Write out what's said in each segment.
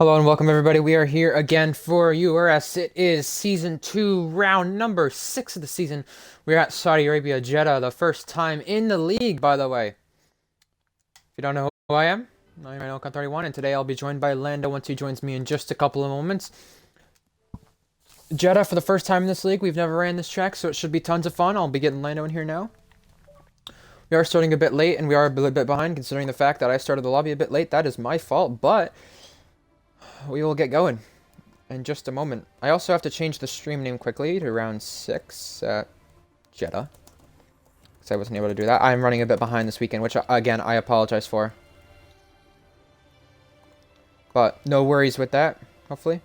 Hello and welcome everybody. We are here again for URS. It is season 2, round number 6 of the season. We're at Saudi Arabia, Jeddah, the first time in the league, by the way. If you don't know who I am, I'm Rhino31, and today I'll be joined by Lando once he joins me in just a couple of moments. Jeddah for the first time in this league. We've never ran this track, so it should be tons of fun. I'll be getting Lando in here now. We are starting a bit late, and we are a bit behind, considering the fact that I started the lobby a bit late. That is my fault, but we will get going in just a moment. I also have to change the stream name quickly to round 6 at Jeddah, because I wasn't able to do that. I'm running a bit behind this weekend, which, again, I apologize for. But no worries with that, hopefully.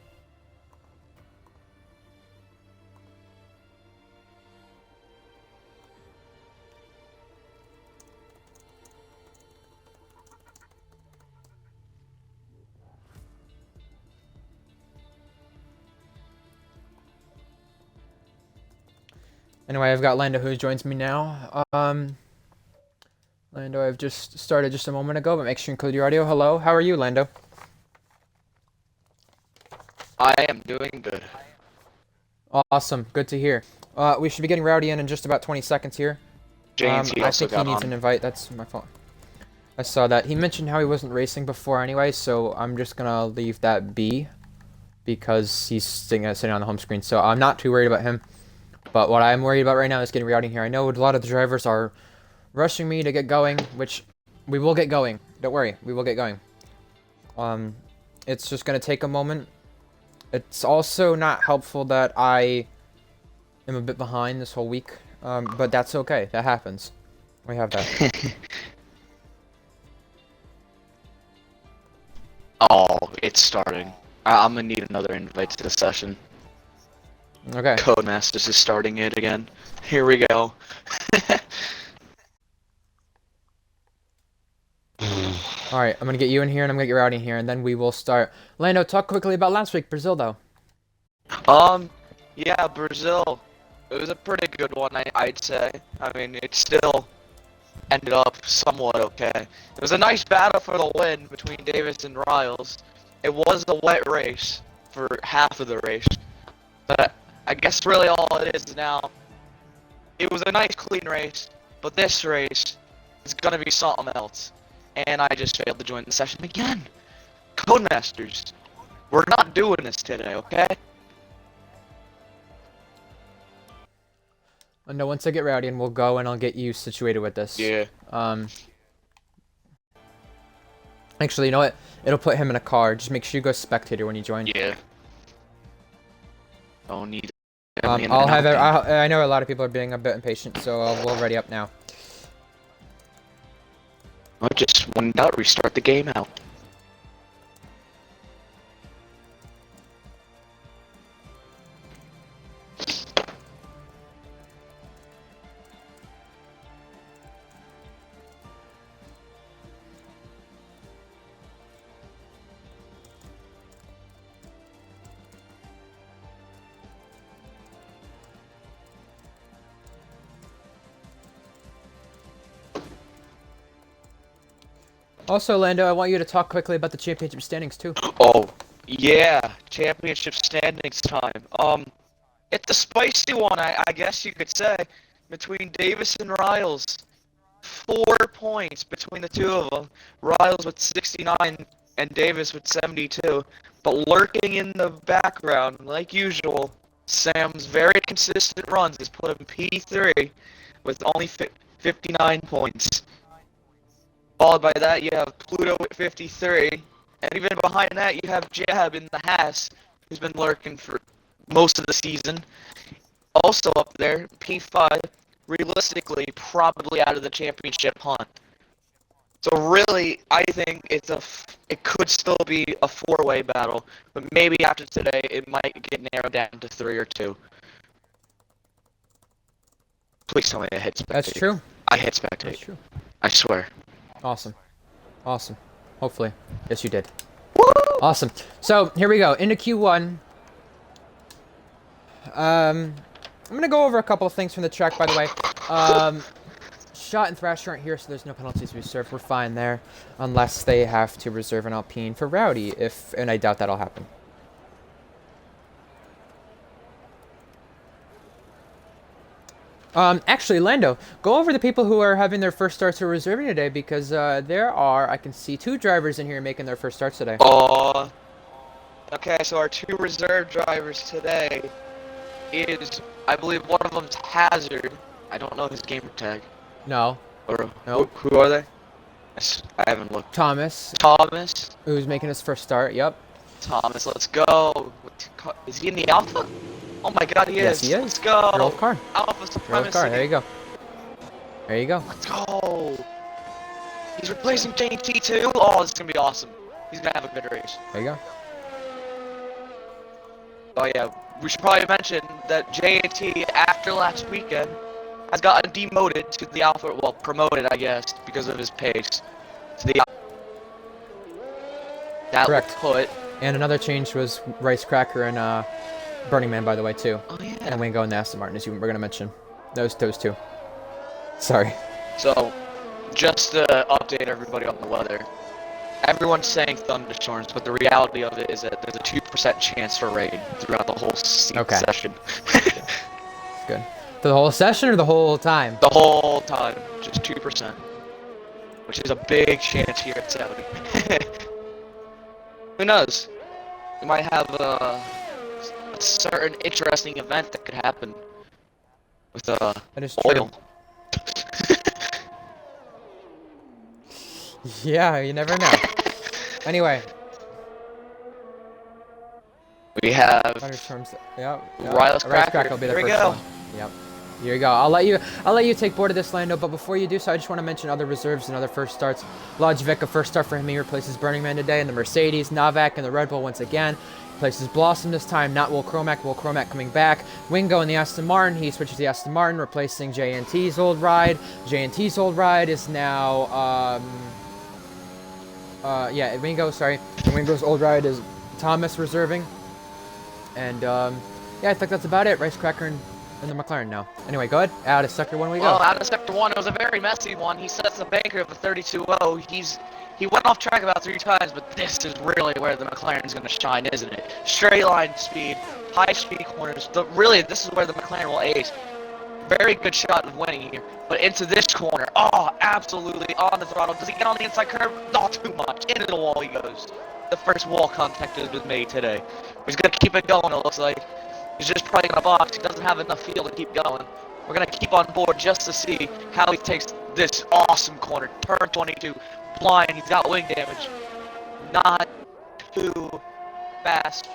Anyway, I've got Lando who joins me now. Lando, I've just started just a moment ago, but make sure you include your audio. Hello, how are you, Lando? I am doing good. Awesome, good to hear. We should be getting Rowdy in just about 20 seconds here. James, he I also think he got needs on. an invite, that's my fault. I saw that. He mentioned how he wasn't racing before anyway, so I'm just gonna leave that be, because he's sitting on the home screen, so I'm not too worried about him. But what I'm worried about right now is getting routing here. I know a lot of the drivers are rushing me to get going, which we will get going. Don't worry, we will get going. It's just gonna take a moment. It's also not helpful that I am a bit behind this whole week, but that's okay. That happens. We have that. Oh, it's starting. I'm gonna need another invite to the session. Okay. Codemasters is starting it again. Here we go. Alright, I'm gonna get you in here and I'm gonna get routing here, and then we will start. Lando, talk quickly about last week, Brazil, though. Yeah, Brazil. It was a pretty good one, I'd say. I mean, it still ended up somewhat okay. It was a nice battle for the win between Davis and Riles. It was a wet race for half of the race, but I guess really all it is now. It was a nice clean race, but this race is gonna be something else. And I just failed to join the session again. Codemasters, we're not doing this today, okay? Lando, once I get rowdy, and we'll go and I'll get you situated with this. Yeah. Actually, you know what? It'll put him in a car. Just make sure you go spectator when you join. Yeah. Don't need. I'll have it. I know a lot of people are being a bit impatient, so we'll ready up now. I just when in doubt, restart the game out. Also, Lando, I want you to talk quickly about the championship standings too. Oh, yeah, championship standings time. It's a spicy one, I guess you could say, between Davis and Riles. 4 points between the two of them. Riles with 69 and Davis with 72. But lurking in the background, like usual, Sam's very consistent runs has put him P3 with only 59 points. Followed by that, you have Pluto with 53. And even behind that, you have Jab in the Haas, who's been lurking for most of the season. Also up there, P5, realistically, probably out of the championship hunt. So really, I think it could still be a four-way battle, but maybe after today, it might get narrowed down to 3 or 2. Please tell me I hit spectate. That's true. I hit spectate. That's true. I swear. Awesome. Awesome. Hopefully. Yes, you did. Woo! Awesome. So, here we go. Into Q1. I'm going to go over a couple of things from the track, by the way. Shot and Thrasher aren't here, so there's no penalties to be served. We're fine there, unless they have to reserve an Alpine for Rowdy, and I doubt that'll happen. Actually, Lando, go over the people who are having their first starts or reserving today, because there are, I can see 2 drivers in here making their first starts today. Oh, okay, so our 2 reserve drivers today is, I believe one of them's Hazard. I don't know his gamer tag. No. Or Nope. who are they? I haven't looked. Thomas, Thomas. who's making his first start, yep. Thomas, let's go. Is he in the Alpha? Oh my god, he Yes, is. he is. Let's go. Your old car. Alpha Your old supremacy. car, there you go. There you go. Let's go. He's replacing JT too. Oh, this is gonna be awesome. He's gonna have a good race. There you go. Oh yeah, we should probably mention that JT after last weekend has gotten demoted to the Alpha, well, promoted I guess, because of his pace. To the Alpha. That Correct. will put. And another change was Rice Cracker and Burning Man, by the way, too. Oh yeah. And Wingo and the Aston Martin, as we're going to mention. Those 2. Sorry. So, just to update everybody on the weather. Everyone's saying thunderstorms, but the reality of it is that there's a 2% chance for rain throughout the whole session. Good. For the whole session or the whole time? The whole time, just 2%. Which is a big chance here at Saudi. Who knows? We might have a certain interesting event that could happen with That is oil. true. Yeah, you never know. Anyway. We have Thunderstorms. Yep. Rice Cracker. will be the Here we first go. one. Yep. Here you go. I'll let you take board of this, Lando, but before you do so, I just want to mention other reserves and other first starts. Lodgevic, a first start for him. He replaces Burning Man today, and the Mercedes, Novak, and the Red Bull once again. Replaces Blossom this time, not Will Cromack. Will Cromack coming back. Wingo in the Aston Martin. He switches the Aston Martin, replacing JNT's old ride. JNT's old ride is now, Wingo, sorry. And Wingo's old ride is Thomas reserving. And, yeah, I think that's about it. Rice Cracker and the McLaren now. Anyway, go ahead. Out of Sector 1 we go. Well, out of Sector 1, it was a very messy one. He sets the banker of a 32-0. He went off track about 3 times, but this is really where the McLaren's going to shine, isn't it? Straight line speed, high speed corners. Really, this is where the McLaren will ace. Very good shot of winning here. But into this corner. Oh, absolutely on the throttle. Does he get on the inside curve? Not too much. Into the wall he goes. The first wall contact has been made today. He's going to keep it going, it looks like. He's just probably going to box. He doesn't have enough fuel to keep going. We're going to keep on board just to see how he takes this awesome corner. Turn 22. Blind. He's got wing damage. Not too fast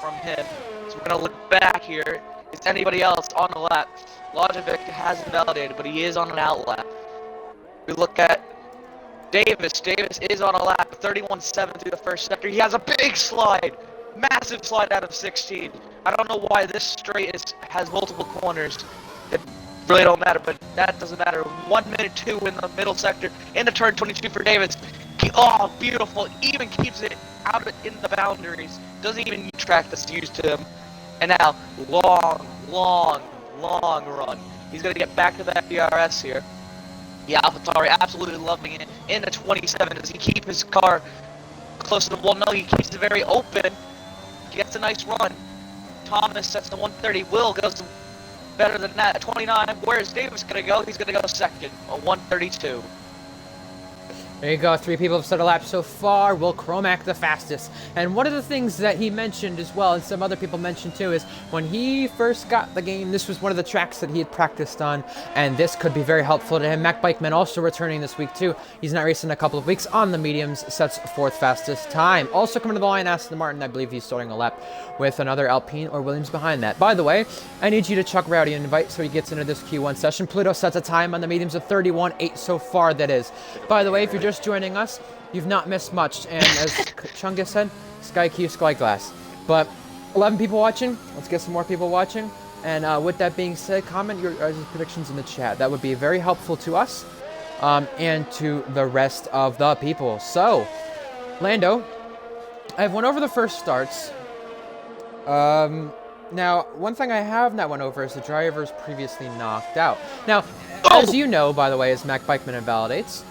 from him. So we're going to look back here. Is anybody else on the lap? Logivic hasn't validated, but he is on an out lap. We look at Davis. Davis is on a lap. 31.7 through the first sector. He has a big slide. Massive slide out of 16. I don't know why this straight has multiple corners. It really don't matter, but that doesn't matter. 1 minute 2 in the middle sector. Into turn 22 for Davis. Oh, beautiful. Even keeps it out in the boundaries. Doesn't even need track that's used to him. And now, long run. He's going to get back to that URS here. Yeah, AlphaTauri absolutely loving it. Into 27. Does he keep his car close to the wall? No, he keeps it very open. Gets a nice run. Thomas sets the 130. Will goes better than that. 29. Where is Davis going to go? He's going to go second. A 132. There you go, 3 people have set a lap so far. Will Cromack the fastest. And one of the things that he mentioned as well, and some other people mentioned too, is when he first got the game, this was one of the tracks that he had practiced on, and this could be very helpful to him. Mac Bikeman also returning this week too. He's not racing in a couple of weeks on the mediums, sets 4th fastest time. Also coming to the line, Aston Martin, I believe he's starting a lap with another Alpine or Williams behind that. By the way, I need you to chuck Rowdy an invite so he gets into this Q1 session. Pluto sets a time on the mediums of 31.8 so far, that is. By the way, if you're just joining us, you've not missed much, and as Chungus said, Sky Q, Sky Glass. But 11 people watching, let's get some more people watching, and with that being said, comment your predictions in the chat. That would be very helpful to us, and to the rest of the people. So, Lando, I've went over the first starts, Now, one thing I have not went over is the drivers previously knocked out. Now, Oh! as you know, by the way, as Mac Bikeman invalidates,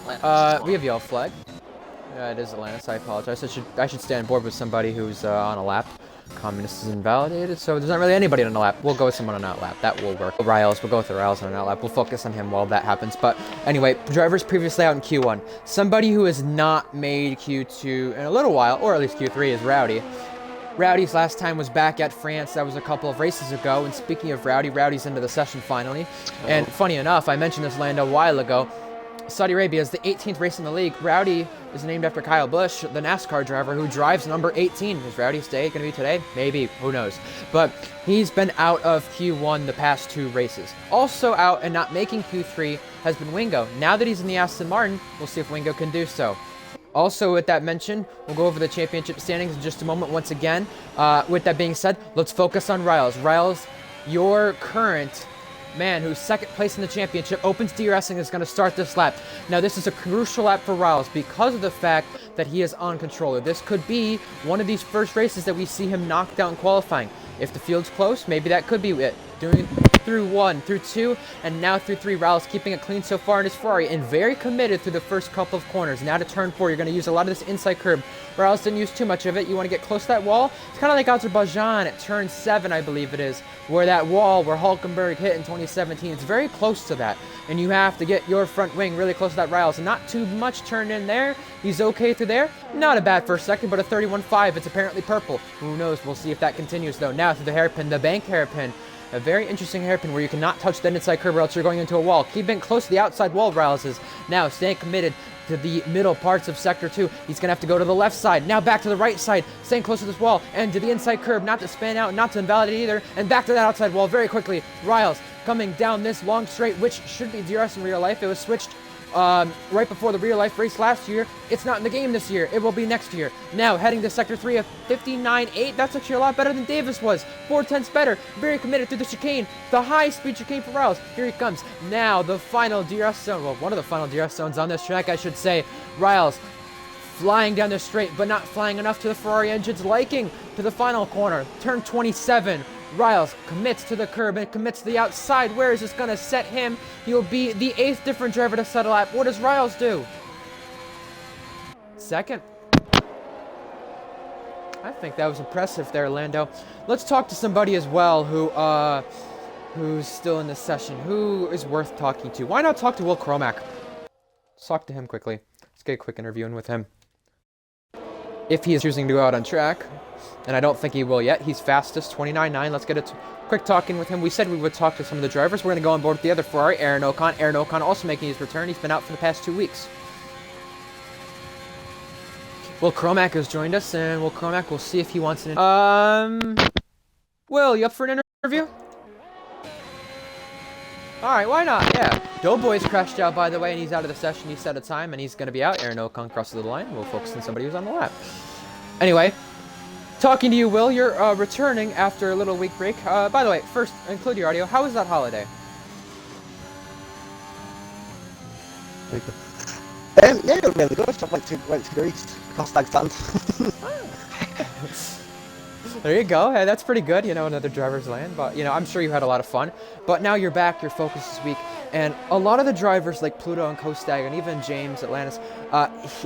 we have yellow flag. It is Atlantis. I apologize. I should stay on board with somebody who's on a lap. Communist is invalidated, so there's not really anybody on a lap. We'll go with someone on a lap. That will work. Riles, we'll go with the Riles on a lap. We'll focus on him while that happens. But anyway, drivers previously out in Q1. Somebody who has not made Q2 in a little while, or at least Q3, is Rowdy. Rowdy's last time was back at France. That was a couple of races ago. And speaking of Rowdy, Rowdy's into the session finally. And funny enough, I mentioned this land a while ago. Saudi Arabia is the 18th race in the league. Rowdy is named after Kyle Busch, the NASCAR driver who drives number 18. Is Rowdy's day going to be today? Maybe. Who knows? But he's been out of Q1 the past 2 races. Also out and not making Q3 has been Wingo. Now that he's in the Aston Martin, we'll see if Wingo can do so. Also, with that mentioned, we'll go over the championship standings in just a moment once again. With that being said, let's focus on Riles. Riles, your current man who's second place in the championship, opens DRS and is going to start this lap. Now, this is a crucial lap for Riles because of the fact that he is on controller. This could be one of these first races that we see him knocked out in qualifying. If the field's close, maybe that could be it. Doing through 1, through 2, and now through 3. Riles keeping it clean so far in his Ferrari and very committed through the first couple of corners. Now to turn 4, you're going to use a lot of this inside curb. Riles didn't use too much of it. You want to get close to that wall. It's kind of like Azerbaijan at turn 7, I believe it is, where that wall where Hulkenberg hit in 2017. It's very close to that, and you have to get your front wing really close to that Riles. And not too much turned in there. He's okay through there. Not a bad first second, but a 31.5. It's apparently purple. Who knows? We'll see if that continues, though. Now through the hairpin, the bank hairpin. A very interesting hairpin where you cannot touch the inside curb or else you're going into a wall. Keeping close to the outside wall, Riles is now staying committed to the middle parts of Sector 2. He's going to have to go to the left side. Now back to the right side, staying close to this wall. And to the inside curb, not to span out, not to invalidate either. And back to that outside wall very quickly. Riles coming down this long straight, which should be DRS in real life. It was switched right before the real life race last year. It's not in the game this year. It will be next year. Now heading to Sector 3 of 59.8. That's actually a lot better than Davis was. 4/10 better. Very committed through the chicane. The high-speed chicane for Riles. Here he comes. Now the final DRS zone. Well, one of the final DRS zones on this track, I should say. Riles flying down the straight, but not flying enough to the Ferrari engine's liking. To the final corner. Turn 27. Riles commits to the curb and commits to the outside. Where is this going to set him? He'll be the 8th different driver to settle lap. What does Riles do? Second. I think that was impressive there, Lando. Let's talk to somebody as well who's still in this session. Who is worth talking to? Why not talk to Will Cromack? Let's talk to him quickly. Let's get a quick interview in with him. If he is choosing to go out on track. And I don't think he will yet. He's fastest, 29.9. Let's get a quick talk in with him. We said we would talk to some of the drivers. We're going to go on board with the other Ferrari, Aaron Ocon. Aaron Ocon also making his return. He's been out for the past 2 weeks. Will Cromack has joined us, and Will Cromack, we'll see if he wants an Will, you up for an interview? Alright, why not? Yeah. Doughboy's crashed out, by the way, and he's out of the session. He set a time, and he's going to be out. Aaron Ocon crosses the line. We'll focus on somebody who's on the lap. Anyway, talking to you, Will. You're returning after a little week break. By the way, first, include your audio. How was that holiday? Yeah, it was really good. I went to Greece, crossed Stagstand. There you go. Hey, that's pretty good. You know, another driver's land. But, you know, I'm sure you had a lot of fun. But now you're back. You're focused this week. And a lot of the drivers like Pluto and Kostag and even James Atlantis,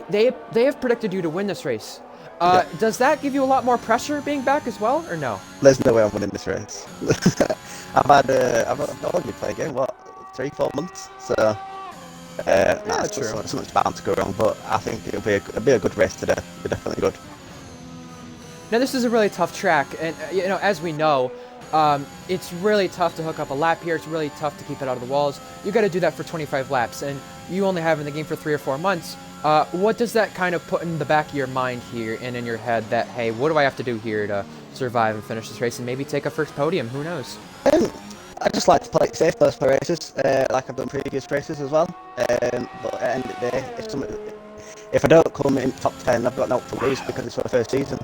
they have predicted you to win this race. Yeah. Does that give you a lot more pressure being back as well, or no? There's no way I'm winning this race. I've only played a game, 3-4 months, so that's true. Something's bound to go wrong, but I think it'll be a good race today. It'll be definitely good. Now this is a really tough track, and you know, as we know, it's really tough to hook up a lap here. It's really tough to keep it out of the walls. You got to do that for 25 laps, and you only have in the game for 3 or 4 months. What does that kind of put in the back of your mind here and in your head that, hey, what do I have to do here to survive and finish this race and maybe take a first podium? Who knows? I just like to play it safe those races, like I've done previous races as well. But at the end of the day, if I don't come in top 10, I've got no to lose because it's for the first season.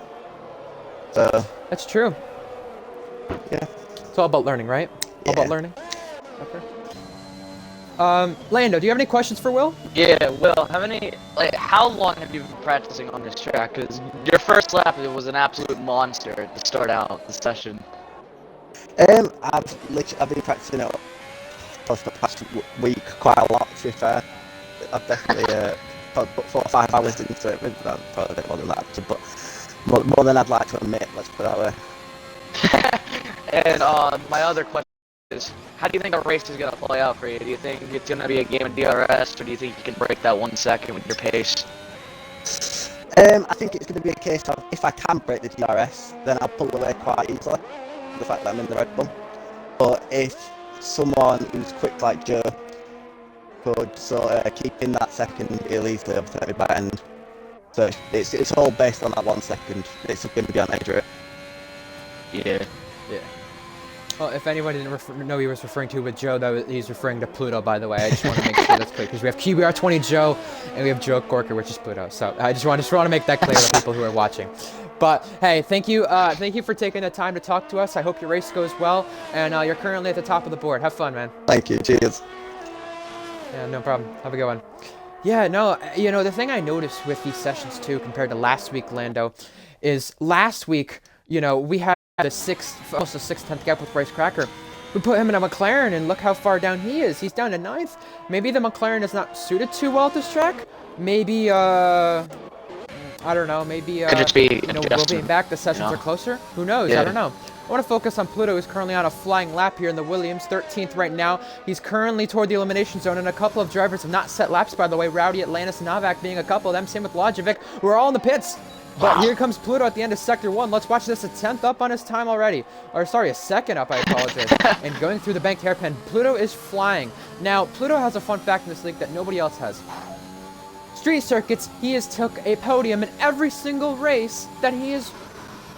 So that's true. Yeah. It's all about learning, right? All about learning. Okay. Lando, do you have any questions for Will? Yeah, Will, how long have you been practicing on this track? Because your first lap, it was an absolute monster to start out the session. I've been practicing it for the past week quite a lot. To be fair, I've definitely probably put 4 or 5 hours into it. Probably a bit more than that, but more than I'd like to admit. Let's put it that way. And my other question is, how do you think a race is gonna play out for you? Do you think it's gonna be a game of DRS, or do you think you can break that 1 second with your pace? I think it's going to be a case of if I can break the DRS, then I'll pull away quite easily. The fact that I'm in the Red Bull. But if someone who's quick like Joe could sort of keep in that second, he'll easily overtake me by the end. So it's all based on that 1 second. It's going to be on Adrian. Yeah. Yeah. Well, if anybody didn't know he was referring to with Joe, he's referring to Pluto, by the way. I just want to make sure that's clear, because we have QBR20 Joe, and we have Joe Corker, which is Pluto. So I just want to make that clear to people who are watching. But hey, thank you for taking the time to talk to us. I hope your race goes well, and you're currently at the top of the board. Have fun, man. Thank you. Cheers. Yeah, no problem. Have a good one. Yeah, no, the thing I noticed with these sessions too, compared to last week, Lando, is last week, we had almost a 6/10 gap with Bryce Cracker. We put him in a McLaren, and look how far down he is. He's down to 9th. Maybe the McLaren is not suited too well at this track. Maybe, I don't know. Maybe, Could just be we'll be back. The sessions are closer. Who knows? Yeah. I don't know. I want to focus on Pluto, who's currently on a flying lap here in the Williams, 13th right now. He's currently toward the elimination zone, and a couple of drivers have not set laps, by the way. Rowdy, Atlantis, and Novak being a couple of them. Same with Logivic, who are all in the pits. But here comes Pluto at the end of Sector 1. Let's watch this, a 10th up on his time already. Or, sorry, a 2nd up, I apologize. And going through the banked hairpin, Pluto is flying. Now, Pluto has a fun fact in this league that nobody else has. Street circuits, he has took a podium in every single race that he has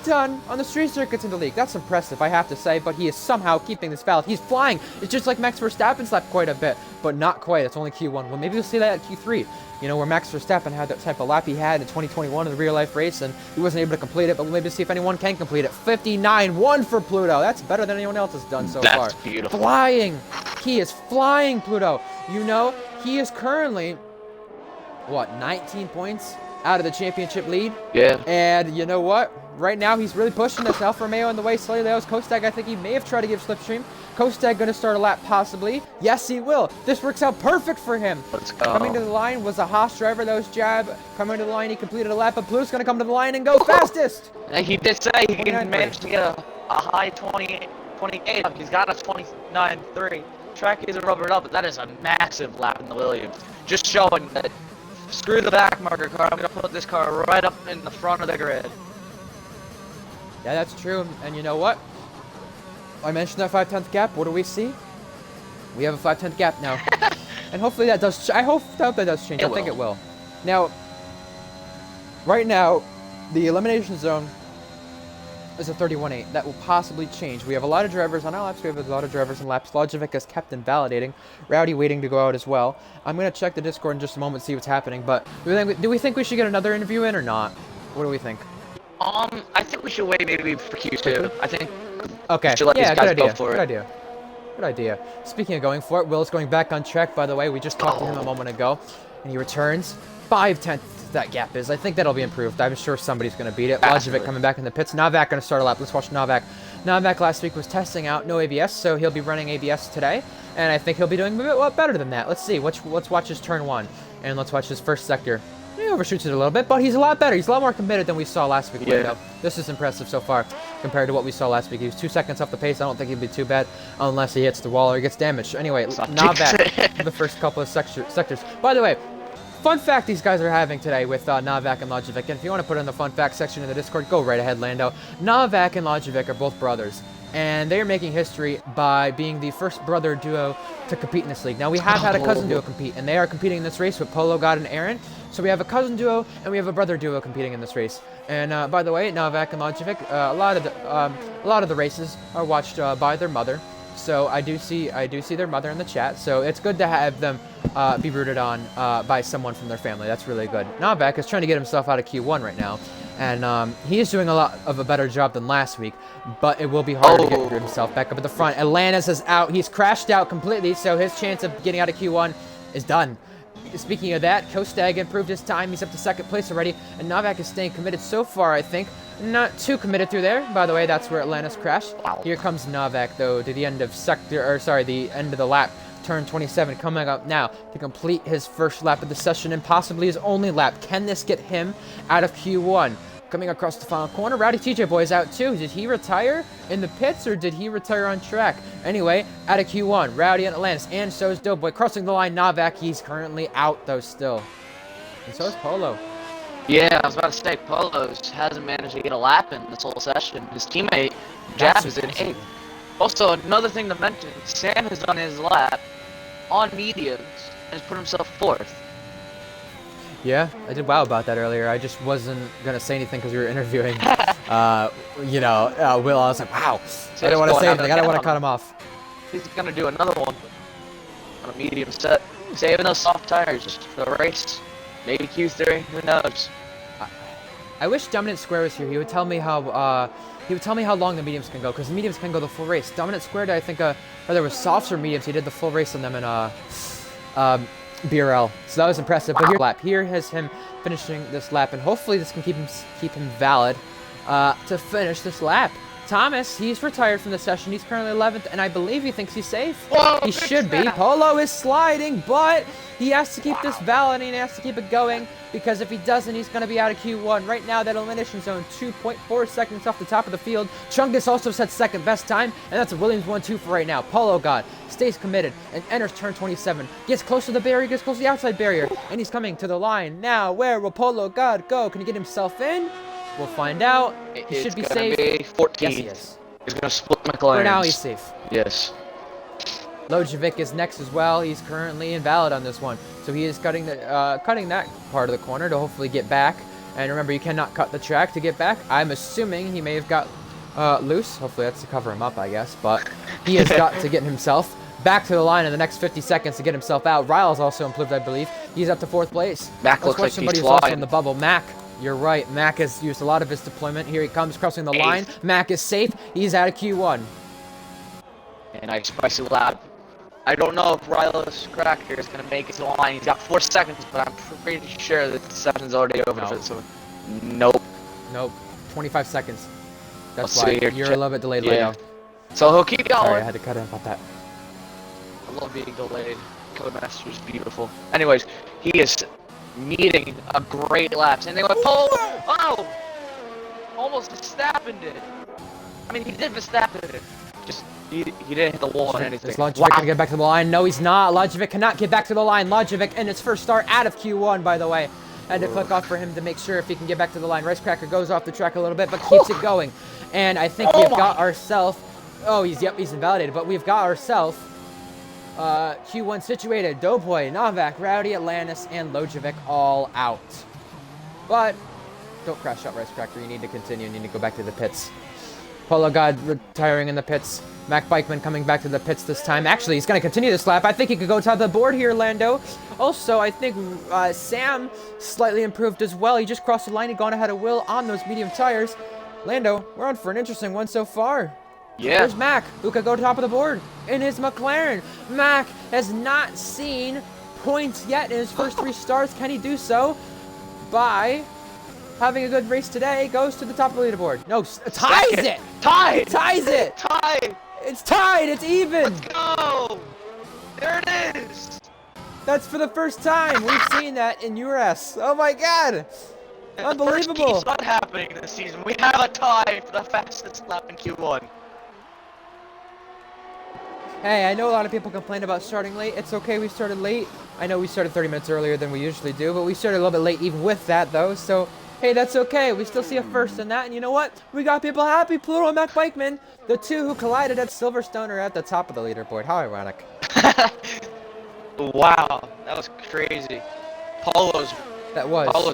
done on the street circuits in the league. That's impressive, I have to say, but he is somehow keeping this valid. He's flying. It's just like Max Verstappen's lap quite a bit, but not quite. It's only Q1. Well, maybe we'll see that at Q3. Where Max Verstappen had that type of lap he had in 2021 in the real-life race, and he wasn't able to complete it, but we'll maybe see if anyone can complete it. 59-1 for Pluto. That's better than anyone else has done so far. That's beautiful. Flying. He is flying, Pluto. He is currently, 19 points out of the championship lead? Yeah. And you know what? Right now, he's really pushing this. Alfa Romeo on the way slightly. That was Kostag. I think he may have tried to give Slipstream. Kostag going to start a lap, possibly. Yes, he will. This works out perfect for him. Let's go. Coming to the line was a Haas driver. That was Jab. Coming to the line, he completed a lap, but Pluto's going to come to the line and go fastest. He did say he 29.3. managed to get a high 28. He's got a 29.3. Track isn't rubbered up, but that is a massive lap in the Williams. Just showing that, screw the back marker car. I'm going to put this car right up in the front of the grid. Yeah, that's true. And you know what? I mentioned that 5/10 gap. What do we see? We have a 5/10 gap now. And hopefully that does... I hope that does change. I think it will. Now, right now, the elimination zone is a 31.8. That will possibly change. We have a lot of drivers on our laps. We have a lot of drivers on laps. Logivic is kept invalidating. Rowdy waiting to go out as well. I'm going to check the Discord in just a moment, see what's happening. But do we think we should get another interview in or not? What do we think? I think we should wait maybe for Q2. I think. Okay. We should let these guys good idea. go for Good it. idea. Good idea. Speaking of going for it, Will's going back on track, by the way. We just talked to him a moment ago, and he returns. 5/10 that gap is. I think that'll be improved. I'm sure somebody's going to beat it. Logivic coming back in the pits. Novak going to start a lap. Let's watch Novak. Novak last week was testing out no ABS, so he'll be running ABS today, and I think he'll be doing a bit better than that. Let's see. Let's watch his turn 1, and let's watch his first sector. He overshoots it a little bit, but he's a lot better. He's a lot more committed than we saw last week. Yeah. This is impressive so far compared to what we saw last week. He was 2 seconds off the pace. I don't think he'd be too bad unless he hits the wall or gets damaged. Anyway, Novak, the first couple of sectors. By the way, fun fact these guys are having today with Novak and Logivic. And if you want to put it in the fun fact section in the Discord, go right ahead, Lando. Novak and Logivic are both brothers, and they're making history by being the first brother duo to compete in this league. Now, we have had a cousin duo compete, and they are competing in this race with Polo God and Aaron. So we have a cousin duo, and we have a brother duo competing in this race. And by the way, Novak and Logivic, a lot of the races are watched by their mother. So I do see their mother in the chat. So it's good to have them be rooted on by someone from their family. That's really good. Novak is trying to get himself out of Q1 right now, and he is doing a lot of a better job than last week. But it will be harder to get himself back up at the front. Atlantis is out. He's crashed out completely, so his chance of getting out of Q1 is done. Speaking of that, Kostag improved his time. He's up to second place already, and Novak is staying committed so far, I think. Not too committed through there. By the way, that's where Atlantis crashed. Here comes Novak, though, to the end of the end of the lap. Turn 27 coming up now to complete his first lap of the session and possibly his only lap. Can this get him out of Q1? Coming across the final corner, Rowdy TJ Boy is out too. Did he retire in the pits or did he retire on track? Anyway, out of Q1, Rowdy and Atlantis, and so is Doughboy. Crossing the line, Novak, he's currently out though still. And so is Polo. Yeah, I was about to say, Polo's hasn't managed to get a lap in this whole session. His teammate, Jab, is in 8th. Also, another thing to mention, Sam has done his lap on mediums and has put himself 4th. Yeah, I did wow about that earlier. I just wasn't going to say anything because we were interviewing, Will. I was like, wow. I don't want to say anything. I don't want to cut him off. He's going to do another one on a medium set. Saving those soft tires for the race. Maybe Q3, who knows? I wish Dominant Square was here. He would tell me how long the mediums can go, because the mediums can go the full race. Dominant Square, I think, whether it was softs or mediums, he did the full race on them in BRL. So that was impressive. But here has him finishing this lap, and hopefully this can keep him valid to finish this lap. Thomas, he's retired from the session. He's currently 11th, and I believe he thinks he's safe. Whoa, he should be. Polo is sliding, but he has to keep this valid, and he has to keep it going, because if he doesn't, he's going to be out of Q1. Right now, that elimination zone, 2.4 seconds off the top of the field. Chungus also set second best time, and that's a Williams 1-2 for right now. Polo God stays committed and enters turn 27. Gets close to the barrier, gets close to the outside barrier, and he's coming to the line. Now, where will Polo God go? Can he get himself in? We'll find out. He should be safe. Be 14. Yes, he is. He's gonna split McLaren. For now, he's safe. Yes. Lojovic is next as well. He's currently invalid on this one, so he is cutting that part of the corner to hopefully get back. And remember, you cannot cut the track to get back. I'm assuming he may have got loose. Hopefully, that's to cover him up, I guess. But he has got to get himself back to the line in the next 50 seconds to get himself out. Ryle's also improved, I believe. He's up to 4th place. Mac looks like somebody he's who's also flying. in the bubble. Mac. You're right. Mac has used a lot of his deployment. Here he comes, crossing the line. Mac is safe. He's out of Q1. And I spicy lap. I don't know if Rylo's Cracker is going to make it to the line. He's got 4 seconds, but I'm pretty sure that the session's already over. No. So, nope. Nope. 25 seconds. That's Let's why see here. you're a little bit delayed, Yeah. Leo. So he'll keep going. Sorry, I had to cut in about that. I love being delayed. Codemaster is beautiful. Anyways, he is needing a great lap. And they went, oh! Almost Verstappen did. I mean, he did Verstappen it. Just, he didn't hit the wall or anything. Is Lojovic going to get back to the line? No, he's not. Lojovic cannot get back to the line. Lojovic in his first start out of Q1, by the way. Had to click off for him to make sure if he can get back to the line. Ricecracker goes off the track a little bit, but keeps it going. And I think we've got ourselves... Oh, he's invalidated, but we've got ourselves Q1 situated. Doughboy, Novak, Rowdy, Atlantis, and Lojovic all out. But don't crash out, Ricecracker. You need to continue. You need to go back to the pits. Polo God retiring in the pits. Mac Bikeman coming back to the pits this time. Actually, he's going to continue this lap. I think he could go top of the board here, Lando. Also, I think Sam slightly improved as well. He just crossed the line and gone ahead of Will on those medium tires. Lando, we're on for an interesting one so far. Yeah. There's Mac, who could go top of the board in his McLaren. Mac has not seen points yet in his first 3 starts. Can he do so by having a good race today? Goes to the top of the leaderboard. No, ties it! Tied! Ties it! Tied! It's tied! It's even! Let's go! There it is! That's for the first time. We've seen that in URS. Oh my god! Unbelievable! First keeps not happening this season. We have a tie for the fastest lap in Q1. Hey, I know a lot of people complain about starting late. It's okay, we started late. I know we started 30 minutes earlier than we usually do, but we started a little bit late even with that, though. So, hey, that's okay. We still see a first in that. And you know what? We got people happy. Pluto and Mac Bikeman, the 2 who collided at Silverstone, are at the top of the leaderboard. How ironic. Wow, that was crazy. Polo's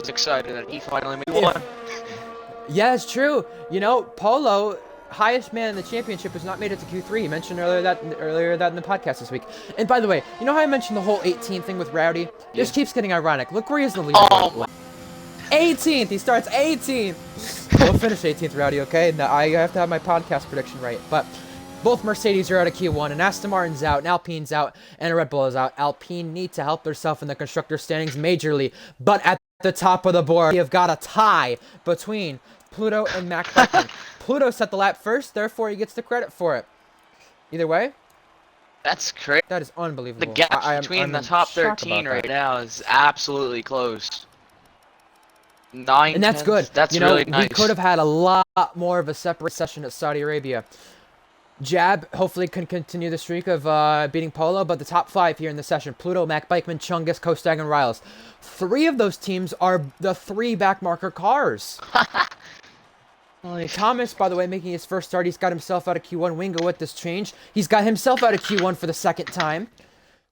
excited that he finally made one. Yeah, it's true. You know, Polo, highest man in the championship, has not made it to Q3. You mentioned earlier that in the podcast this week. And by the way, you know how I mentioned the whole 18 thing with Rowdy? This keeps getting ironic. Look where he is in the leaderboard. 18th. He starts 18th. We'll finish 18th, Rowdy. Okay. Now I have to have my podcast prediction right. But Both Mercedes are out of Q1, and Aston Martin's out, and Alpine's out, and Red Bull is out. Alpine need to help themselves in the constructor standings majorly, but at the top of the board, we have got a tie between Pluto and Mac Buckman. Pluto set the lap first, therefore he gets the credit for it. Either way, That's crazy. that is unbelievable. The gap between I'm the top shocked 13 about right that. now is absolutely close. 9 And that's good. That's you know, really nice. we could have had a lot more of a separate session at Saudi Arabia. Jab hopefully can continue the streak of beating Polo, but the top 5 here in the session: Pluto, Mac Bikeman, Chungus, Kostag, and Riles. 3 of those teams are the 3 backmarker cars. Thomas, by the way, making his first start. He's got himself out of Q1. Wingo with this change. He's got himself out of Q1 for the 2nd time.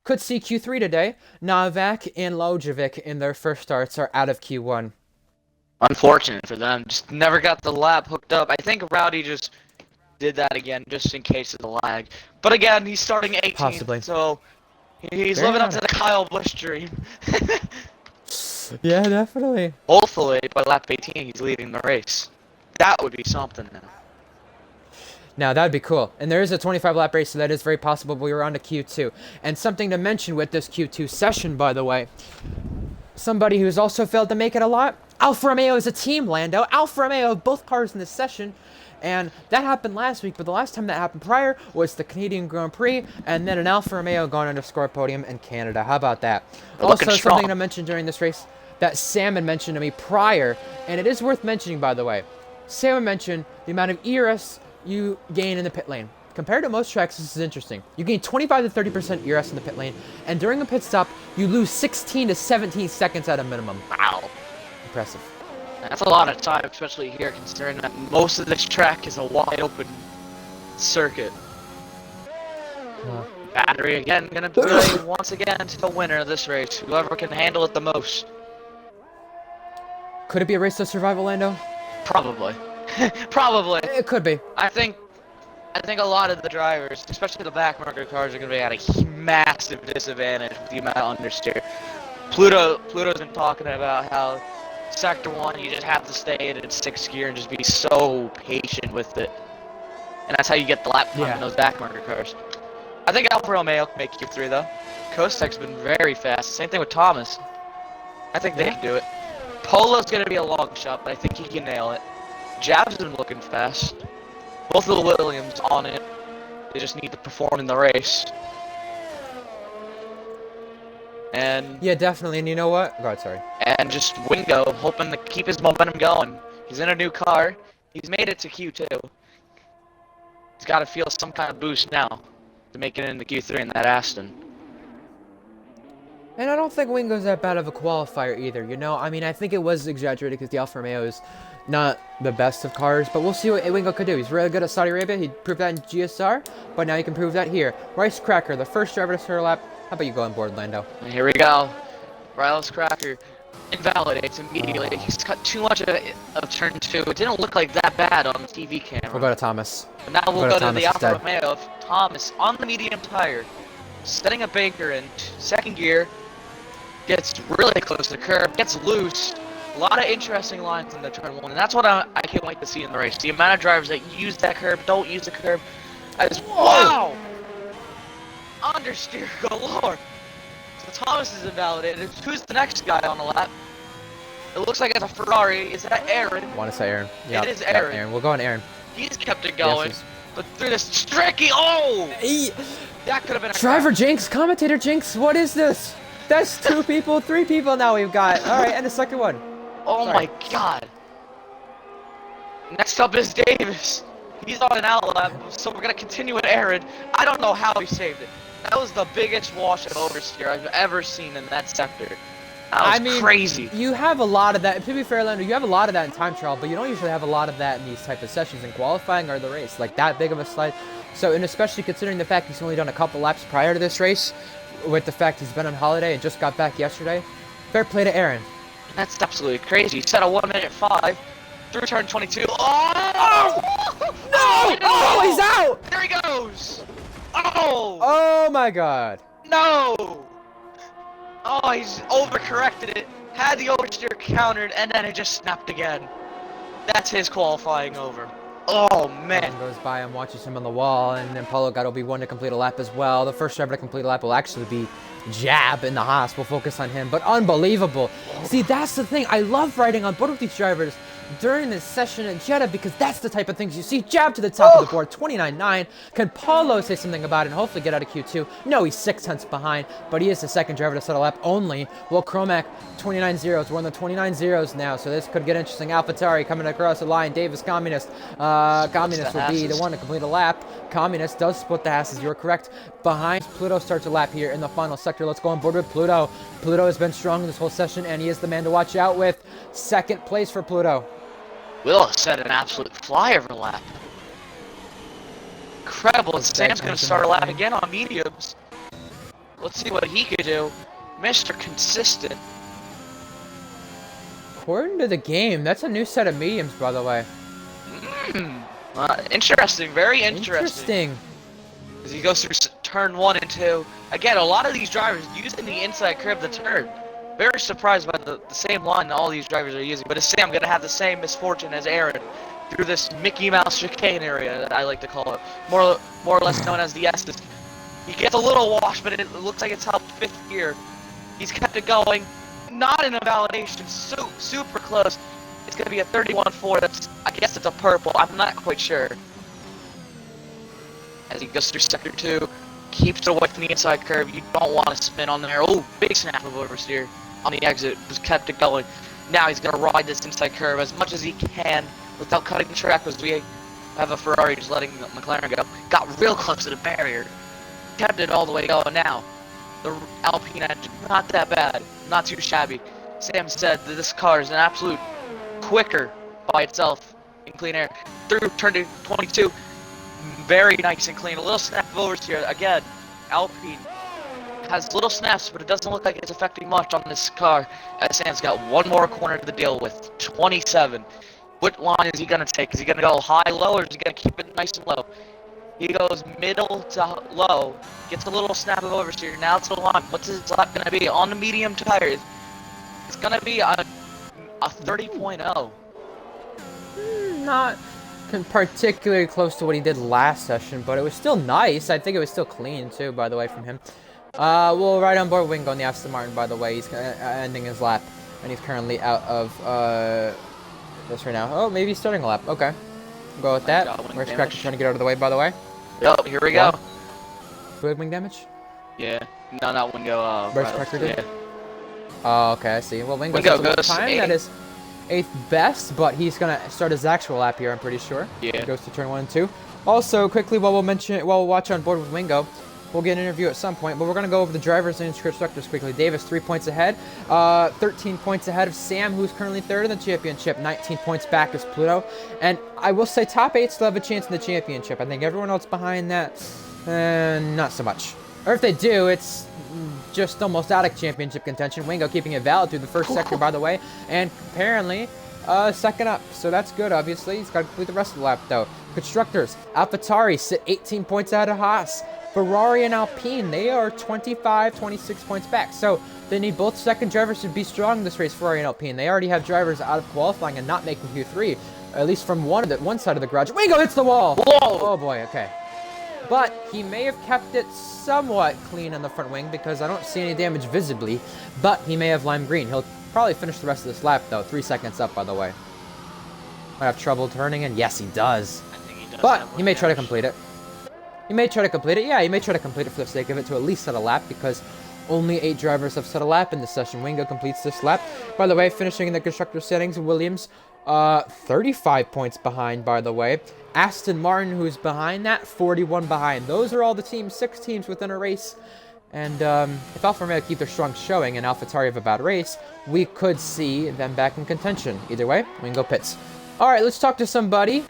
Could see Q3 today. Novak and Lojovic in their first starts are out of Q1. Unfortunate for them. Just never got the lap hooked up. I think Rowdy just did that again just in case of the lag. But again, he's starting 18th, Possibly. so he's Very living up to honest. the Kyle Busch dream. Yeah, definitely. Hopefully, by lap 18, he's leading the race. That would be something now. Now, that'd be cool. And there is a 25-lap race, so that is very possible. But we were on to Q2. And something to mention with this Q2 session, by the way, somebody who's also failed to make it a lot, Alfa Romeo is a team, Lando. Alfa Romeo, both cars in this session. And that happened last week, but the last time that happened prior was the Canadian Grand Prix, and then an Alfa Romeo going on to score a podium in Canada. How about that? They're looking Also, strong. something to mention during this race that Sam had mentioned to me prior, and it is worth mentioning, by the way. Sam mentioned the amount of ERS you gain in the pit lane. Compared to most tracks, this is interesting. You gain 25 to 30% ERS in the pit lane, and during a pit stop, you lose 16 to 17 seconds at a minimum. Wow. Impressive. That's a lot of time, especially here, considering that most of this track is a wide open circuit. Battery again gonna be once again to the winner of this race. Whoever can handle it the most. Could it be a race to survival, Lando? Probably. Probably. It could be. I think a lot of the drivers, especially the backmarker cars, are gonna be at a massive disadvantage with the amount of understeer. Pluto's been talking about how Sector 1, you just have to stay in its 6th gear and just be so patient with it. And that's how you get the lap time in those backmarker cars. I think Alfa Romeo can make Q3 though. Kostek's been very fast. Same thing with Thomas. I think they can do it. Polo's gonna be a long shot, but I think he can nail it. Jab's been looking fast. Both of the Williams on it. They just need to perform in the race. And Yeah, definitely. And you know what? God, sorry. and just Wingo, hoping to keep his momentum going. He's in a new car. He's made it to Q2. He's got to feel some kind of boost now to make it into Q3 in that Aston. And I don't think Wingo's that bad of a qualifier either, you know? I mean, I think it was exaggerated because the Alfa Romeo is not the best of cars, but we'll see what Wingo could do. He's really good at Saudi Arabia. He proved that in GSR, but now he can prove that here. Rice Cracker, the first driver to start a lap. How about you go on board, Lando? And here we go. Riles Cracker invalidates immediately. He's cut too much of turn 2. It didn't look like that bad on the TV camera. We'll go to Thomas. But now we'll go to Thomas the Alfa instead. Romeo of Thomas on the medium tire, setting a banker in 2nd gear, gets really close to the curb, gets loose. A lot of interesting lines in the turn 1, and that's what I can't wait to see in the race. The amount of drivers that use that curb, don't use the curb. Wow! Understeer galore. So Thomas is invalidated. Who's the next guy on the lap? It looks like it's a Ferrari. Is that Aaron? Want to say Aaron? It is Aaron. Aaron. We'll go on Aaron. He's kept it going. Yes, But through this tricky, that could have been a Driver crash. Jinx, commentator Jinx, what is this? That's 2 people, 3 people now we've got. All right, and the second one. Oh Sorry. my god. Next up is Davis. He's on an outlap, so we're gonna continue with Aaron. I don't know how he saved it. That was the biggest wash of oversteer I've ever seen in that sector. That was crazy. You have a lot of that. To be fair, Lando, you have a lot of that in time trial, but you don't usually have a lot of that in these type of sessions in qualifying or the race. Like that big of a slide. So, and especially considering the fact he's only done a couple laps prior to this race, with the fact he's been on holiday and just got back yesterday, fair play to Aaron. That's absolutely crazy. He set a 1:05 through turn 22. Oh! No! Oh, he's out! There he goes! Oh! Oh my god. No! Oh, he's overcorrected it, had the oversteer countered, and then it just snapped again. That's his qualifying over. Oh, man. Time goes by and watches him on the wall, and then Paulo Gatto will be one to complete a lap as well. The first driver to complete a lap will actually be Jab in the Haas. We'll focus on him, but unbelievable. See, that's the thing. I love riding on board with these drivers during this session at Jeddah because that's the type of things you see. Jab to the top of the board, 29.9. Can Paulo say something about it and hopefully get out of Q2? No, he's 6 tenths behind, but he is the second driver to set a lap only. Well, Cromac, 29 zeros. We're on the 29 zeros now, so this could get interesting. AlphaTauri coming across the line. Davis Communist. Communist will be the one to complete a lap. Communist does split the Hasses, you're correct. Behind, Pluto starts a lap here in the final sector. Let's go on board with Pluto. Pluto has been strong this whole session, and he is the man to watch out with. Second place for Pluto. Will set an absolute flyover lap. Incredible. And Sam's going to start a lap again on mediums. Let's see what he could do. Mr. Consistent. According to the game, that's a new set of mediums, by the way. Interesting. Very interesting. As he goes through turn 1 and 2. Again, a lot of these drivers using the inside curve of the turn. Very surprised by the same line that all these drivers are using. But is Sam going to have the same misfortune as Aaron through this Mickey Mouse chicane area that I like to call it? More or less known as the S's. He gets a little wash, but it looks like it's helped 5th gear. He's kept it going. Not in a validation. Super close. It's going to be a 31.4. That's, I guess it's a purple. I'm not quite sure. As he goes through sector 2. Keeps it away from the inside curve. You don't want to spin on there. Oh, big snap of oversteer on the exit. Just kept it going. Now he's going to ride this inside curve as much as he can without cutting the track, because we have a Ferrari just letting McLaren go. Got real close to the barrier. Kept it all the way going. Now, the Alpine engine, not that bad. Not too shabby. Sam said that this car is an absolute quicker by itself in clean air. Through turn to 22. Very nice and clean. A little snap of oversteer. Again, Alpine has little snaps, but it doesn't look like it's affecting much on this car. As Sam's got one more corner to deal with. 27. What line is he going to take? Is he going to go high, low, or is he going to keep it nice and low? He goes middle to low. Gets a little snap of oversteer. Now it's the line. What's his lap going to be? On the medium tires. It's going to be a 30.0. Not particularly close to what he did last session, but it was still nice. I think it was still clean too, by the way, from him. We'll ride on board Wingo on the Aston Martin, by the way. He's ending his lap, and he's currently out of this right now. Oh, maybe he's starting a lap. Okay, we'll go with that. Where's Cracker trying to get out of the way, by the way? Yep, here we go. Fluid wing damage? Yeah. No, not Wingo. Where's Cracker did? Yeah. Oh, okay, I see. Well, Wingo goes time. That is 8th best, but he's gonna start his actual lap here, I'm pretty sure. Yeah. He goes to turn 1 and 2. Also, quickly, while we'll watch on board with Wingo, we'll get an interview at some point, but we're gonna go over the drivers and constructors quickly. Davis 3 points ahead, 13 points ahead of Sam, who's currently 3rd in the championship. 19 points back is Pluto, and I will say top 8 still have a chance in the championship. I think everyone else behind that, not so much. Or if they do, it's just almost out of championship contention. Wingo keeping it valid through the first sector, by the way, and apparently second up, so that's good. Obviously, he's got to complete the rest of the lap though. Constructors, AlphaTauri sit 18 points out of Haas. Ferrari and Alpine, they are 25, 26 points back, so they need both second drivers to be strong in this race. Ferrari and Alpine, they already have drivers out of qualifying and not making Q3, at least from one side of the garage. Wingo hits the wall. Whoa! Oh boy, okay. But he may have kept it somewhat clean on the front wing because I don't see any damage visibly, but he may have lime green. He'll probably finish the rest of this lap though. 3 seconds up, by the way. Might have trouble turning in. Yes, he does. I think he does, but he may try to complete it. He may try to complete it. Yeah, he may try to complete it for the sake of it to at least set a lap because only 8 drivers have set a lap in this session. Wingo completes this lap. By the way, finishing in the constructor settings, Williams, 35 points behind, by the way. Aston Martin, who's behind that, 41 behind. Those are all the teams, 6 teams within a race. And if Alfa Romeo keep their strong showing and AlphaTauri have a bad race, we could see them back in contention. Either way, Wingo pits. All right, let's talk to somebody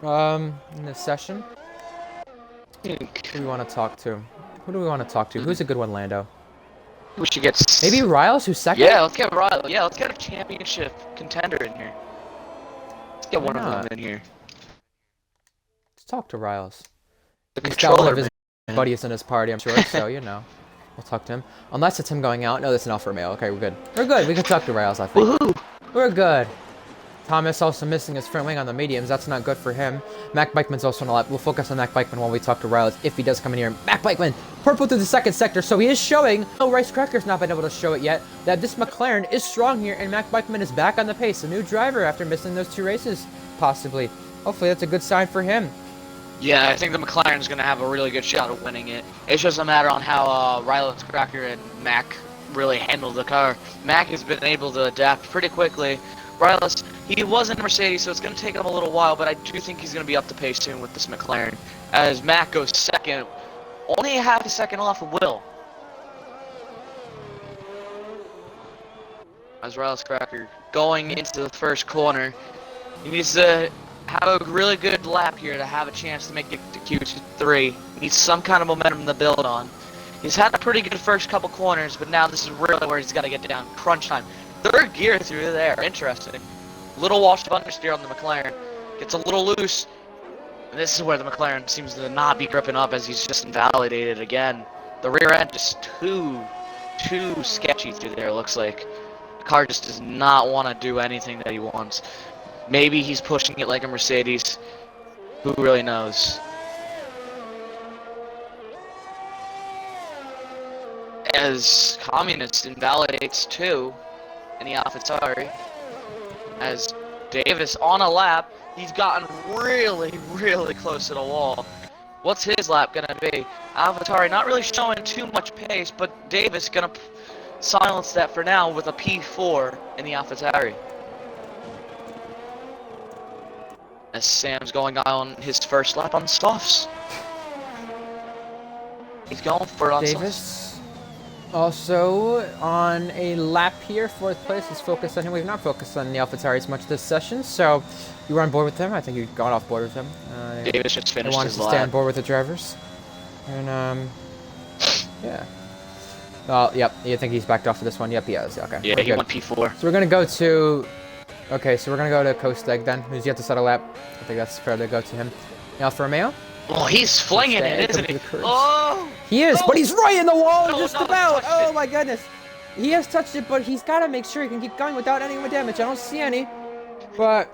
in this session. Who do we want to talk to? Who do we want to talk to? Who's a good one, Lando? We should get... Maybe Riles, who's second? Yeah, let's get Riles. Yeah, let's get a championship contender in here. Let's get one of them in here. Let's talk to Riles. The He's got one controller, of his buddies in his party, I'm sure, so, you know. We'll talk to him. Unless it's him going out. No, that's an Alfa Romeo. Okay, we're good. We're good. We can talk to Riles, I think. Woohoo! We're good. Thomas also missing his front wing on the mediums. That's not good for him. Mac Bikeman's also on a lap. We'll focus on Mac Bikeman while we talk to Riles if he does come in here. Mac Bikeman, purple through the second sector, so he is showing. No, Rice Cracker's not been able to show it yet. That this McLaren is strong here, and Mac Bikeman is back on the pace. A new driver after missing those 2 races, possibly. Hopefully that's a good sign for him. Yeah, I think the McLaren's going to have a really good shot at winning it. It's just a matter on how Riles Cracker and Mac really handle the car. Mac has been able to adapt pretty quickly. Riles, he was in Mercedes, so it's going to take him a little while, but I do think he's going to be up to pace soon with this McLaren. As Mac goes second, only a half a second off of Will. As Riles Cracker going into the first corner, he needs to have a really good lap here to have a chance to make it to Q3. He needs some kind of momentum to build on. He's had a pretty good first couple corners, but now this is really where he's got to get down. Crunch time. 3rd gear through there. Interesting. Little wash of understeer on the McLaren. Gets a little loose. And this is where the McLaren seems to not be gripping up as he's just invalidated again. The rear end just too sketchy through there, looks like. The car just does not want to do anything that he wants. Maybe he's pushing it like a Mercedes. Who really knows? As Communist invalidates 2 in the AlphaTauri. As Davis on a lap, he's gotten really close to the wall. What's his lap gonna be? AlphaTauri not really showing too much pace, but Davis gonna silence that for now with a P4 in the AlphaTauri. As Sam's going on his first lap on softs. He's going for it on Davis softs. also on a lap here, 4th place. Let's focus on him. We've not focused on the AlphaTauri as much this session, so you were on board with him. I think you got off board with him. Davis just I finished wanted his to lap. stay on board with the drivers. And, yeah. Oh, yep. You think he's backed off of this one? Yep, he has. Okay. Yeah, we're he good. went P4. So we're going to go to... Okay, so we're going to go to Kosteg then, who's yet to set a lap. I think that's fair to go to him. Alfa Romeo? Oh, he's flinging it, isn't he? Oh! He is, No! but he's right in the wall, No, just no, about. touched Oh it. my goodness. He has touched it, but he's got to make sure he can keep going without any more damage. I don't see any, but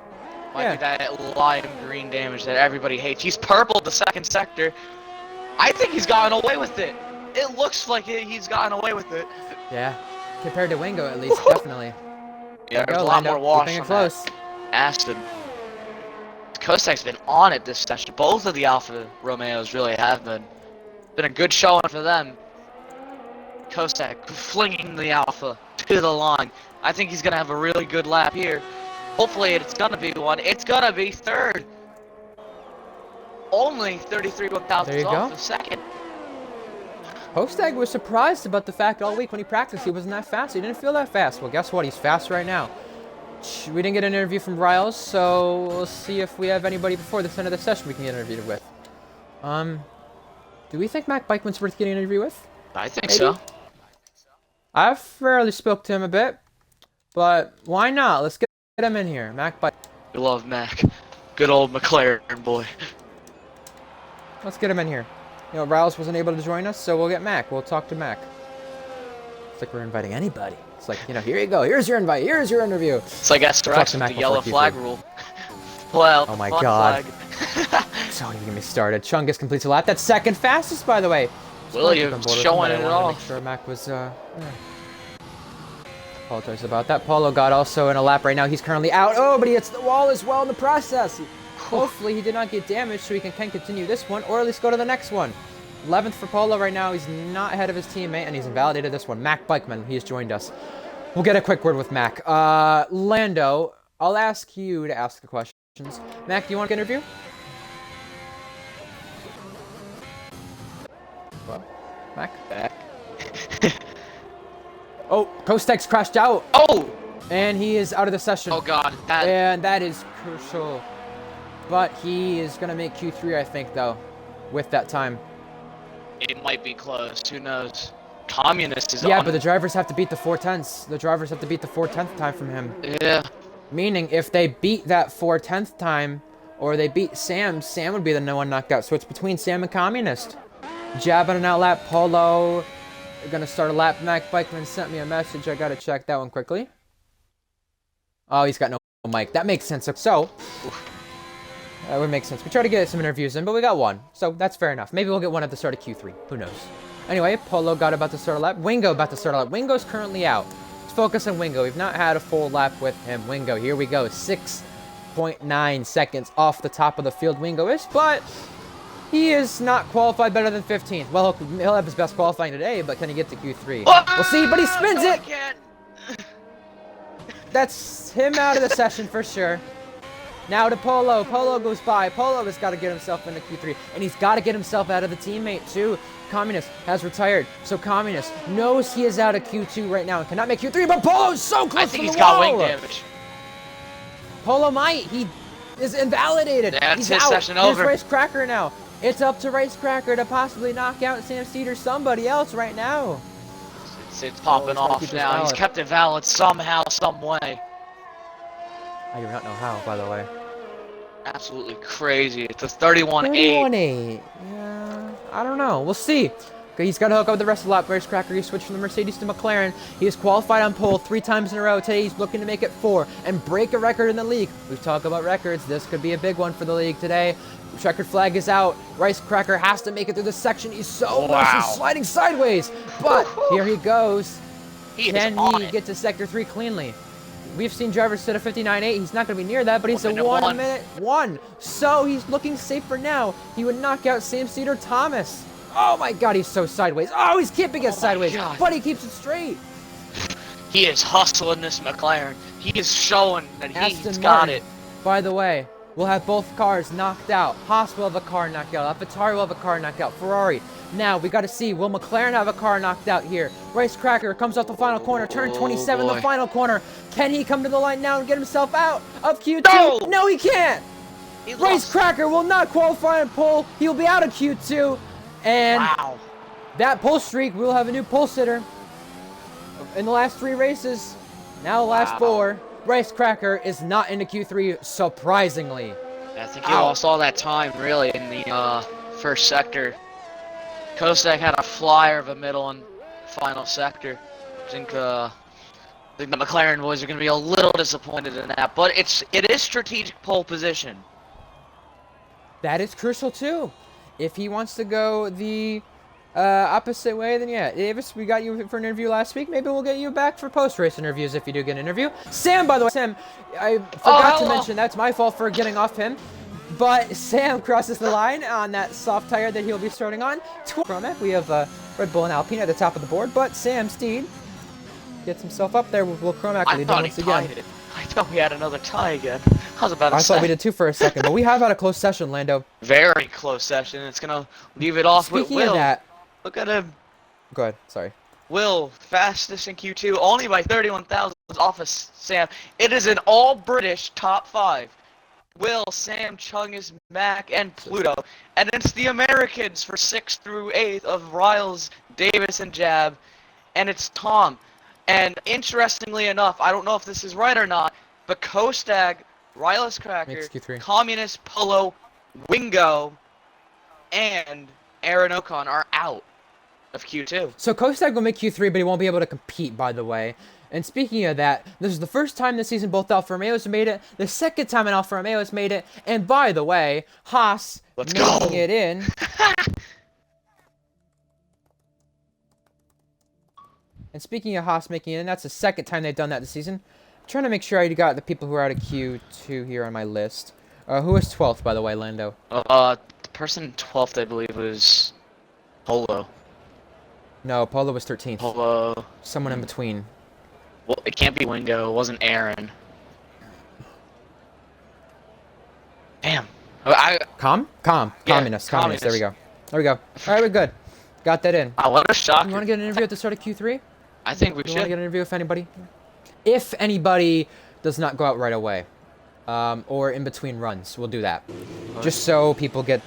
Might be that lime green damage that everybody hates. He's purpled the 2nd sector. I think he's gotten away with it. It looks like he's gotten away with it. yeah, compared to Wingo at least, definitely. Yeah, There you there's go, a lot Lando. more wash Keeping it on close. that Aston. Kostek's been on it this session. Both of the Alfa Romeos really have been. Been a good showing for them. Kostek flinging the Alfa to the line. I think he's going to have a really good lap here. Hopefully it's going to be one. It's going to be 3rd. Only 33 There one-thousandths you off go. the 2nd. Kosteg was surprised about the fact all week when he practiced he wasn't that fast. He didn't feel that fast. Well, guess what? He's fast right now. We didn't get an interview from Riles, so we'll see if we have anybody before the end of the session we can get interviewed with. Do we think Mac Bikeman's worth getting an interview with? I think Maybe. so. I've rarely spoke to him a bit, but why not? Let's get him in here. Mac Bike. We love Mac. Good old McLaren boy. Let's get him in here. You know, Riles wasn't able to join us, so we'll get Mac. We'll talk to Mac. It's like we're inviting anybody. It's like, you know, here you go. Here's your invite. Here's your interview. It's like SRX Talk to with Mac the before yellow Q3. flag rule. Well, Oh my fun God. flag. So don't even get me started. Chungus completes a lap. That's 2nd fastest, by the way. Williams showing it I wanted to off. make sure Mac was, yeah. Apologize about that. Paulo got also in a lap right now. He's currently out. Oh, but he hits the wall as well in the process. Hopefully he did not get damaged so he can continue this one or at least go to the next one. 11th for Paulo right now. He's not ahead of his teammate and he's invalidated this one. Mac Bikeman, he's joined us. We'll get a quick word with Mac. Lando, I'll ask you to ask the questions. Mac, do you want to interview? Well, Mac? Oh, Kostek's crashed out. Oh! And he is out of the session. Oh God. And that is crucial. But he is going to make Q3, I think, though, with that time. It might be close. Who knows? Communist is Yeah, on. but the drivers have to beat the 4/10ths. The drivers have to beat the 4/10th time from him. Yeah. Meaning, if they beat that 4/10th time, or they beat Sam, Sam would be the no one knocked out. So it's between Sam and Communist. Jab on an outlap. Polo. They're going to start a lap. Mac Bikeman sent me a message. I got to check that one quickly. Oh, he's got no Mike. That makes sense. So, that would make sense. We tried to get some interviews in, but we got one. So, that's fair enough. Maybe we'll get one at the start of Q3. Who knows? Anyway, Polo got about to start a lap. Wingo about to start a lap. Wingo's currently out. Let's focus on Wingo. We've not had a full lap with him. Wingo, here we go. 6.9 seconds off the top of the field Wingo is, but he is not qualified better than 15th. Well, he'll have his best qualifying today, but can he get to Q3? We'll see, but he spins it! That's him out of the session for sure. Now to Polo. Polo goes by. Polo has got to get himself into Q3, and he's got to get himself out of the teammate too. Communist has retired, so Communist knows he is out of Q2 right now and cannot make Q3, but Polo's so close to the wall! I think he's got wing damage. Polo might. He is invalidated. That's he's his out. session over. Here's Rice Cracker now. It's up to Rice Cracker to possibly knock out Sam Steed or somebody else right now. It's popping off now. He's kept it valid somehow, some way. I do not know how, by the way. Absolutely crazy. It's a 31-8. 31-8. Yeah, I don't know. We'll see. Okay, he's got to hook up with the rest of the lap. Rice Cracker, he switched from the Mercedes to McLaren. He is qualified on pole 3 times in a row. Today he's looking to make it 4 and break a record in the league. We've talked about records. This could be a big one for the league today. Checkered flag is out. Rice Cracker has to make it through this section. He's so close. He's sliding sideways. But here he goes. Can he get to Sector 3 cleanly? We've seen drivers sit a 59.8. He's not going to be near that, but he's a 1 minute 1. So he's looking safe for now. He would knock out Sam Steed or Thomas. Oh my god, he's so sideways. Oh, he's keeping it sideways, but he keeps it straight. He is hustling this McLaren. He is showing that he's got it. By the way, we'll have both cars knocked out. Haas will have a car knocked out. AlphaTauri will have a car knocked out. Ferrari. Now, we got to see, will McLaren have a car knocked out here? Rice Cracker comes off the final corner, turn 27, the final corner. Can he come to the line now and get himself out of Q2? No, he can't! Rice Cracker will not qualify on pole. He'll be out of Q2. And that pole streak, we'll have a new pole sitter in the last 3 races. Now the last 4. Rice Cracker is not into Q3, surprisingly. I think he lost all that time, really, in the first sector. Kostek had a flyer of a middle and final sector. I think the McLaren boys are going to be a little disappointed in that, but it is strategic pole position. That is crucial too. If he wants to go the opposite way, then yeah. Davis, we got you for an interview last week. Maybe we'll get you back for post-race interviews if you do get an interview. Sam, by the way, Sam, I forgot to mention, that's my fault for getting off him. But Sam crosses the line on that soft tire that he'll be starting on. We have Red Bull and Alpine at the top of the board, but Sam Steed gets himself up there. Will Chromac lead once again. I thought we had another tie again. I was about to say. I thought we did 2 for a second, but we have had a close session, Lando. Very close session. It's gonna leave it off with Will. Speaking of that, look at him. Go ahead. Sorry. Will, fastest in Q2, only by 31 thousandths off of Sam. It is an all-British top 5. Will, Sam, Chungus, Mac, and Pluto. And it's the Americans for 6th through 8th of Riles, Davis, and Jab. And it's Tom. And interestingly enough, I don't know if this is right or not, but Kostag, Riles Cracker, Communist, Polo, Wingo, and Aaron Ocon are out of Q2. So Kostag will make Q3, but he won't be able to compete, by the way. And speaking of that, this is the first time this season both Alfa Romeos made it, the second time an Alfa Romeo has made it, and by the way, Haas making it in. And speaking of Haas making it in, that's the second time they've done that this season. I'm trying to make sure I got the people who are out of Q2 here on my list. Who was 12th, by the way, Lando? The person 12th, I believe, was Polo. No, Polo was 13th. Polo. Someone in between. Well, it can't be Wingo. It wasn't Aaron. Damn. Communist. There we go. There we go. All right, we're good. Got that in. What a shock. You want to get an interview at the start of Q3? I think we should. You want to get an interview with anybody? If anybody does not go out right away, or in between runs, we'll do that. Just so people can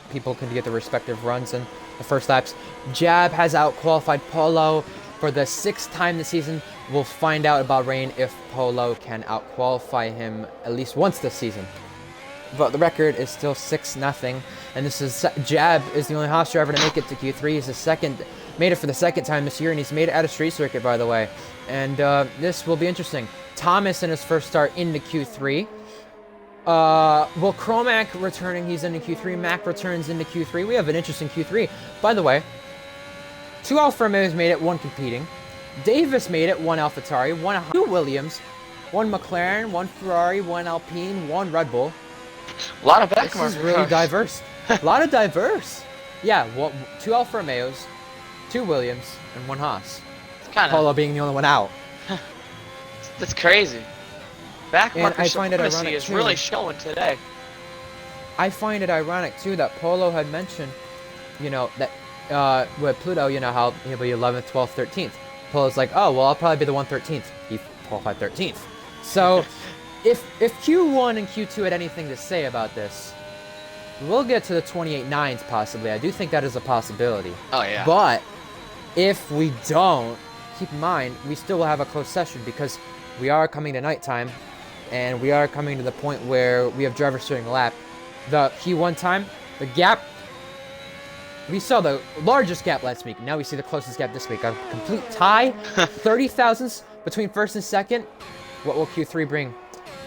get their respective runs in the first laps. Jab has out-qualified Polo for the 6th time this season. We'll find out about Rain if Polo can out-qualify him at least once this season. But the record is still 6-0, and this is Jab is the only Haas driver to make it to Q3. He's made it for the 2nd time this year, and he's made it at a street circuit, by the way. And this will be interesting. Thomas in his first start into Q3. Well, Chromac returning, he's into Q3. Mac returns into Q3. We have an interesting Q3. By the way, 2 Alfa Romeos made it, 1 competing. Davis made it, 1 AlphaTauri, 2 Williams, 1 McLaren, 1 Ferrari, 1 Alpine, 1 Red Bull. A lot of back This is really diverse. A lot of diverse. Yeah, 2 Alfa Romeos, 2 Williams, and 1 Haas. Polo being the only one out. That's crazy. Backmarker I find it supremacy ironic, is too. really showing today. I find it ironic, too, that Polo had mentioned, you know, that with Pluto, you know, how he'll be 11th, 12th, 13th. Polo's like, oh, well, I'll probably be the 113th. He qualified 13th. So, if Q1 and Q2 had anything to say about this, we'll get to the 28.9s possibly. I do think that is a possibility. Oh, yeah. But, if we don't, keep in mind, we still will have a close session because we are coming to nighttime, and we are coming to the point where we have drivers starting a lap. The Q1 time, the gap, we saw the largest gap last week. Now we see the closest gap this week. A complete tie, 30 thousandths between first and second. What will Q3 bring?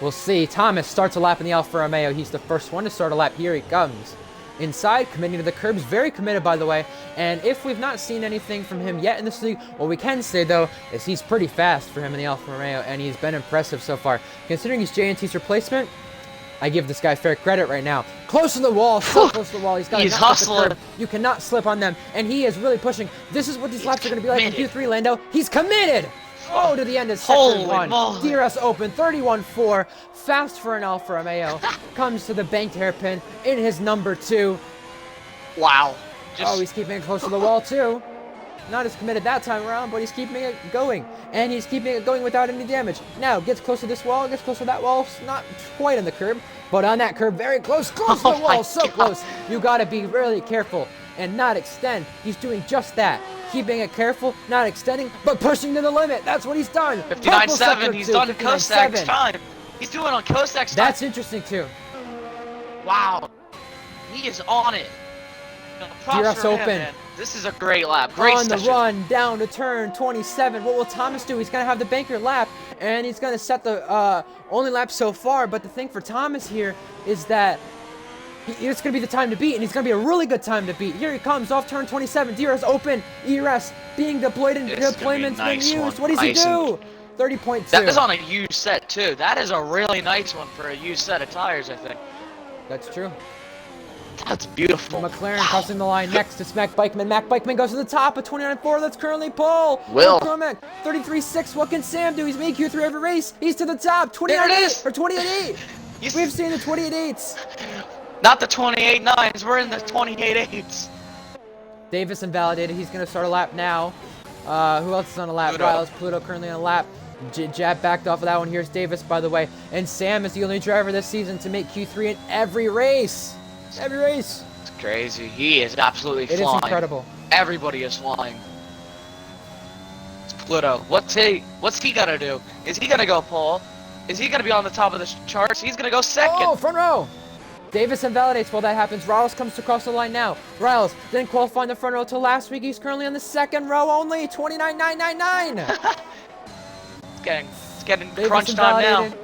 We'll see. Thomas starts a lap in the Alfa Romeo. He's the first one to start a lap. Here he comes. Inside, committing to the curbs. Very committed, by the way. And if we've not seen anything from him yet in this league, what we can say, though, is he's pretty fast for him in the Alfa Romeo, and he's been impressive so far. Considering he's JNT's replacement, I give this guy fair credit right now. Close to the wall, so close to the wall. He's hustling. The curb. You cannot slip on them, and he is really pushing. This is what these laps are going to be like in Q3, Lando. He's committed! Oh, to the end of sector 1. DRS open, 31.4. Fast for an Alfa Romeo. Comes to the banked hairpin in his number 2. Wow. Oh, he's keeping it close to the wall, too. Not as committed that time around, but he's keeping it going. And he's keeping it going without any damage. Now, gets close to this wall, gets close to that wall. Not quite on the curb, but on that curb, very close. Close to the wall, so close. You gotta be really careful and not extend. He's doing just that. Keeping it careful, not extending, but pushing to the limit. That's what he's done. 59.7, he's done Kosak's time. He's doing on Kosak's time. That's interesting, too. Wow. He is on it. DRS open. Man. This is a great lap. Great on session. The run down to turn 27. What will Thomas do? He's going to have the banker lap, and he's going to set the only lap so far. But the thing for Thomas here is that it's going to be the time to beat, and it's going to be a really good time to beat. Here he comes off turn 27. DRS open. ERS being deployed and deployment's been used. What does he do? 30.2. That is on a used set, too. That is a really nice one for a used set of tires, I think. That's true. That's beautiful. McLaren crossing the line next to Mac Bikeman. Mac Bikeman goes to the top of 29.4. That's currently pole. Will. 33.6. What can Sam do? He's made Q3 every race. He's to the top. 28.8 or 28.8. We've seen the 28.8s. Not the 28.9s. We're in the 28.8s. Davis invalidated. He's going to start a lap now. Who else is on a lap? Riles, Pluto currently on a lap. Jab backed off of that one. Here's Davis, by the way. And Sam is the only driver this season to make Q3 in every race. Every race. It's crazy. He is absolutely flying. It is incredible. Everybody is flying. It's Pluto. What's he gonna do? Is he gonna go pole? Is he gonna be on the top of the charts? He's gonna go second. Oh, front row. Davis invalidates while that happens. Riles comes across the line now. Riles didn't qualify in the front row till last week. He's currently on the second row only. 29.999. It's getting crunch time now.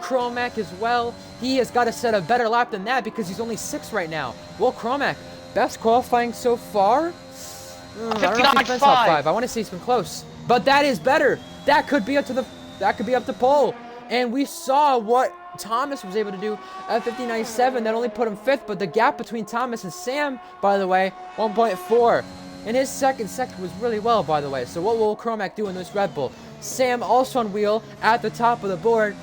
Chromac as well. He has got to set a better lap than that because he's only 6th right now. Well, Chromac, best qualifying so far? I don't know if he's been top 5. I want to say he's been close. But that is better. That could be up to pole. And we saw what Thomas was able to do at 59.7. That only put him 5th, but the gap between Thomas and Sam, by the way, 1.4. And his second sector was really well, by the way. So what will Chromac do in this Red Bull? Sam also on wheel at the top of the board.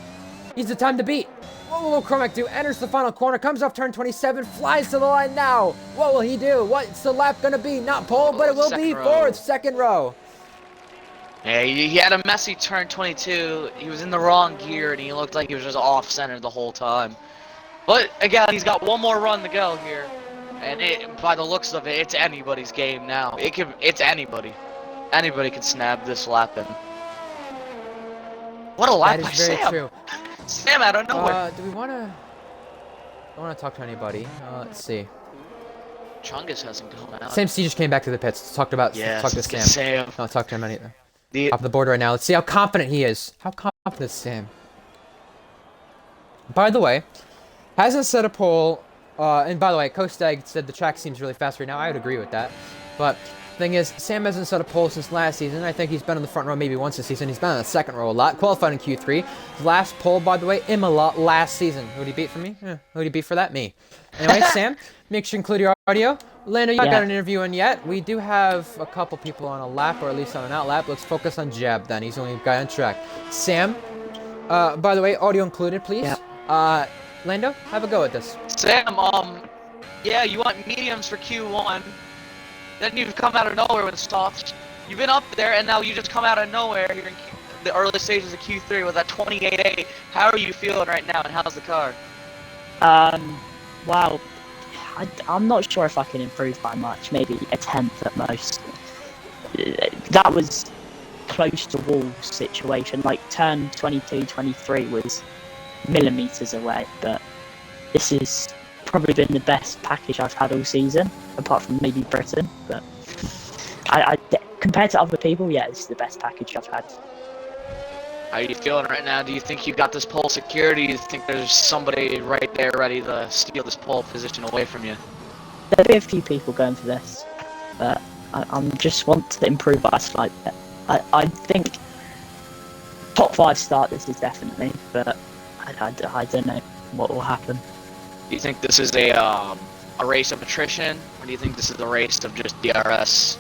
He's the time to beat. What will Chromac do? Enters the final corner, comes off turn 27, flies to the line now. What will he do? What's the lap going to be? Not pole, but it will be 4th, second row. Yeah, he had a messy turn 22. He was in the wrong gear, and he looked like he was just off-center the whole time. But, again, he's got one more run to go here. And by the looks of it, it's anybody's game now. It's anybody. Anybody can snap this lap in. What a lap by Sam. That is very true. Sam out of nowhere. Do we want to... I don't want to talk to anybody. Let's see. Chungus hasn't gone out. Sam C just came back to the pits. Talk to Sam. Don't talk to him either. Off the board right now. Let's see how confident he is. How confident is Sam? By the way, hasn't set a pole. And by the way, Coach Stag said the track seems really fast right now. I would agree with that. But thing is, Sam hasn't set a pole since last season. I think he's been in the front row maybe once this season. He's been in the second row a lot. Qualified in Q3. Last pole, by the way, Imola last season. Who'd he beat for me? Who'd he beat for that? Me. Anyway, Sam, make sure you include your audio. Lando, you not got an interview in yet. We do have a couple people on a lap, or at least on an out lap. Let's focus on Jeb then. He's the only guy on track. Sam, by the way, audio included, please. Lando, have a go at this. Sam, yeah, you want mediums for Q1. Then you've come out of nowhere with softs. You've been up there, and now you just come out of nowhere here in the early stages of Q3 with that 28.8. How are you feeling right now, and how's the car? Well, I'm not sure if I can improve by much. Maybe a tenth at most. That was close to wall situation. Like turn 22, 23 was millimeters away, but this has probably been the best package I've had all season, apart from maybe Britain. But I compared to other people, yeah, this is the best package I've had. How are you feeling right now? Do you think you got this pole secured? Do you think there's somebody right there ready to steal this pole position away from you? There'll be a few people going for this, but I'm just want to improve by a slight bit. I think top 5 start this is definitely, but I don't know what will happen. Do you think this is a race of attrition, or do you think this is a race of just DRS?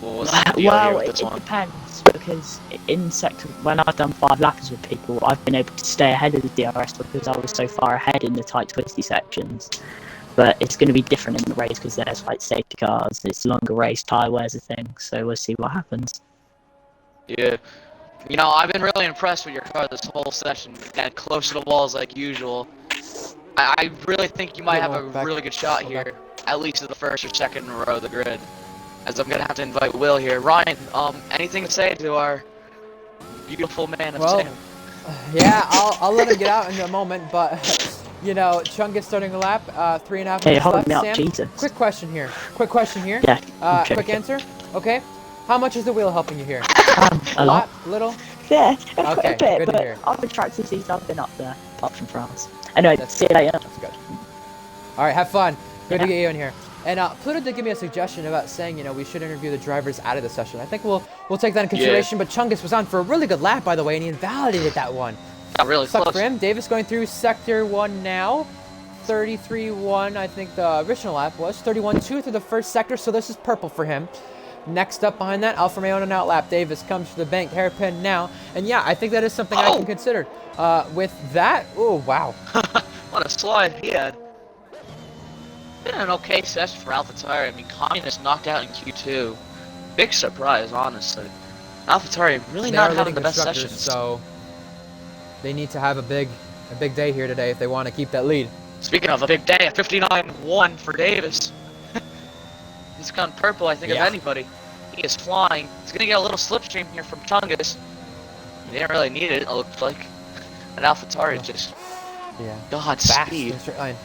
Well, it depends, because in sector, when I've done 5 laps with people, I've been able to stay ahead of the DRS because I was so far ahead in the tight twisty sections. But it's going to be different in the race because there's like safety cars, it's longer race, tyre wears a thing, so we'll see what happens. Yeah. You know, I've been really impressed with your car this whole session. Getting close to the walls like usual. I really think you might have a really good shot here, at least in the first or second row of the grid. As I'm gonna have to invite Will here. Ryan, anything to say to our beautiful man of Sam? Yeah, I'll let him get out in a moment, but you know, Chung is starting a lap, 3.5 minutes hey, hold left. me up, Sam, Jesus. quick question here. Yeah. Quick answer. Okay. How much is the wheel helping you here? A lot. Little? Yeah, Okay, a bit, good to but hear. other tracks this season I've been up there, apart from France. Anyway, see you later. That's good. Alright, have fun. Good to get you in here. And Pluto did give me a suggestion about saying, you know, we should interview the drivers out of the session. I think we'll take that in consideration, but Chungus was on for a really good lap, by the way, and he invalidated that one. Got really Suck close. for him. Davis going through Sector 1 now. 33-1, I think the original lap was. 31-2 through the first sector, so this is purple for him. Next up behind that, Alfa Romeo on an out lap. Davis comes to the bank hairpin now. And yeah, I think that is something I can consider. With that, oh, wow. What a slide he had. Been an okay session for AlphaTauri. I mean, Communist knocked out in Q2. Big surprise, honestly. AlphaTauri really not having the best sessions. So they need to have a big day here today if they want to keep that lead. Speaking of a big day, a 59-1 for Davis. He's gone purple, I think, of anybody. He is flying. He's going to get a little slipstream here from Chungus. He didn't really need it looked like. And AlphaTauri just... God, speed. In a straight line.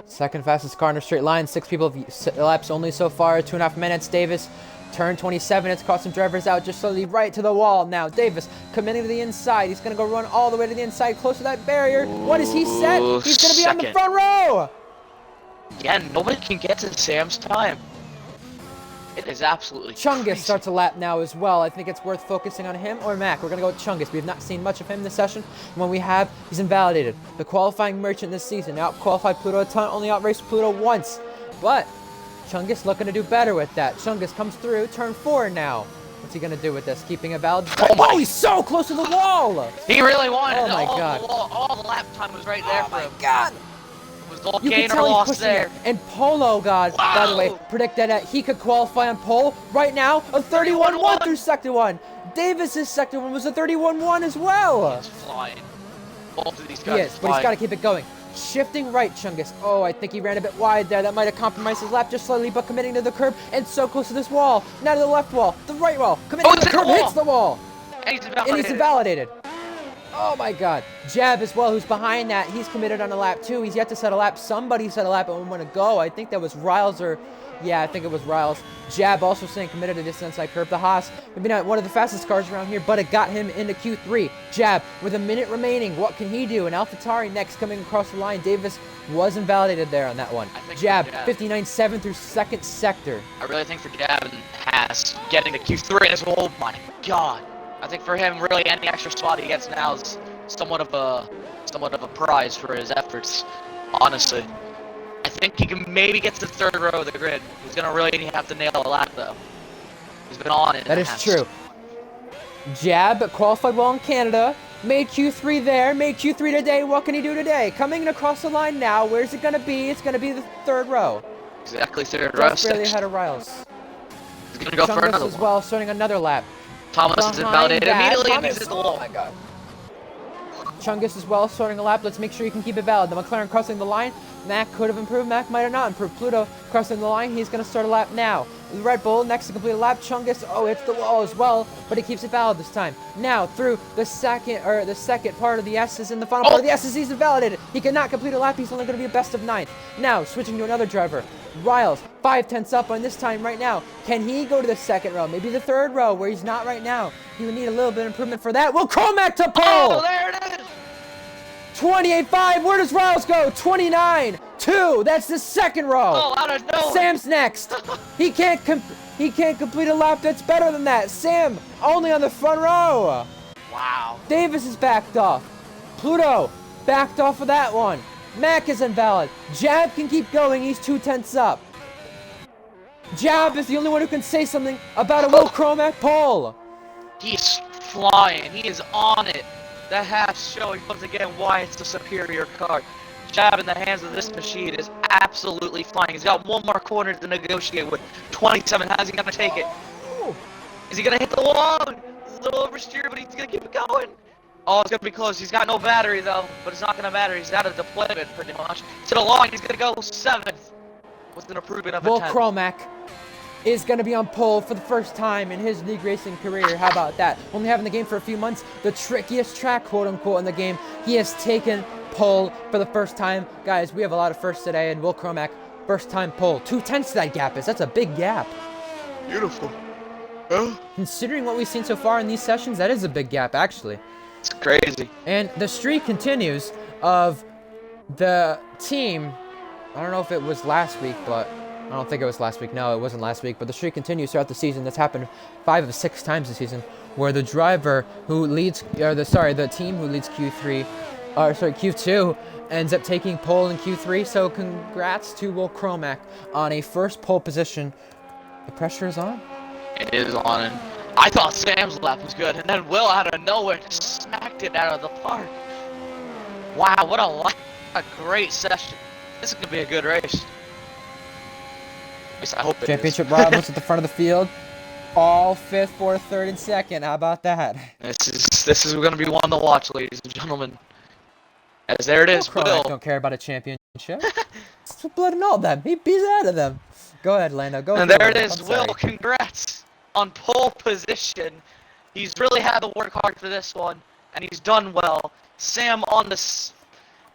Second fastest car in a straight line. 6 people laps only so far. 2.5 minutes. Davis, turn 27. It's caught some drivers out just slowly right to the wall. Now Davis committing to the inside. He's going to go run all the way to the inside, close to that barrier. What is he set? He's going to be on the front row. Yeah, nobody can get to Sam's time. It is absolutely Chungus crazy. starts a lap now as well. I think it's worth focusing on him or Mac. We're going to go with Chungus. We have not seen much of him this session. And when we have, he's invalidated. The qualifying merchant this season. Out-qualified Pluto a ton, only outraced Pluto once. But Chungus looking to do better with that. Chungus comes through, turn 4 now. What's he going to do with this? Keeping a valid... Oh, he's so close to the wall! He really wanted it. Oh, my God. All the lap time was right there for him. Oh, my God! Was all You gain can or tell loss he's pushing there. it. And Polo, God, by the way, predicted that he could qualify on pole. Right now, a 31-1 through Sector 1. Davis's Sector 1 was a 31-1 as well. He's flying. Both of these He guys is, but he's got to keep it going. Shifting right, Chungus. Oh, I think he ran a bit wide there. That might have compromised his lap just slightly, but committing to the curb and so close to this wall. Now to the left wall, the right wall. Committing to the curb, hits the wall. And he's And he's invalidated. Oh my god. Jab as well, who's behind that. He's committed on a lap too. He's yet to set a lap. Somebody set a lap a moment ago. I think that was Riles or... Yeah, I think it was Riles. Jab also saying committed to this inside curve. The Haas, maybe not one of the fastest cars around here, but it got him into Q3. Jab, with a minute remaining, what can he do? And AlphaTauri next coming across the line. Davis was invalidated there on that one. Jab, 59.7 through second sector. I really think for Jab and Haas, getting to Q3 is, oh my god. I think for him, really, any extra spot he gets now is somewhat of a prize for his efforts, honestly. I think he can maybe get to the third row of the grid. He's gonna really have to nail a lap though. He's been on it. That is true. Jab qualified well in Canada. Made Q3 there. Made Q3 today. What can he do today? Coming across the line now. Where's it gonna be? It's gonna be the third row. Exactly third row. Just barely ahead of Riles. He's gonna go for another as one. well, starting another lap. Thomas is invalidated immediately and Thomas, he's at the oh wall. my god. Chungus as well, starting a lap. Let's make sure you can keep it valid. The McLaren crossing the line. Mac could have improved. Mac might have not improved. Pluto crossing the line. He's going to start a lap now. The Red Bull next to complete a lap. Chungus, oh, hits the wall as well, but he keeps it valid this time. Now through the second part of the S's in the final part of the S's. He's invalidated. He cannot complete a lap. He's only going to be a best of 9th. Now switching to another driver. Riles, 5/10 up on this time right now. Can he go to the second row? Maybe the third row where he's not right now. He would need a little bit of improvement for that. Will Comac to pole! Oh, there it is! 28.5. Where does Riles go? 29.2. That's the second row. Oh, out of nowhere. Sam's next. He can't complete a lap that's better than that. Sam only on the front row. Wow. Davis is backed off. Pluto backed off of that one. Mac is invalid. Jab can keep going. He's 2/10 up. Jab is the only one who can say something about a Will Cromack pole. He's flying. He is on it. The Haas showing once again why it's a superior car. Jab in the hands of this machine is absolutely flying. He's got one more corner to negotiate with. 27. How's he gonna take it? Is he gonna hit the wall? It's a little oversteer, but he's gonna keep it going. Oh, it's gonna be close. He's got no battery though, but it's not gonna matter. He's out of deployment pretty much. To the line, he's gonna go 7th. With an improvement of a Will 10th. Cromack is going to be on pole for the first time in his league racing career. How about that? Only having the game for a few months, the trickiest track, quote-unquote, in the game. He has taken pole for the first time. Guys, we have a lot of firsts today, and Will Cromack, first-time pole. 2/10 that gap is. That's a big gap. Beautiful. Huh? Considering what we've seen so far in these sessions, that is a big gap, actually. It's crazy. And the streak continues of the team. I don't know if it was last week, but... I don't think it was last week. No, it wasn't last week. But the streak continues throughout the season. That's happened 5 of 6 times this season, where the driver who leads, the team who leads Q2 ends up taking pole in Q3. So congrats to Will Cromack on a first pole position. The pressure is on. It is on, and I thought Sam's lap was good, and then Will out of nowhere just smacked it out of the park. Wow, what a great session. This is gonna be a good race. At least I hope it Championship is. rivals at the front of the field. All 5th, 4th, 3rd, and 2nd. How about that? This is gonna be one to watch, ladies and gentlemen. As there it is, Will Will. don't care about a championship. It's blood and all them. He's out of them. Go ahead, Lando. Go. And there it is, Will. Congrats on pole position. He's really had to work hard for this one, and he's done well. Sam on this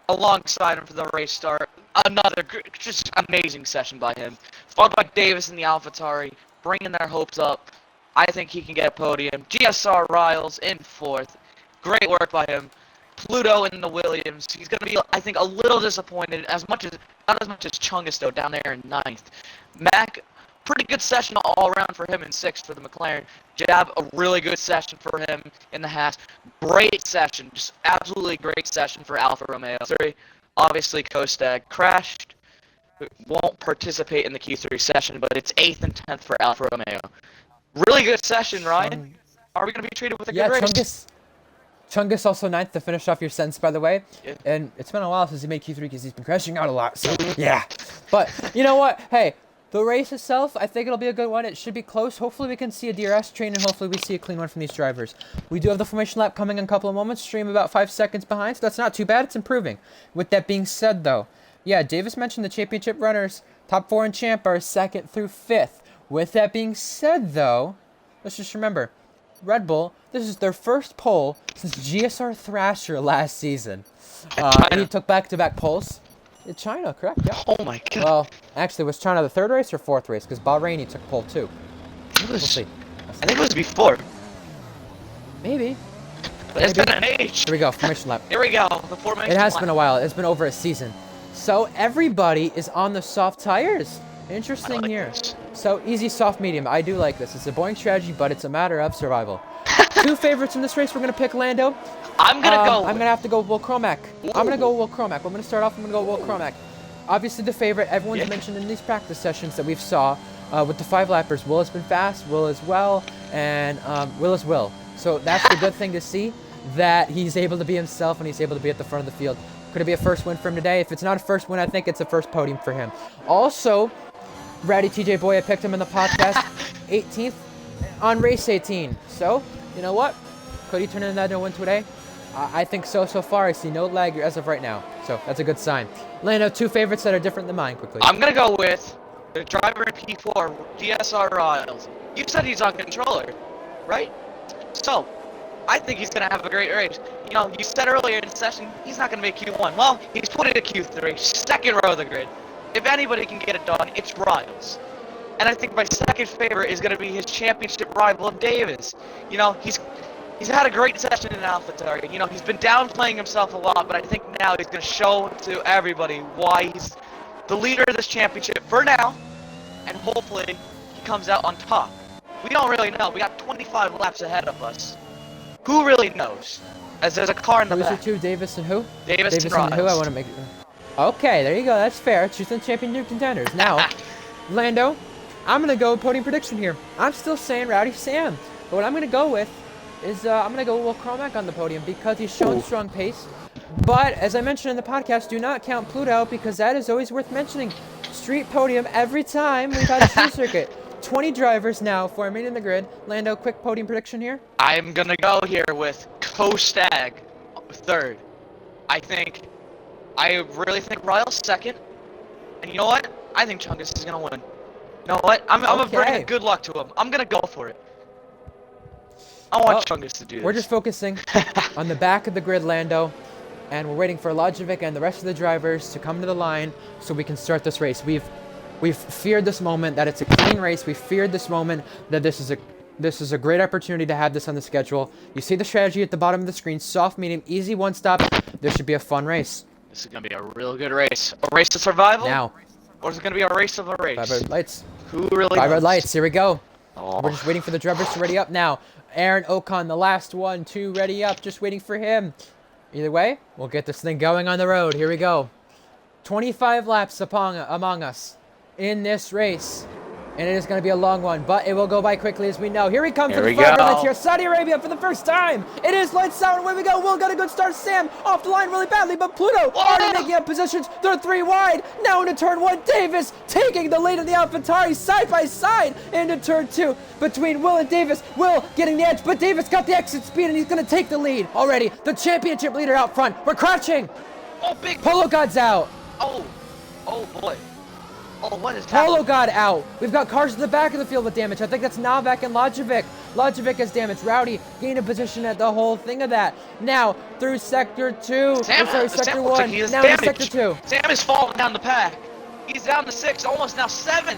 alongside him for the race start. Another just amazing session by him. Followed by Davis and the AlphaTauri, bringing their hopes up. I think he can get a podium. GSR Riles in 4th. Great work by him. Pluto in the Williams. He's going to be, I think, a little disappointed, not as much as Chungus, though, down there in 9th. Mac, pretty good session all around for him in 6th for the McLaren. Jab, a really good session for him in the Haas. Great session, just absolutely great session for Alfa Romeo. 3, obviously, Kostag crashed. Won't participate in the Q3 session, but it's 8th and 10th for Alfa Romeo. Really good session, Ryan. Are we going to be treated with a good race? Chungus also 9th to finish off your sentence, by the way. Yeah. And it's been a while since he made Q3 because he's been crashing out a lot. So, yeah. But, you know what? Hey, the race itself, I think it'll be a good one. It should be close. Hopefully we can see a DRS train, and hopefully we see a clean one from these drivers. We do have the formation lap coming in a couple of moments. Stream about 5 seconds behind, so that's not too bad. It's improving. With that being said, though, yeah, Davis mentioned the championship runners. Top 4 in champ are 2nd through 5th. With that being said, though, let's just remember, Red Bull. This is their first pole since GSR Thrasher last season. And he took back-to-back poles. In China, correct? Yeah. Oh my god. Well, actually, was China the third race or fourth race? Because Bahrain, he took pole 2. It was, We'll see. I think it was before. Maybe. But it's been an age. Here we go, formation lap. Here we go. The formation It has lap. been a while. It's been over a season. So everybody is on the soft tires. I Interesting like here. this. So easy, soft, medium. I do like this. It's a boring strategy, but it's a matter of survival. 2 favorites in this race. We're gonna pick Lando. I'm gonna go. I'm gonna have to go Will Cromack. I'm gonna go Will Cromack. We're gonna start off. I'm gonna go Will Cromack. Obviously the favorite. Everyone's mentioned in these practice sessions that we've saw with the 5 lappers. Will has been fast. Will as well, and Will as Will. So that's the good thing to see, that he's able to be himself and he's able to be at the front of the field. Could it be a first win for him today? If it's not a first win, I think it's a first podium for him. Also, Ratty TJ Boy, I picked him in the podcast, 18th on race 18. So, you know what? Could he turn into that win today? I think so far. I see no lag as of right now. So that's a good sign. Lando, 2 favorites that are different than mine, quickly. I'm gonna go with the driver in P4, GSR Riles. You said he's on controller, right? So, I think he's gonna have a great race. You know, you said earlier in the session, he's not gonna make Q1. Well, he's put it at Q3, second row of the grid. If anybody can get it done, it's Riles. And I think my second favorite is gonna be his championship rival of Davis. You know, he's had a great session in AlphaTauri. You know, he's been downplaying himself a lot, but I think now he's gonna show to everybody why he's the leader of this championship for now, and hopefully he comes out on top. We don't really know. We got 25 laps ahead of us. Who really knows? As there's a car in the Who's your back. 2? Davis and who? Davis and who? I Riles. want to make. Okay, there you go. That's fair. Choosing championship contenders. Now, Lando, I'm gonna go podium prediction here. I'm still saying Rowdy Sam, but what I'm gonna go with is I'm gonna go Will Cromack on the podium because he's shown strong pace. But as I mentioned in the podcast, do not count Pluto out because that is always worth mentioning. Street podium every time we've had a street circuit. 20 drivers now forming in the grid. Lando, quick podium prediction here. I'm gonna go here with Kostag third. I really think Riles second. And you know what? I think Chungus is gonna win. You know what? I'm gonna bring a good luck to him. I'm gonna go for it. I want Chungus to do this. We're just focusing on the back of the grid, Lando, and we're waiting for Lojovic and the rest of the drivers to come to the line so we can start this race. We've feared this moment that it's a clean race. We feared this moment that this is a great opportunity to have this on the schedule. You see the strategy at the bottom of the screen: soft, medium, easy, one stop. This should be a fun race. This is gonna be a real good race. A race to survival? Now, Or is it gonna be a race of a race? 5 red lights. Who really 5 red knows? lights. Here we go. Oh. We're just waiting for the drivers to ready up now. Aaron Ocon, the last one to ready up. Just waiting for him. Either way, we'll get this thing going on the road. Here we go. 25 laps among us in this race. And it is going to be a long one, but it will go by quickly as we know. Here he comes Here with we the 5 red go. lights here. Saudi Arabia for the first time. It is lights out, and away we go. Will got a good start. Sam off the line really badly, but Pluto already making up positions. They're 3 wide. Now into turn 1. Davis taking the lead in the AlphaTauri side by side into turn 2 between Will and Davis. Will getting the edge, but Davis got the exit speed, and he's going to take the lead already. The championship leader out front. We're crouching. Oh, big. Polo God's out. Oh. Oh boy. Oh, what is Polo happening? God out. We've got cars in the back of the field with damage. I think that's Novak and Lojovic. Lojovic has damage. Rowdy gained a position at the whole thing of that. Now through sector 2. Sam Sorry, looks sector like 1. he has Now in damage. sector 2. Sam is falling down the pack. He's down to 6, almost now 7.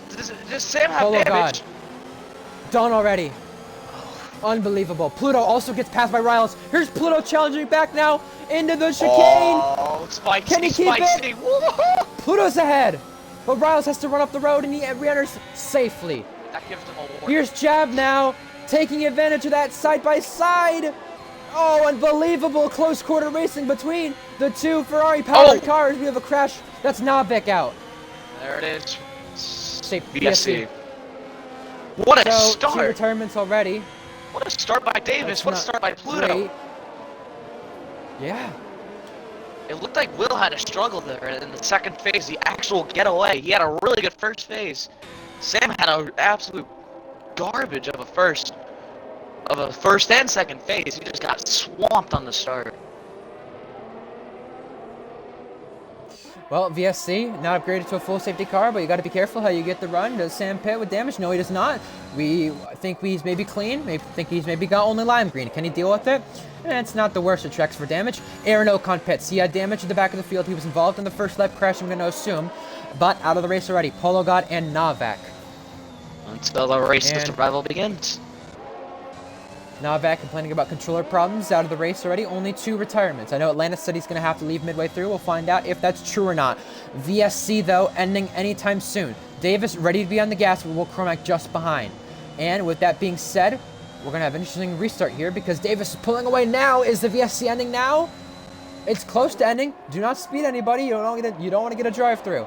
Does Sam have Polo damage? God. Done already. Unbelievable. Pluto also gets passed by Riles. Here's Pluto challenging back now into the chicane. Oh, spicy, Can he keep it? spicy. Woo-hoo! Pluto's ahead. But Riles has to run up the road and he re-enters safely. That gives him a warning. Here's Jab now, taking advantage of that side by side. Oh, unbelievable close quarter racing between the 2 Ferrari-powered cars. We have a crash. That's Novak out. There it is. Safe BSC. What a So, 2 start. retirements already. What a start by Davis. That's What a not start by Pluto. great. Yeah. It looked like Will had a struggle there in the second phase, the actual getaway. He had a really good first phase. Sam had an absolute garbage of a first and second phase. He just got swamped on the start. Well, VSC, not upgraded to a full safety car, but you got to be careful how you get the run. Does Sam Pitt with damage? No, he does not. We think he's maybe clean. Maybe think he's maybe got only lime green. Can he deal with it? It's not the worst of tracks for damage. Aaron Ocon pits. He had damage in the back of the field. He was involved in the first lap crash, I'm going to assume, but out of the race already. Polo God and Novak. Until the race to survival begins. Novak complaining about controller problems, out of the race already. Only 2 retirements. I know Atlanta said he's going to have to leave midway through. We'll find out if that's true or not. VSC, though, ending anytime soon. Davis ready to be on the gas, with Will Cromack just behind. And with that being said, we're going to have an interesting restart here because Davis is pulling away now. Is the VSC ending now? It's close to ending. Do not speed anybody. You don't want to get a drive-through.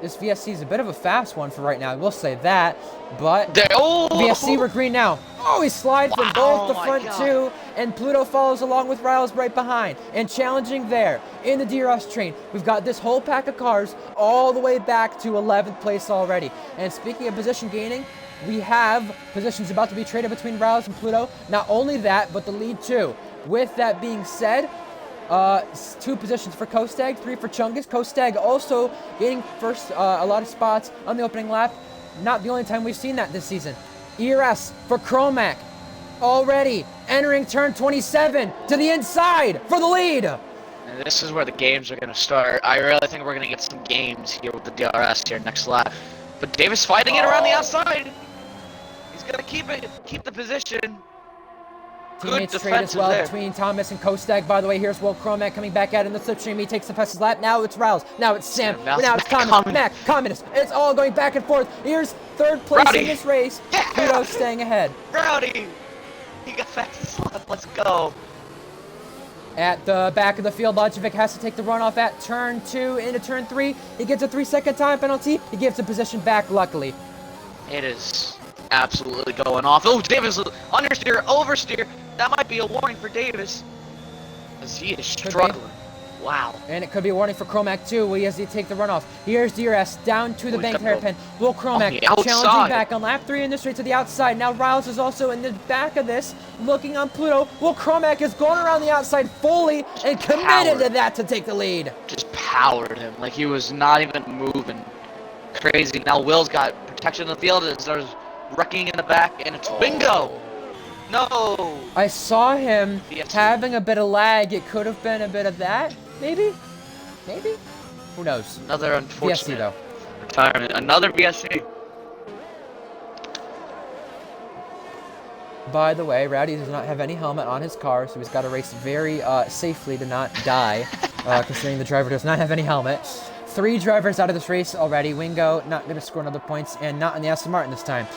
This VSC is a bit of a fast one for right now, I will say that. But VSC, we're green now. Oh, he slides from both the front 2, and Pluto follows along with Riles right behind. And challenging there in the DRS train, we've got this whole pack of cars all the way back to 11th place already. And speaking of position gaining, we have positions about to be traded between Riles and Pluto. Not only that, but the lead too. With that being said, 2 positions for Kostag, 3 for Chungus. Kostag also gaining first a lot of spots on the opening lap. Not the only time we've seen that this season. URS for Cromack already entering turn 27 to the inside for the lead. And this is where the games are going to start. I really think we're going to get some games here with the DRS here next lap. But Davis fighting it around the outside. He's going to keep the position. Teammates trade as well between Thomas and Kostag. By the way, here's Will Cromack coming back out in the slipstream. He takes the fastest lap. Now it's Riles. Now it's Sam. Now it's Thomas. Mac. Communist. It's all going back and forth. Here's 3rd place in this race. Pluto staying ahead. Rowdy. He got fastest lap. Let's go. At the back of the field, Lajovic has to take the runoff at turn 2 into turn 3. He gets a 3-second time penalty. He gives the position back, luckily. It is absolutely going off. Oh, Davis, understeer, oversteer. That might be a warning for Davis, as he is struggling. Wow. And it could be a warning for Cromack, too. He has to take the runoff. Here's DRS down to the banked hairpin. Will Cromack challenging back on lap 3 in the straight to the outside. Now Riles is also in the back of this, looking on Pluto. Will Cromack is going around the outside fully and committed to that to take the lead. Just powered him like he was not even moving. Crazy. Now Will's got protection in the field and starts wrecking in the back, and it's bingo. No! I saw him having a bit of lag. It could have been a bit of that. Maybe? Maybe? Who knows? Another unfortunate VSC, though. Retirement. Another VSC. By the way, Rowdy does not have any helmet on his car, so he's got to race very safely to not die, considering the driver does not have any helmet. 3 drivers out of this race already. Wingo not going to score another points, and not in the Aston Martin this time.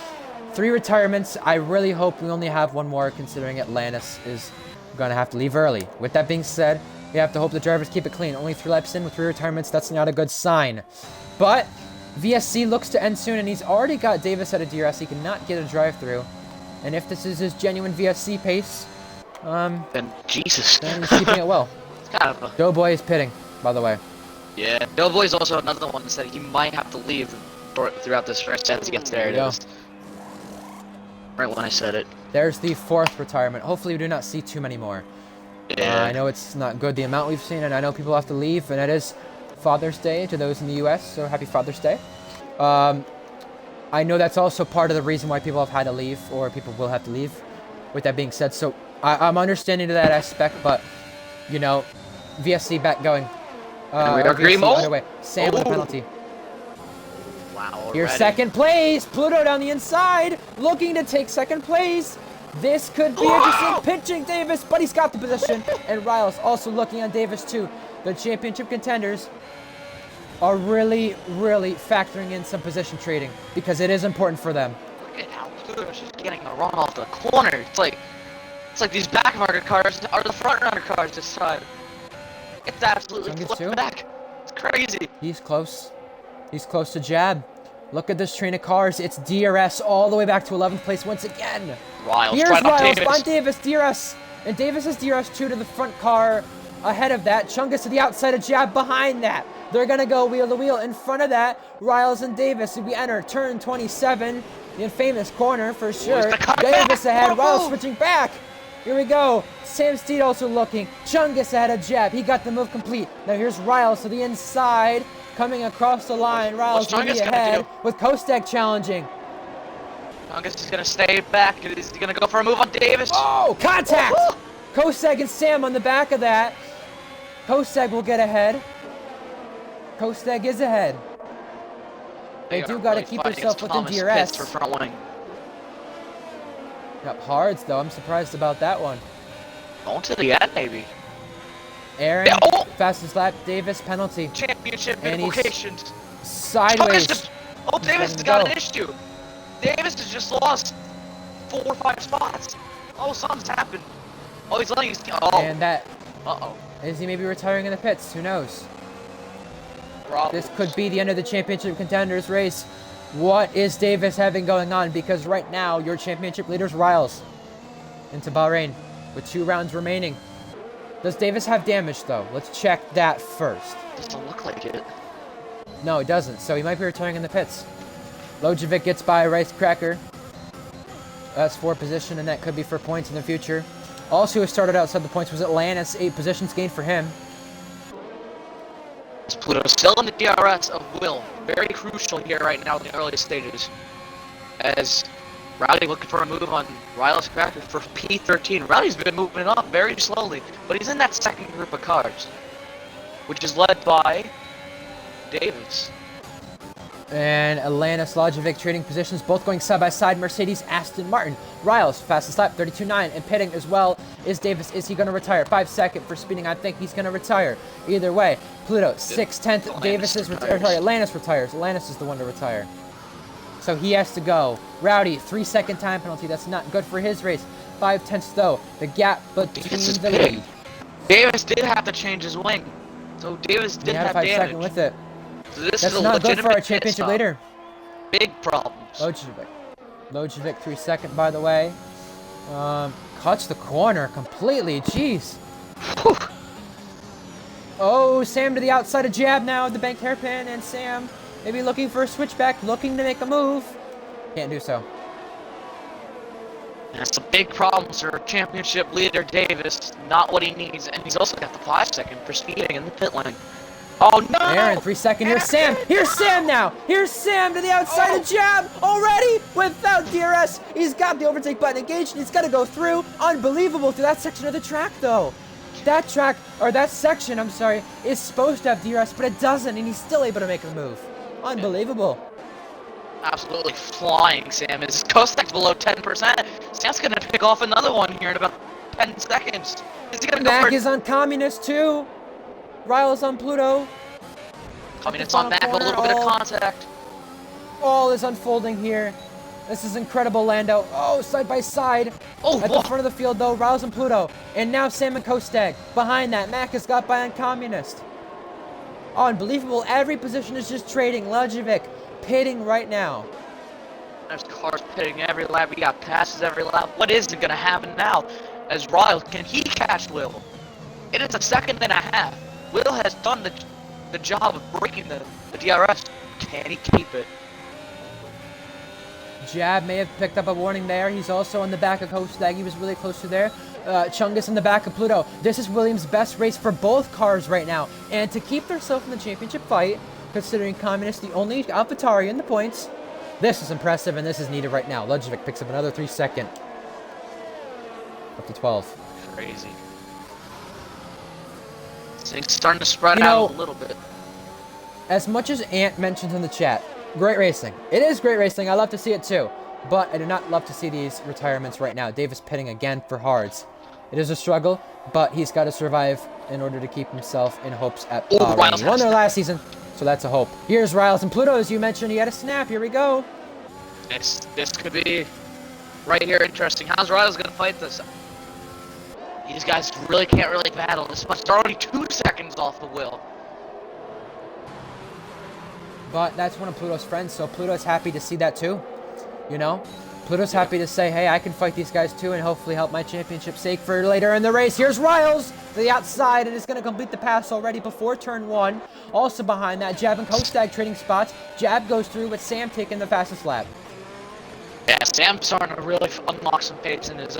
3 retirements. I really hope we only have 1 more, considering Atlantis is going to have to leave early. With that being said, we have to hope the drivers keep it clean. Only 3 laps in with 3 retirements. That's not a good sign. But VSC looks to end soon, and he's already got Davis at a DRS. He cannot get a drive-through. And if this is his genuine VSC pace, then Jesus. then he's keeping it well. It's kind of a... Doughboy is pitting, by the way. Yeah, Doughboy's also another one that said he might have to leave throughout this race as he gets there. It is. Right when I said it. There's the 4th retirement. Hopefully we do not see too many more. Yeah. I know it's not good the amount we've seen, and I know people have to leave, and it is Father's Day to those in the US, so happy Father's Day. I know that's also part of the reason why people have had to leave, or people will have to leave. With that being said, so I'm understanding to that aspect, but, you know, VSC back going. Underway. Sam with a penalty. Wow. Here's 2nd place. Pluto down the inside, looking to take 2nd place. This could be interesting. Pitching Davis, but he's got the position. And Riles also looking on Davis too. The championship contenders are really, really factoring in some position trading because it is important for them. Look at how Pluto's just getting a run off the corner. It's like these backmarker cars are the front runner cars this time. It's absolutely flipped back. It's crazy. He's close. He's close to Jab. Look at this train of cars. It's DRS all the way back to 11th place once again. Riles, here's right Riles on on Davis, DRS. And Davis has DRS 2 to the front car ahead of that. Chungus to the outside of Jab behind that. They're going to go wheel to wheel in front of that. Riles and Davis, we enter turn 27. The infamous corner for sure. Davis ahead. Riles switching back. Here we go. Sam Steed also looking. Chungus ahead of Jab. He got the move complete. Now here's Riles to the inside. Coming across the line. Riles really ahead with Kostek challenging. Chungus is going to stay back. He's going to go for a move on Davis. Oh, contact! Kostek and Sam on the back of that. Kostek will get ahead. Kostek is ahead. They do got to keep themselves within DRS. For front wing. Got Hards, though. I'm surprised about that one. Going to the end, maybe. Aaron, Yeah, oh! fastest lap. Davis, penalty. Championship And implications. Sideways. Oh, Davis has got an issue. Davis has just lost 4 or 5 spots. Oh, something's happened. Oh, he's letting his... Oh. And that... Uh-oh. Is he maybe retiring in the pits? Who knows? Probably. This could be the end of the championship contenders race. What is Davis having going on? Because right now, your championship leader's Riles into Bahrain with 2 rounds remaining. Does Davis have damage, though? Let's check that first. Doesn't look like it. No, it doesn't. So he might be retiring in the pits. Lojovic gets by Rice Cracker. That's 4 position, and that could be for points in the future. Also, who started outside the points was Atlantis. 8 positions gained for him. Pluto still in the DRS of Will. Very crucial here right now in the early stages. As Rowdy looking for a move on Riles Cracker for P13. Rowdy's been moving up very slowly, but he's in that second group of cars, which is led by Davis. And Atlantis, Lojovic trading positions, both going side by side. Mercedes, Aston Martin. Riles, fastest lap, 32.9. And pitting as well is Davis. Is he going to retire? 5 second for speeding. I think he's going to retire. Either way, Pluto, 6/10. Davis is Atlantis retires. Atlantis is the one to retire. So he has to go. Rowdy, 3-second time penalty. That's not good for his race. 5/10 though. The gap between the lead. Davis did have to change his wing. So Davis did have 5 damage. second with it. So this That's is a not good for our legitimate pit championship stop. leader. Big problems. Lojovic 3-second, by the way. Cuts the corner completely. Jeez. Whew. Oh, Sam to the outside of Jab now, the bank hairpin, and Sam maybe looking for a switchback, looking to make a move. Can't do so. That's a big problem for championship leader Davis. Not what he needs, and he's also got the 5 second for speeding in the pit lane. Oh no! Aaron, 3 second. Here's Sam. Here's Sam now. Here's Sam to the outside of Jab already without DRS. He's got the overtake button engaged. He's got to go through. Unbelievable through that section of the track, though. That track, or that section, I'm sorry, is supposed to have DRS, but it doesn't, and he's still able to make the move. Unbelievable. Absolutely flying, Sam. His Kostek's below 10%. Sam's gonna pick off another one here in about 10 seconds. Is he gonna go Mac for... is on Communist, too. Riles on Pluto. Communist on back, a little bit of contact. All is unfolding here. This is incredible, Lando. Oh, side by side. Oh, At the front of the field, though, Riles and Pluto. And now Sam and Kostag. Behind that, Mac has got by on Communist. Oh, unbelievable. Every position is just trading. Lojovic pitting right now. There's cars pitting every lap. We got passes every lap. What is it going to happen now? As Riles, can he catch Will? It is a second and a half. Will has done the job of breaking the DRS. Can he keep it? Jab may have picked up a warning there. He's also on the back of Kostag. He was really close to there. Chungus in the back of Pluto. This is Williams' best race for both cars right now. And to keep themselves in the championship fight, considering Communist the only AlphaTauri in the points, this is impressive and this is needed right now. Lojovic picks up another 3 second. Up to 12. Crazy. Things starting to spread out a little bit. As much as Ant mentions in the chat, great racing. It is great racing. I love to see it too. But I do not love to see these retirements right now. Davis pitting again for Hards. It is a struggle, but he's got to survive in order to keep himself in hopes at Bahrain. He won there last season, so that's a hope. Here's Riles and Pluto, as you mentioned. He had a snap. Here we go. This could be right here interesting. How's Riles going to fight this? These guys can't really battle this much. They're already 2 seconds off the wheel. But that's one of Pluto's friends, so Pluto's happy to see that too. You know? Pluto's happy to say, hey, I can fight these guys too and hopefully help my championship sake for later in the race. Here's Riles to the outside and is going to complete the pass already before turn 1. Also behind that, Jab and Kostag trading spots. Jab goes through with Sam taking the fastest lap. Yeah, Sam's starting to really unlock some pace in his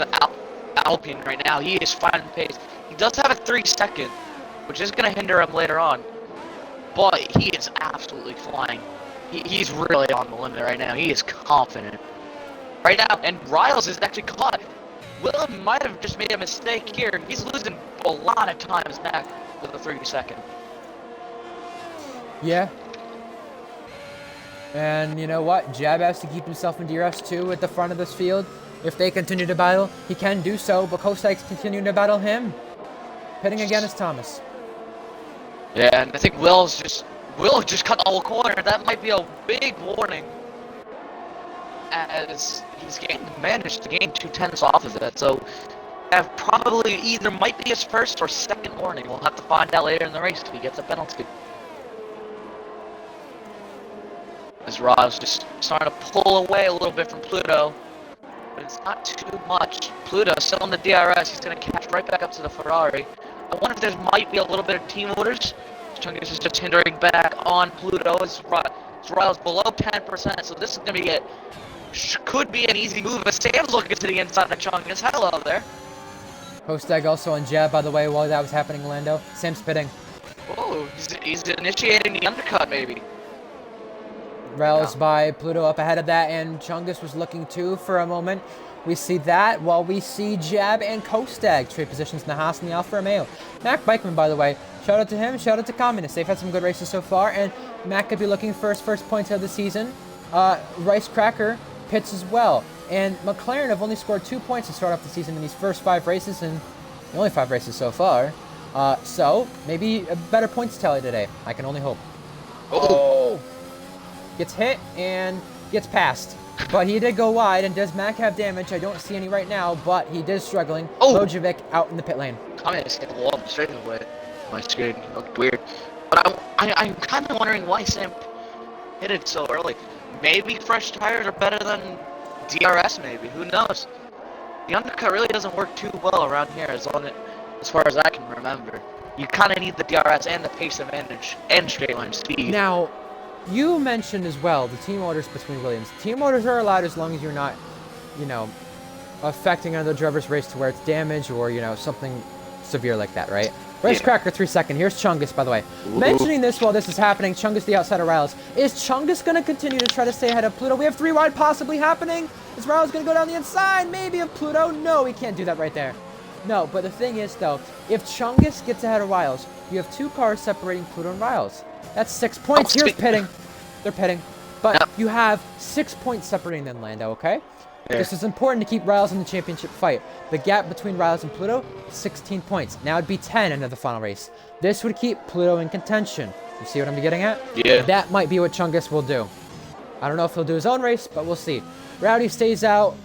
Alpine right now. He is finding pace. He does have a 3-second, which is going to hinder him later on. But he is absolutely flying. He's really on the limit right now. He is confident. Right now, and Riles is actually caught. Will might have just made a mistake here. He's losing a lot of times back with the 3-second. Yeah. And you know what? Jab has to keep himself in DRS too at the front of this field. If they continue to battle, he can do so, but Kostak's continuing to battle him. Pitting again is Thomas. Yeah, and I think Will just cut the whole corner. That might be a big warning, as he's managed to gain 2/10 off of it. So that probably either might be his first or second warning. We'll have to find out later in the race if he gets a penalty. As Rod's just starting to pull away a little bit from Pluto, but it's not too much. Pluto still in the DRS. He's going to catch right back up to the Ferrari. I wonder if there might be a little bit of team orders. Chungus is just hindering back on Pluto as Ryle's below 10%, so this is going to be could be an easy move as Sam's looking to the inside of Chungus. Hello there. Kostak also on jab, by the way, while that was happening, Lando. Sam's pitting. Oh, he's initiating the undercut, maybe. Riles by Pluto up ahead of that, and Chungus was looking too for a moment. We see that while we see Jab and Kostak trade positions in the Haas and the Alfa Romeo. Mac Bikeman, by the way, shout out to him, shout out to Communist. They've had some good races so far, and Mac could be looking for his first points of the season. Rice Cracker pits as well. And McLaren have only scored 2 points to start off the season in these first 5 races, and the only 5 races so far. So, maybe a better points tally today. I can only hope. Oh! Gets hit and gets past. But he did go wide, and does Mac have damage? I don't see any right now, but he is struggling. Bojovic out in the pit lane. Communist hit the wall straight away. My screen looked weird. But I'm kind of wondering why Sam hit it so early. Maybe fresh tires are better than DRS, maybe. Who knows? The undercut really doesn't work too well around here, as far as I can remember. You kind of need the DRS and the pace advantage and straight line speed. Now, you mentioned as well the team orders between Williams. Team orders are allowed as long as you're not, affecting another driver's race to where it's damage or, something severe like that, right? Race Cracker 3 second. Here's Chungus, by the way. Mentioning this while this is happening, Chungus the outside of Riles. Is Chungus going to continue to try to stay ahead of Pluto? We have 3 wide possibly happening. Is Riles going to go down the inside? Maybe of Pluto? No, he can't do that right there. No, but the thing is, though, if Chungus gets ahead of Riles, you have 2 cars separating Pluto and Riles. That's 6 points. Here's pitting. They're pitting. But you have 6 points separating them, Lando, okay? Yeah. This is important to keep Riles in the championship fight. The gap between Riles and Pluto, 16 points. Now it'd be 10 into the final race. This would keep Pluto in contention. You see what I'm getting at? Yeah. That might be what Chungus will do. I don't know if he'll do his own race, but we'll see. Rowdy stays out.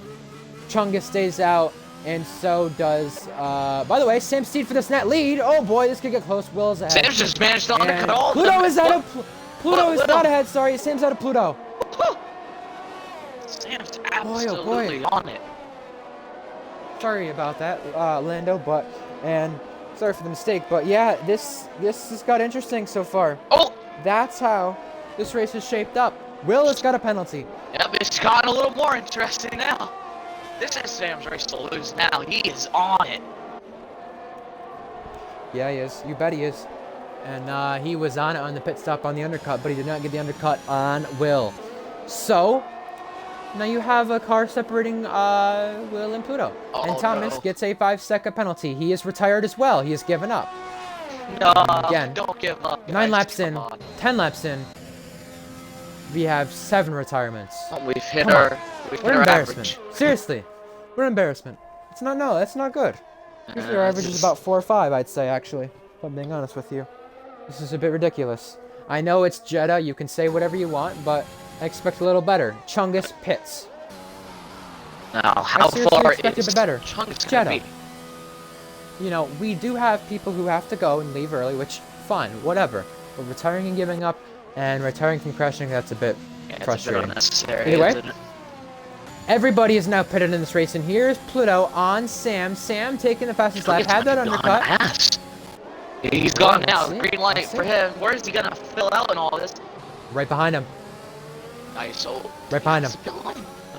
Chungus stays out. And so does, by the way, Sam Steed for this net lead. Oh boy, this could get close. Will's ahead. Sam's just managed to undercut all Pluto is out of Pluto is not ahead, sorry. Sam's out of Pluto. Sam's absolutely on it. Sorry about that, Lando, and sorry for the mistake, but yeah, this has got interesting so far. Oh! That's how this race is shaped up. Will has got a penalty. Yep, it's gotten a little more interesting now. This is Sam's race to lose now. He is on it. Yeah, he is. You bet he is. And he was on it on the pit stop on the undercut, but he did not get the undercut on Will. So, now you have a car separating Will and Pluto. And Thomas gets a 5-second penalty. He is retired as well. He has given up. No, again, don't give up. 9 laps in, 10 laps in. We have 7 retirements. We've hit Come our, on. we've We're hit an our embarrassment. average. Seriously. We're an embarrassment. That's not good. Usually our average is about 4 or 5, I'd say, actually. If I'm being honest with you. This is a bit ridiculous. I know it's Jeddah, you can say whatever you want, but I expect a little better. Chungus pits. Now, how far expect is a bit better. Chungus Jeddah. gonna be? We do have people who have to go and leave early, which, fine, whatever. But retiring and giving up, and retiring from crashing, that's a bit frustrating. It's a bit unnecessary, Anyway, isn't it? everybody is now pitted in this race, and here's Pluto on Sam. Sam taking the fastest lap, had that undercut. He's gone now. Green light for him. Where is he gonna fill out in all this? Right behind him. Nice. So Right behind him.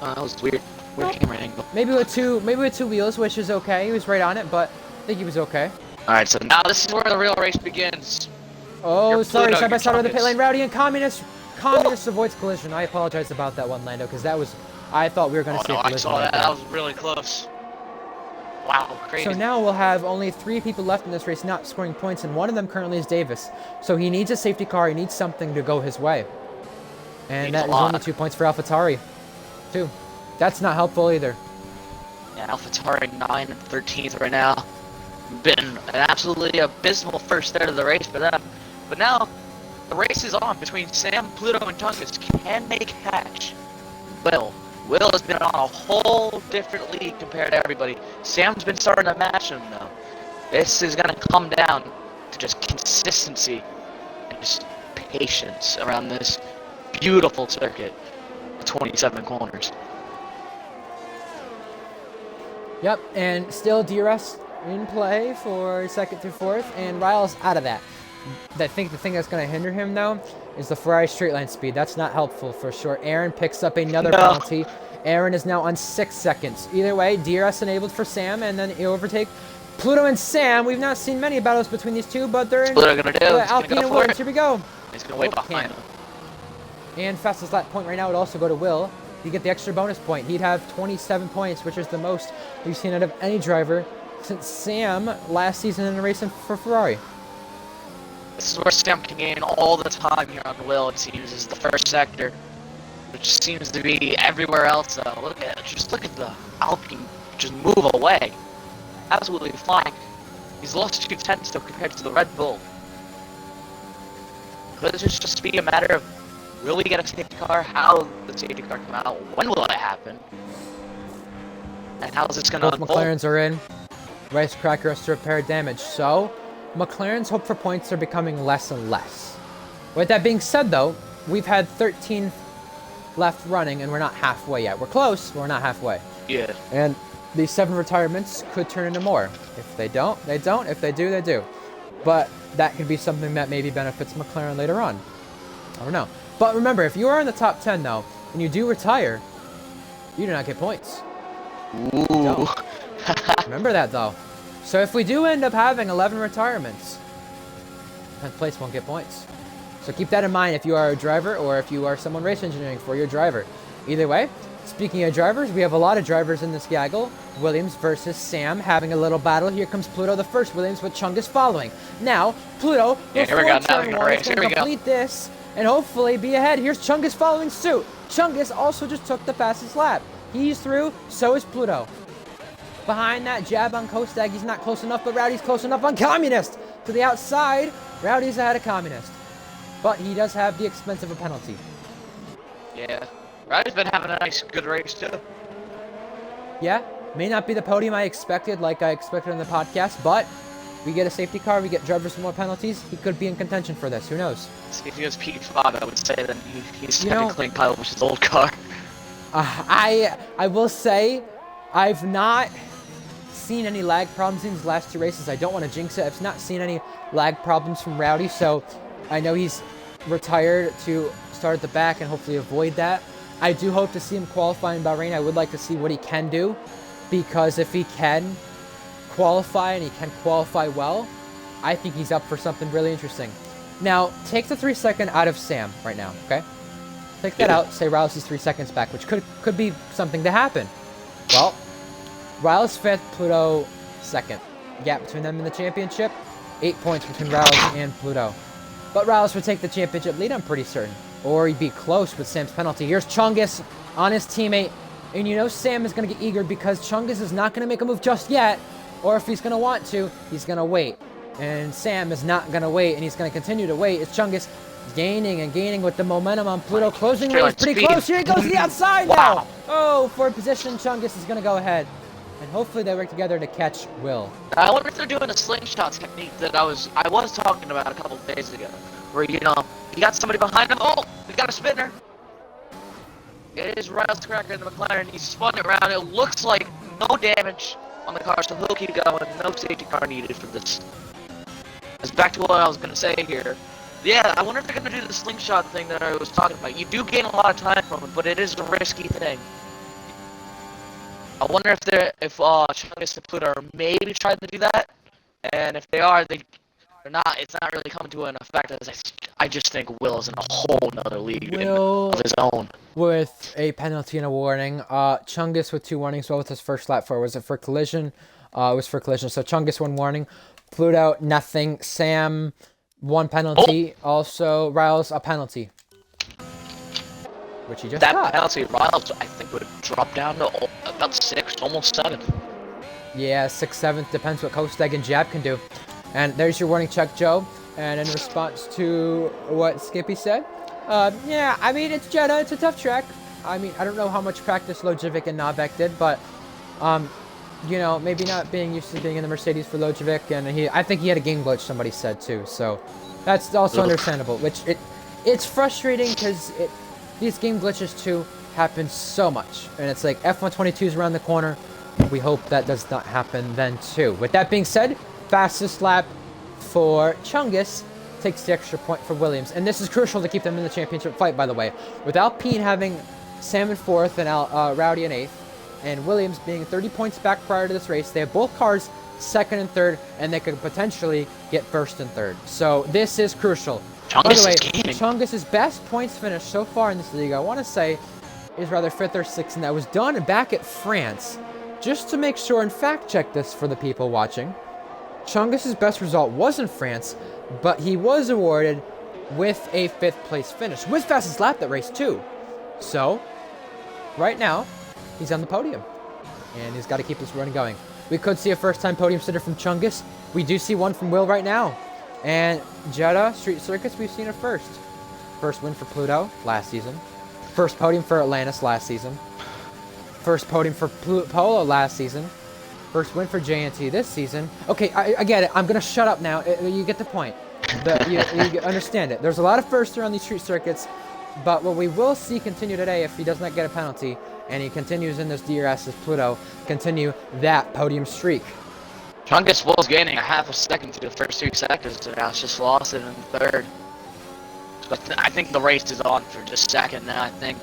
that was weird. Weird camera angle. Maybe with two wheels, which is okay. He was right on it, but I think he was okay. Alright, so now this is where the real race begins. Oh, Your sorry, Pluto, side by your side with the pit Chungus. lane. Rowdy and Communist. Communist avoids collision. I apologize about that one, Lando, because that was. I thought we were going to see a Oh no, I collision. saw right that. there. That was really close. Wow, crazy. So now we'll have only 3 people left in this race not scoring points, and one of them currently is Davis. So he needs a safety car. He needs something to go his way. And Needs that a is only lot. 2 points for AlphaTauri, too. That's not helpful either. Yeah, AlphaTauri 9 and 13th right now. Been an absolutely abysmal first third of the race for them. But now, the race is on between Sam, Pluto, and Chungus. Can they catch Will? Will has been on a whole different league compared to everybody. Sam's been starting to match him, though. This is going to come down to just consistency and just patience around this beautiful circuit. 27 corners. Yep, and still DRS in play for 2nd through 4th, and Riles out of that. I think the thing that's going to hinder him, though, is the Ferrari straight line speed. That's not helpful for sure. Aaron picks up another penalty. Aaron is now on 6 seconds. Either way, DRS enabled for Sam, and then he overtake Pluto and Sam. We've not seen many battles between these two, but they're in What are they gonna do? He's gonna Alpine go and for Williams. it. Here we go. He's gonna wait behind can't. him. And fastest lap point right now would also go to Will. You get the extra bonus point. He'd have 27 points, which is the most we've seen out of any driver since Sam last season in a race for Ferrari. This is where Sam can gain all the time here on Will, it seems, is the first sector. Which seems to be everywhere else, though. Look at the Alpine just move away. Absolutely flying. He's lost 2 tenths, though, compared to the Red Bull. Could this just be a matter of, will we get a safety car? How will the safety car come out? When will it happen? And how is this going to Both unfold? McLarens are in. Rice Cracker has to repair damage. So, McLaren's hope for points are becoming less and less. With that being said, though, we've had 13 left running, and we're not halfway yet. We're close, but we're not halfway. Yeah. And these 7 retirements could turn into more. If they don't, they don't. If they do, they do. But that could be something that maybe benefits McLaren later on. I don't know. But remember, if you are in the top 10, though, and you do retire, you do not get points. Ooh. Remember that, though. So if we do end up having 11 retirements, 10th place won't get points. So keep that in mind if you are a driver or if you are someone race engineering for your driver. Either way, speaking of drivers, we have a lot of drivers in this gaggle. Williams versus Sam having a little battle. Here comes Pluto, the first Williams, with Chungus following. Now, Pluto, Yeah, here we go. Now turn we're gonna one, race. is going Here to we go. complete this and hopefully be ahead. Here's Chungus following suit. Chungus also just took the fastest lap. He's through, so is Pluto. Behind that jab on Kostag, he's not close enough, but Rowdy's close enough on Communist. To the outside, Rowdy's ahead of Communist. But he does have the expense of a penalty. Yeah. Ryder's been having a nice, good race, too. Yeah, may not be the podium I expected, like I expected on the podcast, but we get a safety car, we get drivers with more penalties. He could be in contention for this. Who knows? See, if he was P5, I would say then he's You know- technically entitled with his old car. I will say, I've not seen any lag problems in these last 2 races. I don't want to jinx it. I've not seen any lag problems from Rowdy, so I know he's retired to start at the back and hopefully avoid that. I do hope to see him qualify in Bahrain. I would like to see what he can do, because if he can qualify and he can qualify well, I think he's up for something really interesting. Now, take the 3 second out of Sam right now, okay? Take that out, say Riles is 3 seconds back, which could be something to happen. Well, Riles 5th, Pluto 2nd. Gap between them in the championship, 8 points between Riles and Pluto. But Riles would take the championship lead, I'm pretty certain. Or he'd be close with Sam's penalty. Here's Chungus on his teammate. And you know Sam is going to get eager because Chungus is not going to make a move just yet. Or if he's going to want to, he's going to wait. And Sam is not going to wait, and he's going to continue to wait. It's Chungus gaining and gaining with the momentum on Pluto. Closing range pretty speed. close. Here he goes to the outside Wow. now. Oh, for position, Chungus is going to go ahead. And hopefully they work together to catch Will. I wonder if they're doing a slingshot technique that I was talking about a couple of days ago. Where, you got somebody behind him. Oh, we got a spinner. It is Riles Cracker in the McLaren. He's spun it around. It looks like no damage on the car, so he'll keep going. No safety car needed for this. It's back to what I was going to say here. Yeah, I wonder if they're going to do the slingshot thing that I was talking about. You do gain a lot of time from it, but it is a risky thing. I wonder if Chungus and Pluto are maybe trying to do that, and if they are, they're not. It's not really coming to an effect. As I just think Will is in a whole nother league of his own. With a penalty and a warning. Chungus with 2 warnings. What was his first lap for? Was it for collision? It was for collision. So Chungus 1 warning. Pluto nothing. Sam 1 penalty. Also Riles a penalty, which he just That got. penalty, Riles, I think would drop down to about 6, almost 7. Yeah, 6th, 7th, depends what Kosteg and Jab can do. And there's your warning check, Joe. And in response to what Skippy said, yeah, I mean, it's Jeddah, it's a tough track. I mean, I don't know how much practice Lojovic and Novak did, but, you know, maybe not being used to being in the Mercedes for Lojovic, and I think he had a game glitch, somebody said, too, so that's also understandable, which it's frustrating because these game glitches, too, happen so much, and it's like F122 is around the corner. We hope that does not happen then, too. With that being said, fastest lap for Chungus takes the extra point for Williams. And this is crucial to keep them in the championship fight, by the way. With Alpine having Sam in 4th and Rowdy in 8th, and Williams being 30 points back prior to this race, they have both cars 2nd and 3rd, and they could potentially get 1st and 3rd. So this is crucial. By the way, Chungus's best points finish so far in this league, I want to say, is rather 5th or 6th, and that was done back at France. Just to make sure and fact check this for the people watching, Chungus's best result was in France, but he was awarded with a 5th place finish, with fastest lap that race too. So, right now, he's on the podium, and he's got to keep this running going. We could see a first-time podium sitter from Chungus. We do see one from Will right now. And Jeddah Street Circuits, we've seen it first. First win for Pluto last season. First podium for Atlantis last season. First podium for Polo last season. First win for JNT this season. Okay, I get it. I'm going to shut up now. You get the point. You understand it. There's a lot of firsts around these street circuits, but what we will see continue today, if he does not get a penalty, and he continues in this DRS as Pluto, continue that podium streak. Chungus was gaining a half a second through the first 3 seconds, and now it's just lost it in 3rd. But I think the race is on for just 2nd now, I think.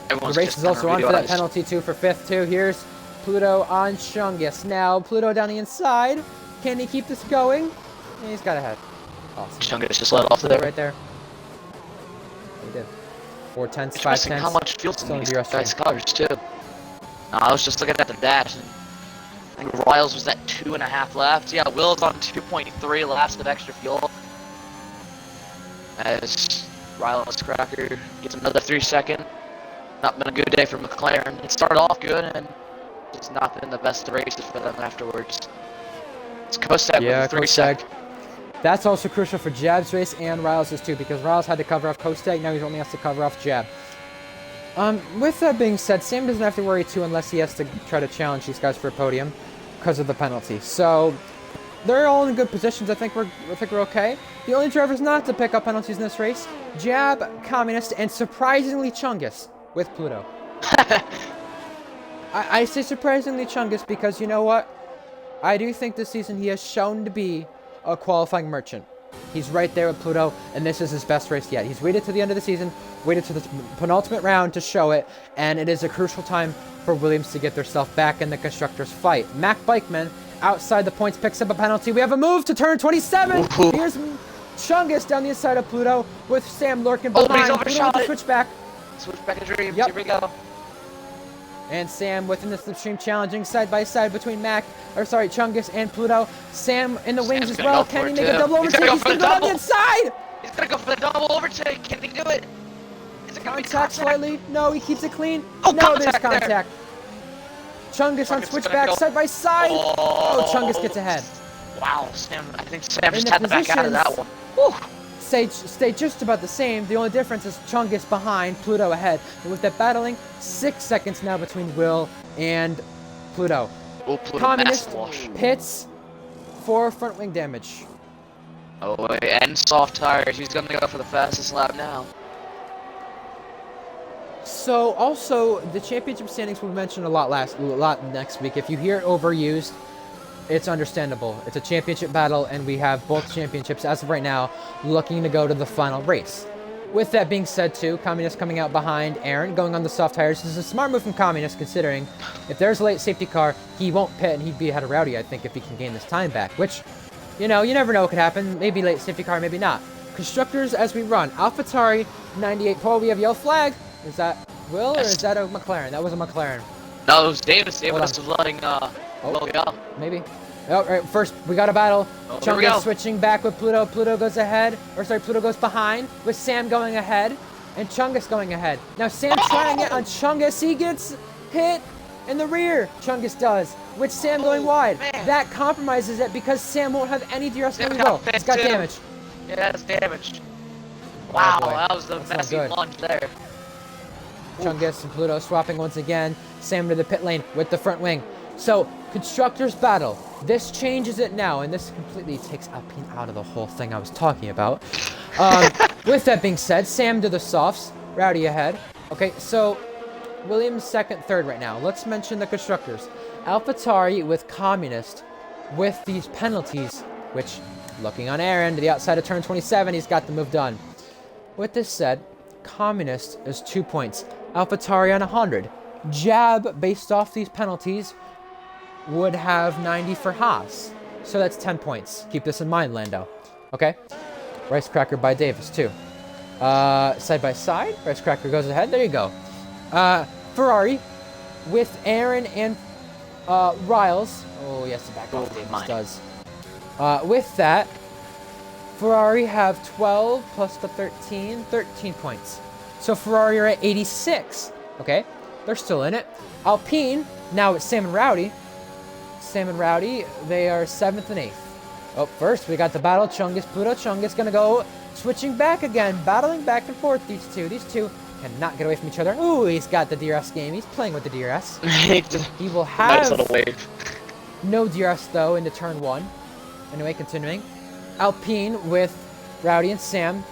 The race is also on for that penalty too for 5th too. Here's Pluto on Chungus. Now Pluto down the inside. Can he keep this going? Yeah, he's got ahead. Awesome. Chungus just let off there. Right there. He did. 4/10, 5/10. How much fuel's in these guys' cars too? No, I was just looking at the dash. And I think Riles was at 2.5 laps. Yeah, Will's on 2.3 laps of extra fuel. As Riles Cracker gets another 3-second. Not been a good day for McLaren. It started off good and it's not been the best races for them afterwards. It's Kostag with 3 sec. That's also crucial for Jab's race and Riles' too, because Riles had to cover off Kostag, now he only has to cover off Jab. With that being said, Sam doesn't have to worry too unless he has to try to challenge these guys for a podium because of the penalty. So they're all in good positions. I think we're okay. The only drivers not to pick up penalties in this race: Jab, Communist, and surprisingly Chungus with Pluto. I say surprisingly Chungus because you know what? I do think this season he has shown to be a qualifying merchant. He's right there with Pluto, and this is his best race yet. He's waited to the end of the season, waited to the penultimate round to show it, and it is a crucial time for Williams to get themselves back in the constructors' fight. Mac Bikeman, outside the points, picks up a penalty. We have a move to turn 27. Ooh. Here's Chungus down the inside of Pluto with Sam lurking behind. Pluto with the switchback. Switchback of dreams. Yep. Here we go. And Sam within the slipstream challenging side by side between Chungus and Pluto. Sam in the wings as well. Can he make a double overtake? He's gonna go down the inside! He's gonna go for the double overtake. Can he do it? Is it gonna be contact slightly? No, he keeps it clean. Oh, no, there's contact there. contact. Chungus on switchback side by side. Oh, Chungus gets ahead. Wow, Sam. I think Sam just had to back out of that one. Whew. Stay just about the same. The only difference is Chungus behind, Pluto ahead. And with that battling, 6 seconds now between Will and Pluto. Oh, Pluto Communist pits for front wing damage. Oh, wait, and soft tires. He's gonna go for the fastest lap now. So also the championship standings will be mentioned a lot next week. If you hear it overused, it's understandable. It's a championship battle, and we have both championships, as of right now, looking to go to the final race. With that being said, too, Communist coming out behind Aaron, going on the soft tires. This is a smart move from Communist, considering if there's a late safety car, he won't pit, and he'd be ahead of Rowdy, I think, if he can gain this time back. Which, you know, you never know what could happen. Maybe late safety car, maybe not. Constructors as we run. AlphaTauri, 98 pole. We have yellow flag. Is that Will, or is that a McLaren? That was a McLaren. No, it was Davis. Davis was letting, Oh, go. maybe. Oh, right, first, we got a battle. Oh, here we go. Chungus switching back with Pluto. Pluto goes ahead. Or, sorry, Pluto goes behind with Sam going ahead. And Chungus going ahead. Now, Sam trying it on Chungus. He gets hit in the rear. Chungus does. With Sam going wide. Man. That compromises it because Sam won't have any DRS. There we Sam go. got He's got pit, too. damage. Yeah, it's damaged. Oh, Wow, boy. that was the That's not messy good. lunge there. Chungus and Pluto swapping once again. Sam to the pit lane with the front wing. So, Constructors battle. This changes it now, and this completely takes Alpine out of the whole thing I was talking about. With that being said, Sam to the softs. Rowdy ahead. Okay, so Williams second, third right now. Let's mention the Constructors. AlphaTauri with Communist with these penalties, which, looking on Aaron to the outside of turn 27, he's got the move done. With this said, Communist is 2 points. AlphaTauri on 100. Jab, based off these penalties, would have 90 for Haas. So that's 10 points. Keep this in mind, Lando. Okay? Rice Cracker by Davis, too. Side by side. Rice Cracker goes ahead. There you go. Ferrari with Aaron and Riles. Oh, yes, the back off Davis does. With that, Ferrari have 12 plus the 13 points. So Ferrari are at 86. Okay? They're still in it. Alpine, now it's Sam and Rowdy. Sam and Rowdy, they are 7th and 8th. Oh, first we got the battle. Chungus, Pluto. Chungus gonna go switching back again, battling back and forth. These two cannot get away from each other. Ooh, he's got the DRS game. He's playing with the DRS. He will have Nice little wave. no DRS though into turn 1. Anyway, continuing. Alpine with Rowdy and Sam.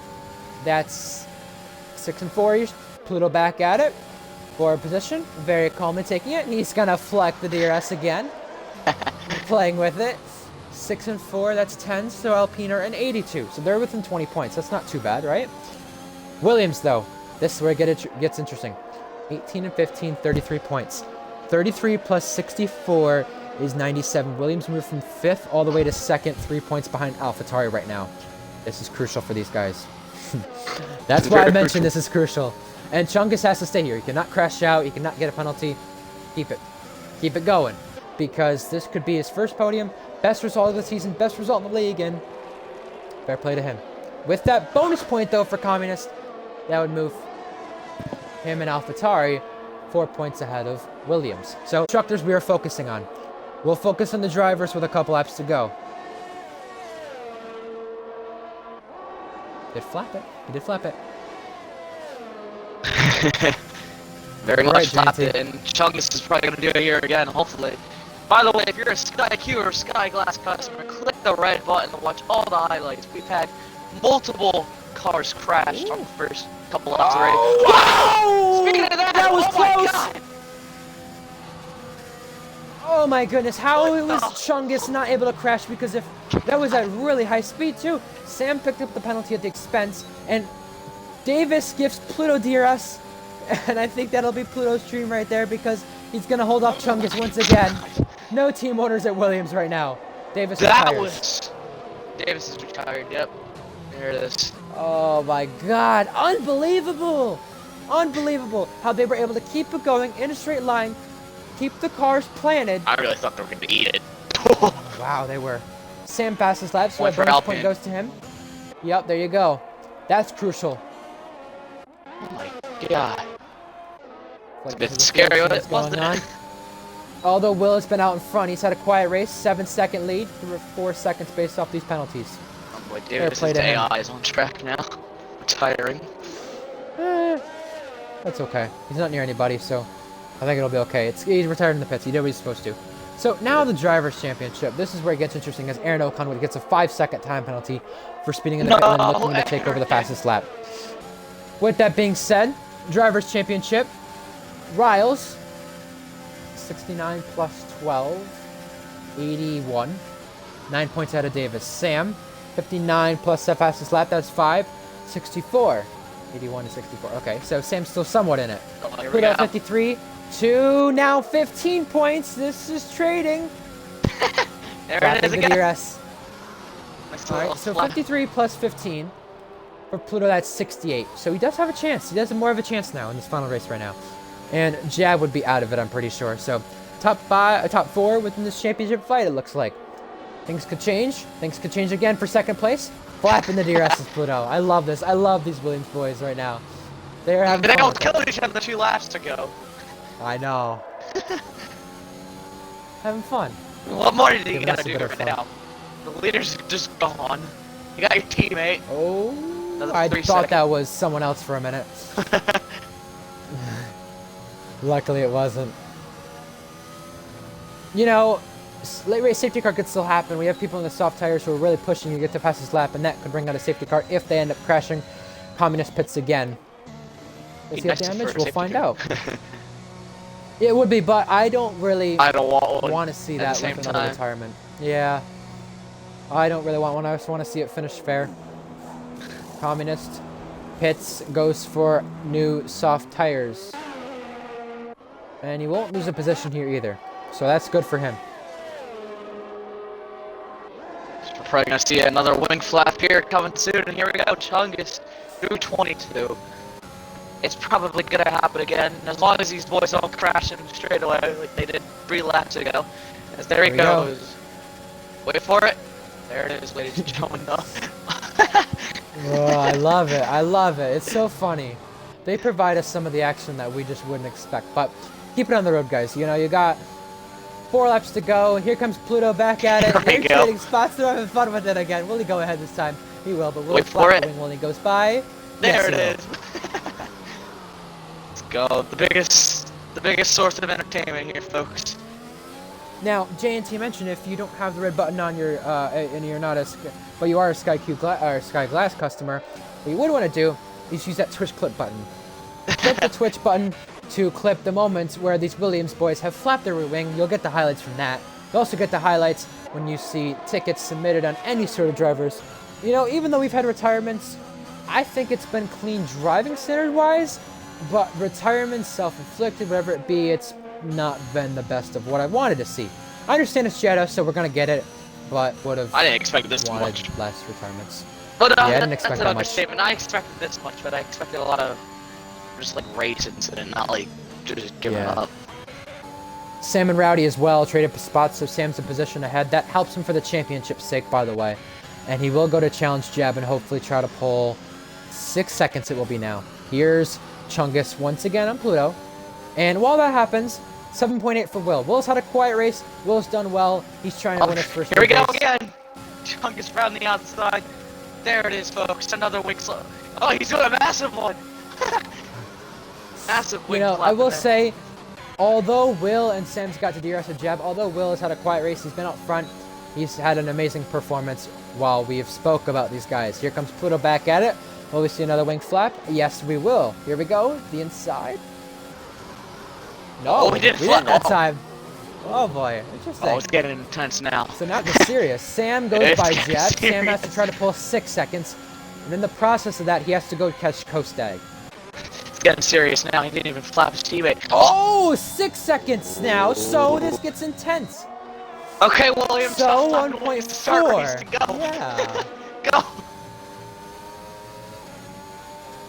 That's 6 and 4. Pluto back at it. Forward position. Very calmly taking it, and he's gonna fleck the DRS again. Playing with it. 6 and 4, that's 10. So Alpine are in 82. So they're within 20 points. That's not too bad, right? Williams, though, this is where it gets interesting. 18 and 15, 33 points. 33 plus 64 is 97. Williams moved from 5th all the way to 2nd, 3 points behind AlphaTauri right now. This is crucial for these guys. That's why I mentioned this is crucial. And Chungus has to stay here. He cannot crash out. He cannot get a penalty. Keep it. Keep it going. Because this could be his first podium, best result of the season, best result in the league, and fair play to him. With that bonus point, though, for Communist, that would move him and AlphaTauri 4 points ahead of Williams. So, constructors we are focusing on. We'll focus on the drivers with a couple laps to go. Did flap it. He did flap it. Very All much right, slapped JT. it, and Chungus is probably going to do it here again, hopefully. By the way, if you're a SkyQ or SkyGlass customer, click the red button to watch all the highlights. We've had multiple cars crash on the first couple laps already. Wow! Speaking of that, That was oh my close! God! Oh my goodness, how What was the- Chungus not able to crash? Because if that was at really high speed too. Sam picked up the penalty at the expense, and Davis gives Pluto DRS, and I think that'll be Pluto's dream right there because he's gonna hold off Chungus once again. No team orders at Williams right now. Davis That retires. was... Davis is retired, yep. There it is. Oh my God, unbelievable! Unbelievable how they were able to keep it going in a straight line, keep the cars planted. I really thought they were going to eat it. Wow, they were. Sam passes laps, so Point a for bonus point Alpine. goes to him. Yep, there you go. That's crucial. Oh my God. It's a bit scary, wasn't it? Although Will has been out in front, he's had a quiet race, 7-second lead, 4 seconds based off these penalties. Oh boy, Fair Davis' play to him. AI is on track now. Retiring. That's okay. He's not near anybody, so I think it'll be okay. He's retired in the pits. He did what he's supposed to. So now the Drivers' Championship. This is where it gets interesting as Aaron Ocon gets a 5-second time penalty for speeding in the pit lane and looking to take over the fastest lap. With that being said, Drivers' Championship, Riles, 69 plus 12, 81. 9 points out of Davis. Sam, 59 plus that fastest lap, that's 5, 64. 81 to 64. Okay, so Sam's still somewhat in it. Oh, here we Pluto go. 53 to now 15 points. This is trading. There it Flapping is the again. DRS. Nice All little right, so flap. 53 plus 15. For Pluto, that's 68. So he does have a chance. He has more of a chance now in this final race right now. And Jab would be out of it, I'm pretty sure. So top 4 within this championship fight, it looks like. Things could change. Things could change again for second place. Flapping the DRS is Pluto. I love this. I love these Williams boys right now. They're having They fun. almost killed each other 2 laps to go. I know. Having fun. What more do you Giving gotta us a do bit of right fun. now? The leader's just gone. You got your teammate. Oh, Another I 3 thought seconds. that was someone else for a minute. Luckily, it wasn't. You know, late race safety car could still happen. We have people in the soft tires who are really pushing you to get to pass this lap, and that could bring out a safety car if they end up crashing. Communist pits again. Is he have Nice damage? for a We'll safety find car. out. It would be, but I don't really I don't want one. want to see at the that same with another time. retirement. Yeah. I don't really want one. I just want to see it finish fair. Communist pits goes for new soft tires. And he won't lose a position here either. So that's good for him. We're probably gonna see another wing flap here coming soon, and here we go, Chungus, 222. It's probably gonna happen again, as long as these boys don't crash him straight away like they did 3 laps ago. As there he Here we go. goes. Wait for it. There it is, ladies and gentlemen. Oh, I love it. I love it. It's so funny. They provide us some of the action that we just wouldn't expect. But keep it on the road, guys. You know, you got 4 laps to go. Here comes Pluto back at it. There we They're go. trading spots. They're having fun with it again. Will he go ahead this time? He will, but will Wait he for flap it. the wing when he goes by? There Yes, it he will. is. Let's go. The biggest source of entertainment here, folks. Now, JNT mentioned if you don't have the red button on your, and you're not a, but you are a Sky Glass customer, what you would want to do is use that Twitch clip button. Click the Twitch button to clip the moments where these Williams boys have flapped their rear wing. You'll get the highlights from that. You'll also get the highlights when you see tickets submitted on any sort of drivers. You know, even though we've had retirements, I think it's been clean driving standard-wise, but retirements, self-inflicted, whatever it be, it's not been the best of what I wanted to see. I understand it's Jeddah, so we're gonna get it, but would have I didn't expect this wanted much. less retirements. But Yeah, I didn't that's expect an that much. understatement. I expected this much, but I expected a lot of just like races and not like just giving Yeah. up. Sam and Rowdy as well traded spots, so Sam's in position ahead. That helps him for the championship's sake, by the way. And he will go to challenge Jeb and hopefully try to pull 6 seconds it will be now. Here's Chungus once again on Pluto. And while that happens, 7.8 for Will. Will's had a quiet race. Will's done well. He's trying to win his first Here we go race. again. Chungus round the outside. There it is, folks. Another wing slip. Oh, he's doing a massive one. Massive You wing know, flap I will there. say, although Will and Sam's got to DRS a Jeb, although Will has had a quiet race, he's been out front. He's had an amazing performance while we have spoke about these guys. Here comes Pluto back at it. Will we see another wing flap? Yes, we will. Here we go. The inside. No, Oh, we didn't flap. that time. Oh boy, interesting. Oh, it's getting intense now. So now it's serious. Sam goes It's by getting Jeb. Sam has to serious. try to pull 6 seconds. And in the process of that, he has to go catch Kostag. It's getting serious now. He didn't even flap his teammate. Oh, 6 seconds now. So this gets intense. Okay, Williams. So tough time to win. Start 1.4. race to go. Yeah. Go.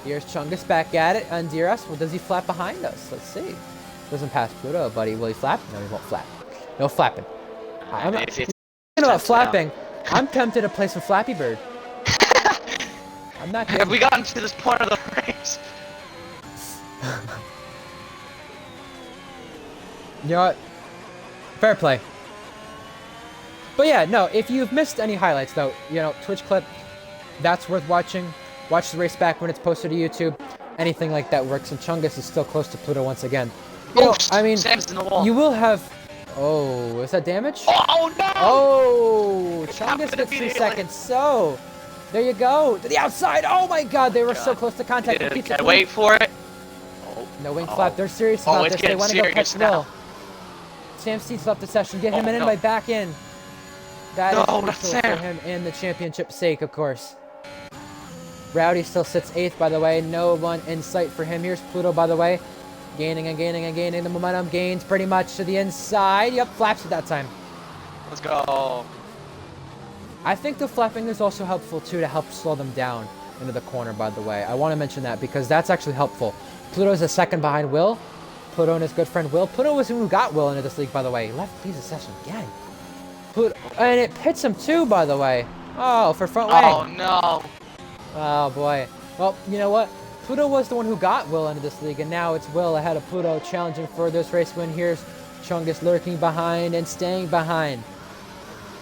Here's Chungus back at it on DRS. Well, does he flap behind us? Let's see. Doesn't pass Pluto, buddy. Will he flap? No, he won't flap. No flapping. I'm not It's thinking about intense now. flapping. I'm tempted to play some Flappy Bird. I'm not Have kidding. we gotten to this point of the race? You know what? Fair play. But yeah, no, if you've missed any highlights though, you know, Twitch clip, that's worth watching. Watch the race back when it's posted to YouTube. Anything like that works, and Chungus is still close to Pluto once again. You know, I mean, Sam's in the wall. you will have... Oh, is that damage? Oh no! Oh, Chungus happened gets 3 immediately. seconds. So, there you go. To the outside. Oh my god, they were so God. close to contact. Yeah, It keeps can it I clean. wait for it? No wing Oh. flap. They're serious Oh, about it's this. They getting want to go serious catch now. Will. Sam Steeds left the session. Get him Oh, in no. by back in. That No, is not crucial for Sam. him and the championship's sake, of course. Rowdy still sits 8th, by the way. No one in sight for him. Here's Pluto, by the way. Gaining and gaining and gaining. The momentum gains pretty much to the inside. Yep, flaps at that time. Let's go. I think the flapping is also helpful, too, to help slow them down into the corner, by the way. I want to mention that because that's actually helpful. Pluto's a second behind Will. Pluto and his good friend Will. Pluto was who got Will into this league, by the way. He left leaves the session again. Pluto, and it pits him, too, by the way. Oh, for front wing. Oh, no. Oh, boy. Well, you know what? Pluto was the one who got Will into this league, and now it's Will ahead of Pluto challenging for this race win. Here's Chungus lurking behind and staying behind.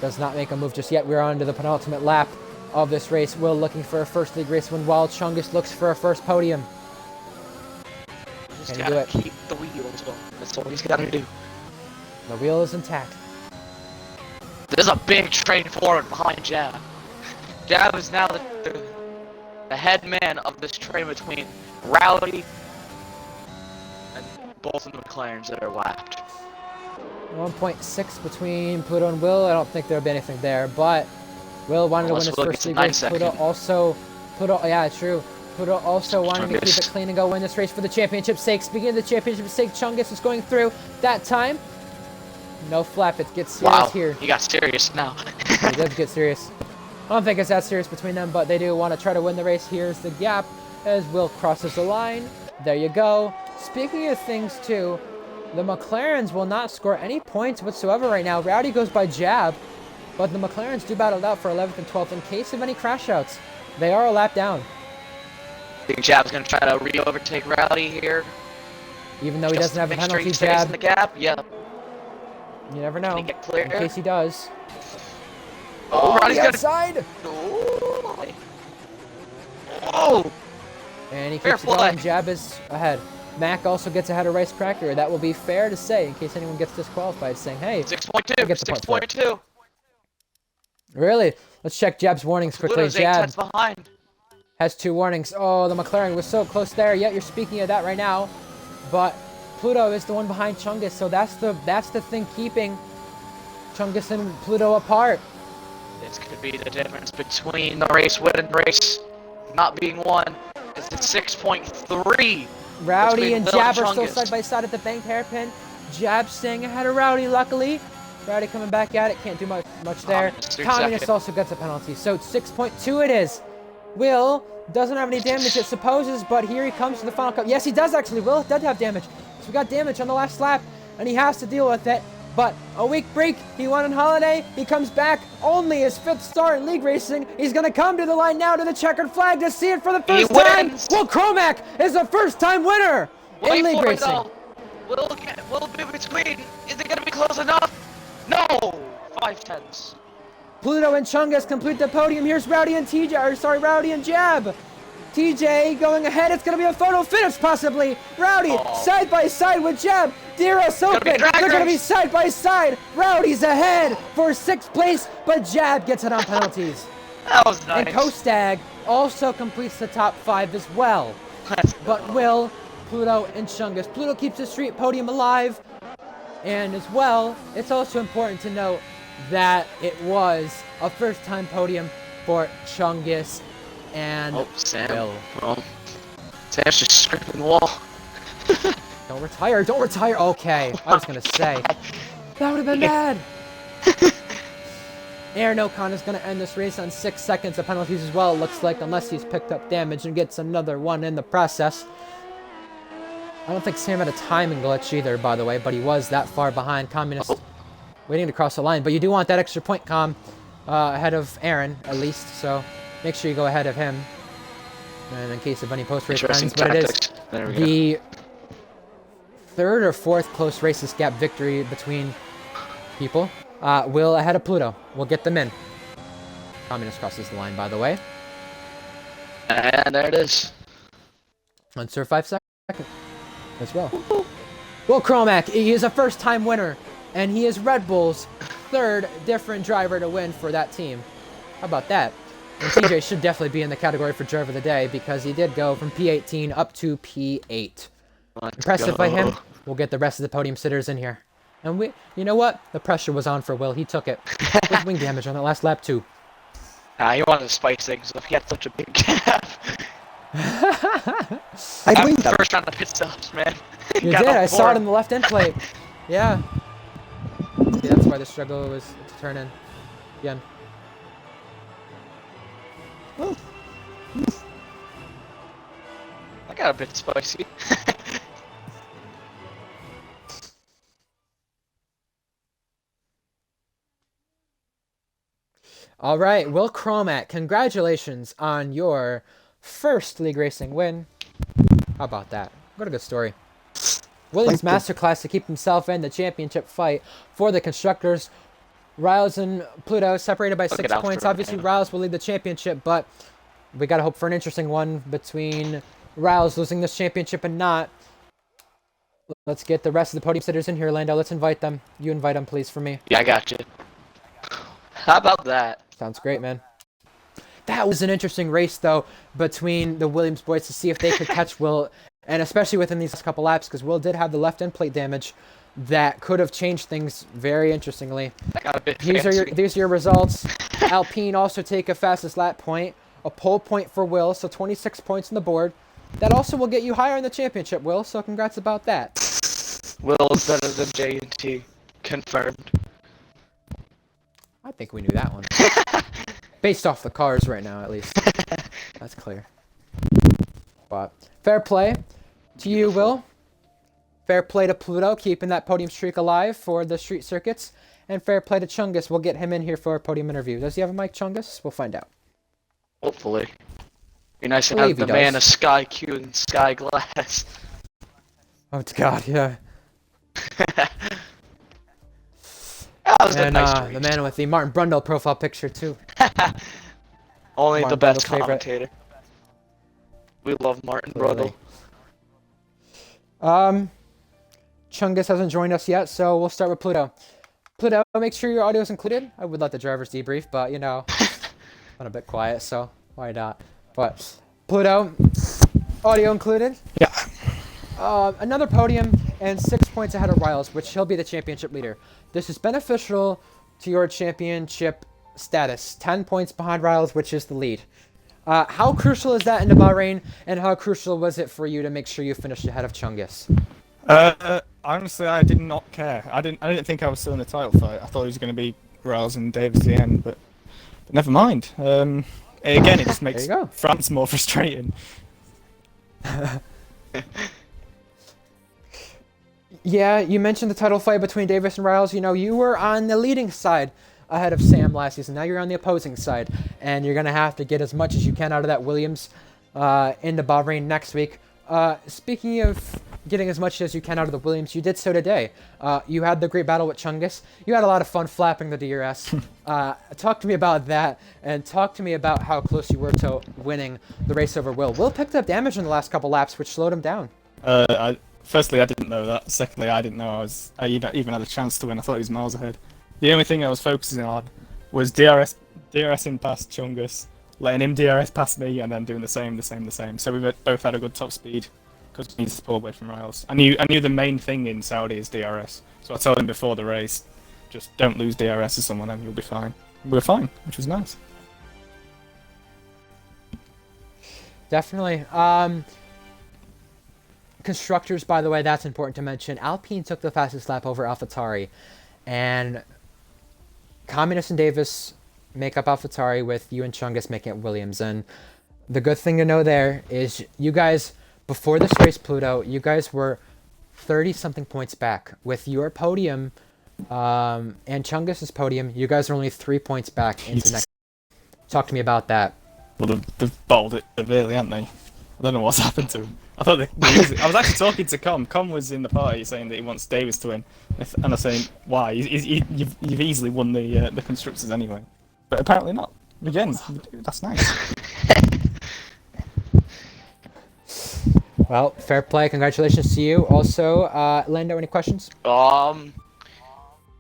Does not make a move just yet. We're on to the penultimate lap of this race. Will looking for a first league race win while Chungus looks for a first podium. Just Can he do gotta it? keep the wheels on. That's all he's gotta do. The wheel is intact. There's a big train forward behind Jab. Jab is now the head man of this train between Rowdy and both of the McLarens that are lapped. 1.6 between Pluto and Will. I don't think there'll be anything there, but Will wanted Unless to win Will his gets first a league 9 race. second. Pluto, yeah, true. Pluto also wanting to keep Chungus. it clean and go win this race for the championship's sake. Speaking of the championship's sake, Chungus is going through that time. No flap, it gets serious Wow, here. he got serious now. It does get serious. I don't think it's that serious between them, but they do want to try to win the race. Here's the gap as Will crosses the line. There you go. Speaking of things, too, the McLarens will not score any points whatsoever right now. Rowdy goes by Jab, but the McLarens do battle it out for 11th and 12th in case of any crash outs. They are a lap down, I think Jab's gonna try to re-overtake Rowdy here. even though he Just doesn't have a make sure penalty. he stays in Jab, the gap. Yeah. you never know. Can he get clear? In case he does. Oh, Rowdy's the gonna. outside! Oh. Oh. And he Fair keeps it going. play. Jab is ahead. Mac also gets ahead of Rice Cracker. That will be fair to say in case anyone gets disqualified, saying, hey, 6.2. I get the point for it. 6.2. Really? Let's check Jab's warnings quickly. Pluto's 8 Jab tenths behind. has 2 warnings. Oh, the McLaren was so close there. Yet you're speaking of that right now. But Pluto is the one behind Chungus, so that's the thing keeping Chungus and Pluto apart. This could be the difference between the race win and race not being won. It's at 6.3. Rowdy Between and Will Jab and are still Chungus. side by side at the banked hairpin. Jab staying ahead of Rowdy, luckily. Rowdy coming back at it, can't do much there. Communist, 3 Communist second. also gets a penalty, so it's 6.2 it is. Will doesn't have any damage, it supposes, but here he comes to the final cup. Yes, he does actually. Will does have damage. So we got damage on the last lap, and he has to deal with it. But a week break, he went on holiday, he comes back, only his 5th start in league racing. He's gonna come to the line now to the checkered flag to see it for the first time. wins. Will Cromack is a first-time winner in league for it, racing. though. Will be between. Is it gonna be close enough? No. 5 tenths. Pluto and Chungus complete the podium. Here's Rowdy and Rowdy and Jab. TJ going ahead. It's going to be a photo finish, possibly. Rowdy side by side with Jab. Dear us gonna open. be drag They're going to be race. side by side. Rowdy's ahead for 6th place, but Jab gets it on penalties. That was nice. And Kostag also completes the top 5 as well. Let's go. But Will, Pluto, and Chungus. Pluto keeps the street podium alive. And as well, it's also important to note that it was a first-time podium for Chungus and Oh, Sam. Will. Well, Sam's just scraping the wall. Don't retire, don't retire. Okay, I was gonna say. That would have been bad. Aaron Ocon is going to end this race on 6 seconds of penalties as well, it looks like, unless he's picked up damage and gets another one in the process. I don't think Sam had a timing glitch either, by the way, but he was that far behind. Communist waiting to cross the line, but you do want that extra point, ahead of Aaron, at least, so make sure you go ahead of him. And in case of any post-race Interesting friends, but it is tactics. There we go. the 3rd or 4th close racist gap victory between people. Will ahead of Pluto. We'll get them in. Communist crosses the line, by the way. And there it is. Under 5 seconds as well. Will Cromack, he is a first-time winner, and he is Red Bull's 3rd different driver to win for that team. How about that? And TJ should definitely be in the category for driver of the day because he did go from P18 up to P8. Let's Impressive by him. go. We'll get the rest of the podium sitters in here. And you know what? The pressure was on for Will. He took it. With wing damage on that last lap too. Nah, he wanted to spice things up. He had such a big gap. I After win the that. first round of pit stops, man. He You got did. on I saw it board. in the left end plate. Yeah. See, that's why the struggle was to turn in. Again. Oh, I got a bit spicy. All right, Will Cromat, congratulations on your first league racing win. How about that? What a good story. Williams Thank you. masterclass to keep himself in the championship fight for the constructors. Riles and Pluto separated by Look 6 at points. Alfred, Obviously, man. Riles will lead the championship, but we got to hope for an interesting one between Riles losing this championship and not. Let's get the rest of the podium sitters in here, Lando. Let's invite them. You invite them, please, for me. Yeah, I got you. How about that? Sounds great, man. That was an interesting race, though, between the Williams boys to see if they could catch Will, and especially within these couple laps, because Will did have the left end plate damage that could have changed things very interestingly. I got a bit These are fancy. your results. Alpine also take a fastest lap point, a pole point for Will, so 26 points on the board. That also will get you higher in the championship, Will, so congrats about that. Will is better than J&T. Confirmed. I think we knew that one. Based off the cars right now, at least. That's clear. But fair play to you, Will. Fair play to Pluto, keeping that podium streak alive for the street circuits. And fair play to Chungus. We'll get him in here for a podium interview. Does he have a mic, Chungus? We'll find out. Hopefully. Be nice to Believe have he the man does. of Sky Q and Sky Glass. Oh, God, yeah. That was a And nice the man with the Martin Brundle profile picture, too. Only Martin the best Brundle's favorite. commentator. We love Martin Absolutely. Brundle. Chungus hasn't joined us yet, so we'll start with Pluto. Pluto, make sure your audio is included. I would let the drivers debrief, but, you know, I'm a bit quiet, so why not? But, Pluto, audio included. Yeah. Another podium and 6 points ahead of Riles, which he'll be the championship leader. This is beneficial to your championship status. 10 points behind Riles, which is the lead. How crucial is that into Bahrain, and how crucial was it for you to make sure you finished ahead of Chungus? Honestly, I did not care. I didn't think I was still in the title fight. I thought it was going to be Riles and Davis at the end, but never mind. Again, it just makes you go. France more frustrating. Yeah, you mentioned the title fight between Davis and Riles. You know, you were on the leading side ahead of Sam last season. Now you're on the opposing side, and you're going to have to get as much as you can out of that Williams into Bahrain next week. Speaking of getting as much as you can out of the Williams, you did so today. You had the great battle with Chungus. You had a lot of fun flapping the DRS. Talk to me about that, and talk to me about how close you were to winning the race over Will. Will picked up damage in the last couple laps, which slowed him down. Firstly, I didn't know that. Secondly, I didn't know I even had a chance to win. I thought he was miles ahead. The only thing I was focusing on was DRSing past Chungus, letting him DRS past me, and then doing the same. So we both had a good top speed because we needed to pull away from Riles. I knew the main thing in Saudi is DRS, so I told him before the race, just don't lose DRS to someone and you'll be fine. We were fine, which was nice. Definitely. Constructors, by the way, that's important to mention. Alpine took the fastest lap over AlphaTauri, and Communist and Davis make up AlphaTauri with you and Chungus making it Williams. And the good thing to know there is you guys, before this race, Pluto, you guys were 30-something points back. With your podium and Chungus's podium, you guys are only 3 points back into next. Talk to me about that. Well, they've bottled it severely, haven't they? I don't know what's happened to him. I thought I was actually talking to Com. Com was in the party saying that he wants Davis to win, and I was saying why? You've easily won the constructors anyway, but apparently not. Again, that's nice. Well, fair play. Congratulations to you. Also, Lando, any questions?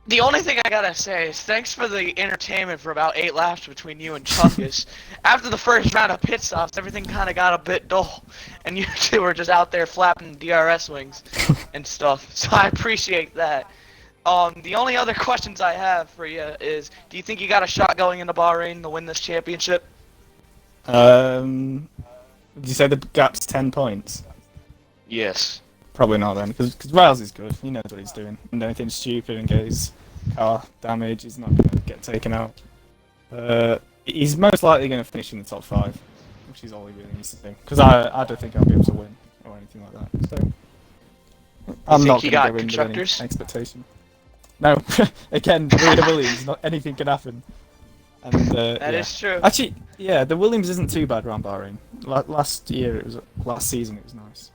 The only thing I gotta say is thanks for the entertainment for about 8 laps between you and Chungus. After the first round of pit stops, everything kind of got a bit dull, and you two were just out there flapping DRS wings and stuff. So I appreciate that. The only other questions I have for you is, do you think you got a shot going into Bahrain to win this championship? Did you say the gap's 10 points? Yes. Probably not then, because Riles is good. He knows what he's doing. And anything stupid and get his car damaged, he's not going to get taken out. He's most likely going to finish in the top 5, which is all he really needs to do. Because I don't think I'll be able to win or anything like that. So I'm think not he going to got go in with any constructors? expectation. No, again, Rita Williams, anything can happen. And That yeah. is true. Actually, yeah, the Williams isn't too bad around Bahrain. Last season it was nice.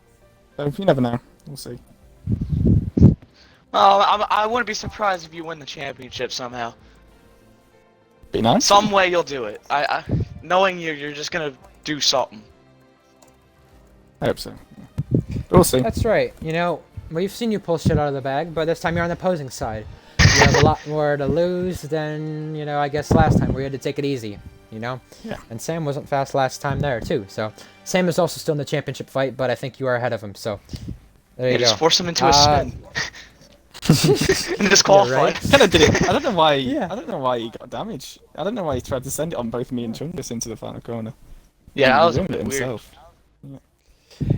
So you never know. We'll see. I wouldn't be surprised if you win the championship somehow. Be nice. Some way you'll do it. Knowing you, you're just gonna do something. I hope so. Yeah. We'll see. That's right. You know, we've seen you pull shit out of the bag, but this time you're on the opposing side. You have a lot more to lose than, you know, I guess last time where you had to take it easy, you know? Yeah. And Sam wasn't fast last time there, too. So Sam is also still in the championship fight, but I think you are ahead of him, so there you Yeah, go. just force him into a spin. And disqualify. right. Kind of did it. I don't know why. Yeah. I don't know why he got damaged. I don't know why he tried to send it on both me and Chungus into the final corner. Yeah, that He was a ruined bit it weird. himself.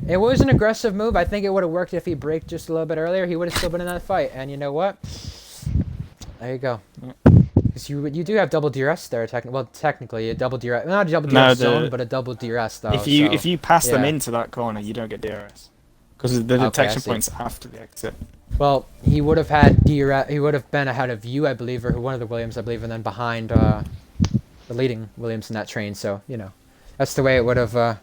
It was an aggressive move. I think it would have worked if he braked just a little bit earlier. He would have still been in that fight. And you know what? There you go. Because you do have double DRS there. Technically, a double DRS, not a double DRS zone, but a double DRS though. If you pass them yeah. into that corner, you don't get DRS because the Okay, I detection see. points after the exit. Well, he would have had DRS. He would have been ahead of you, I believe, or one of the Williams, I believe, and then behind the leading Williams in that train. So you know, that's the way it would have. I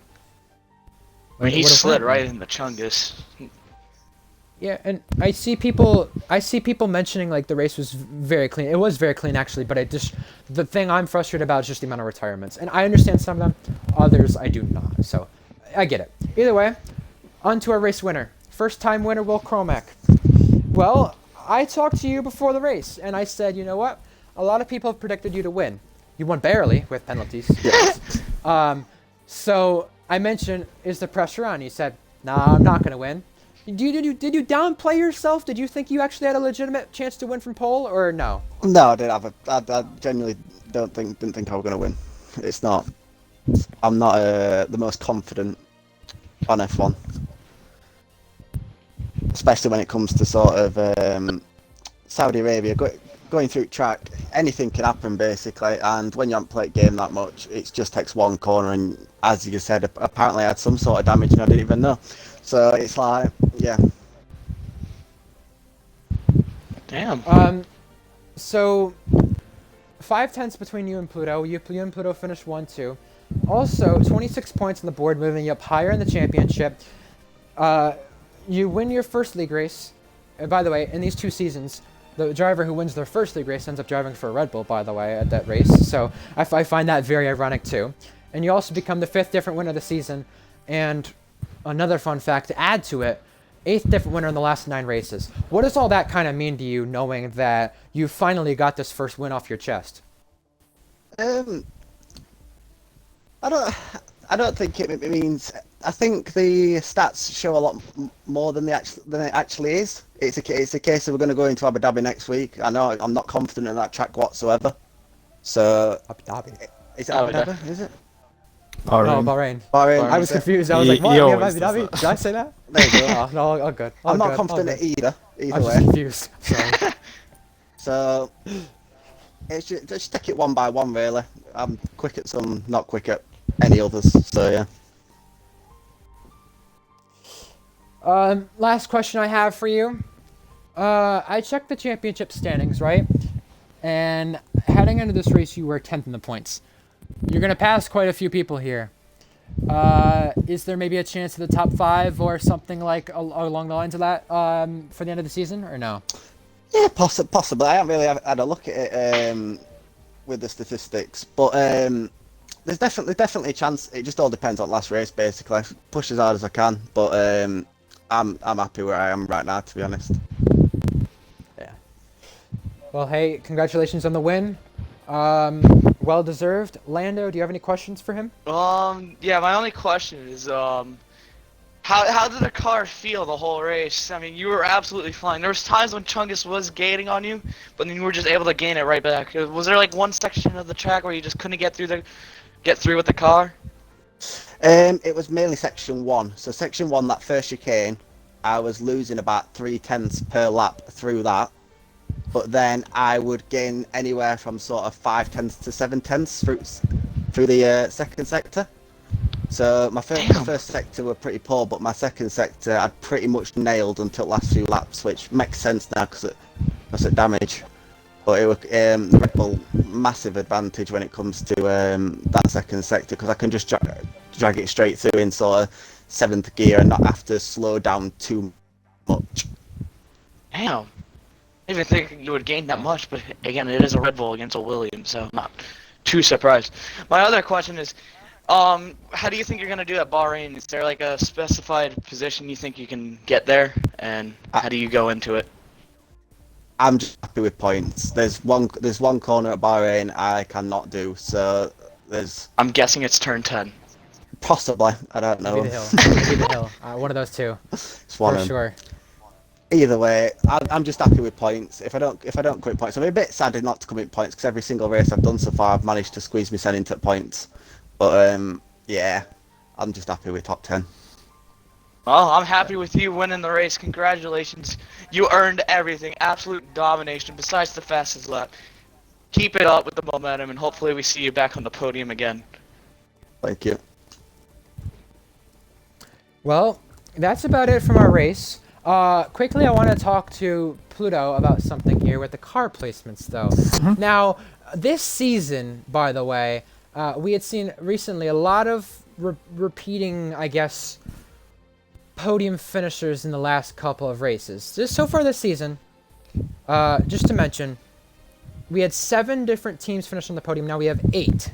mean, he slid right in the Chungus. Yeah, and I see people mentioning like the race was very clean. It was very clean actually, but the thing I'm frustrated about is just the amount of retirements. And I understand some of them, others I do not. So I get it. Either way, on to our race winner. First time winner Will Cromack. Well, I talked to you before the race and I said, you know what? A lot of people have predicted you to win. You won barely with penalties. Yes. So I mentioned, is the pressure on? You said, nah, I'm not gonna win. Did you downplay yourself? Did you think you actually had a legitimate chance to win from pole, or no? No, I didn't have I genuinely didn't think I was going to win. It's not. I'm not the most confident on F1, especially when it comes to sort of Saudi Arabia. Going through track, anything can happen basically, and when you haven't played game that much, it just takes one corner, and as you said, apparently I had some sort of damage and I didn't even know. So it's like, yeah. Damn. So 5/10 between you and Pluto. You and Pluto finished 1-2. Also, 26 points on the board, moving you up higher in the championship. You win your first league race. By the way, in these 2 seasons, the driver who wins their first league race ends up driving for a Red Bull, by the way, at that race. So I find that very ironic, too. And you also become the 5th different winner of the season. And another fun fact to add to it, 8th different winner in the last 9 races. What does all that kind of mean to you, knowing that you finally got this first win off your chest? I don't think it means. I think the stats show a lot more than it actually is. It's a case of we're going to go into Abu Dhabi next week. I know I'm not confident in that track whatsoever. So Abu Dhabi. is it Abu Dhabi? Is it? Oh, Bahrain. Bahrain. I was confused. I was like, what? He You have always Abu does Dhabi? that. Did I say that? There you go. Oh, no, all good. I'm not good, confident good. either I either was just way. confused. So. So it's just take it one by one really. I'm quick at some, not quick at any others. So yeah. Last question I have for you. I checked the championship standings, right? And heading into this race, you were 10th in the points. You're going to pass quite a few people here. Is there maybe a chance of the top 5 or something like along the lines of that for the end of the season, or no? Yeah, possibly. I haven't really had a look at it with the statistics, but there's definitely a chance. It just all depends on last race, basically. Push as hard as I can, but I'm happy where I am right now, to be honest. Yeah. Well, hey, congratulations on the win. Well deserved. Lando, do you have any questions for him? Yeah, my only question is, how How did the car feel the whole race? I mean, you were absolutely fine. There was times when Chungus was gaining on you, but then you were just able to gain it right back. Was there like one section of the track where you just couldn't get through with the car? It was mainly section 1. So section 1, that first chicane, I was losing about 3/10 per lap through that. But then I would gain anywhere from sort of 5/10 to 7/10 through the second sector. So my first sector were pretty poor, but my second sector I'd pretty much nailed until last few laps, which makes sense now because of damage. But it was the Red Bull massive advantage when it comes to that second sector because I can just drag it straight through in sort of 7th gear and not have to slow down too much. Damn. I didn't think you would gain that much, but again, it is a Red Bull against a Williams, so I'm not too surprised. My other question is, how do you think you're going to do at Bahrain? Is there like a specified position you think you can get there, and how do you go into it? I'm just happy with points. There's one corner at Bahrain I cannot do, so there's... I'm guessing it's turn 10. Possibly, I don't know. Maybe the hill. Maybe the hill. One of those two. It's one For of them. sure. Either way, I'm just happy with points. If I don't quit points, I'm a bit sad not to commit points because every single race I've done so far, I've managed to squeeze myself into points. But yeah, I'm just happy with top 10. Well, I'm happy with you winning the race. Congratulations. You earned everything. Absolute domination besides the fastest lap. Keep it up with the momentum, and hopefully we see you back on the podium again. Thank you. Well, that's about it from our race. Quickly, I want to talk to Pluto about something here with the car placements, though. Now, this season, by the way, we had seen recently a lot of repeating, I guess, podium finishers in the last couple of races. Just so far this season, just to mention, we had 7 different teams finish on the podium. Now we have 8,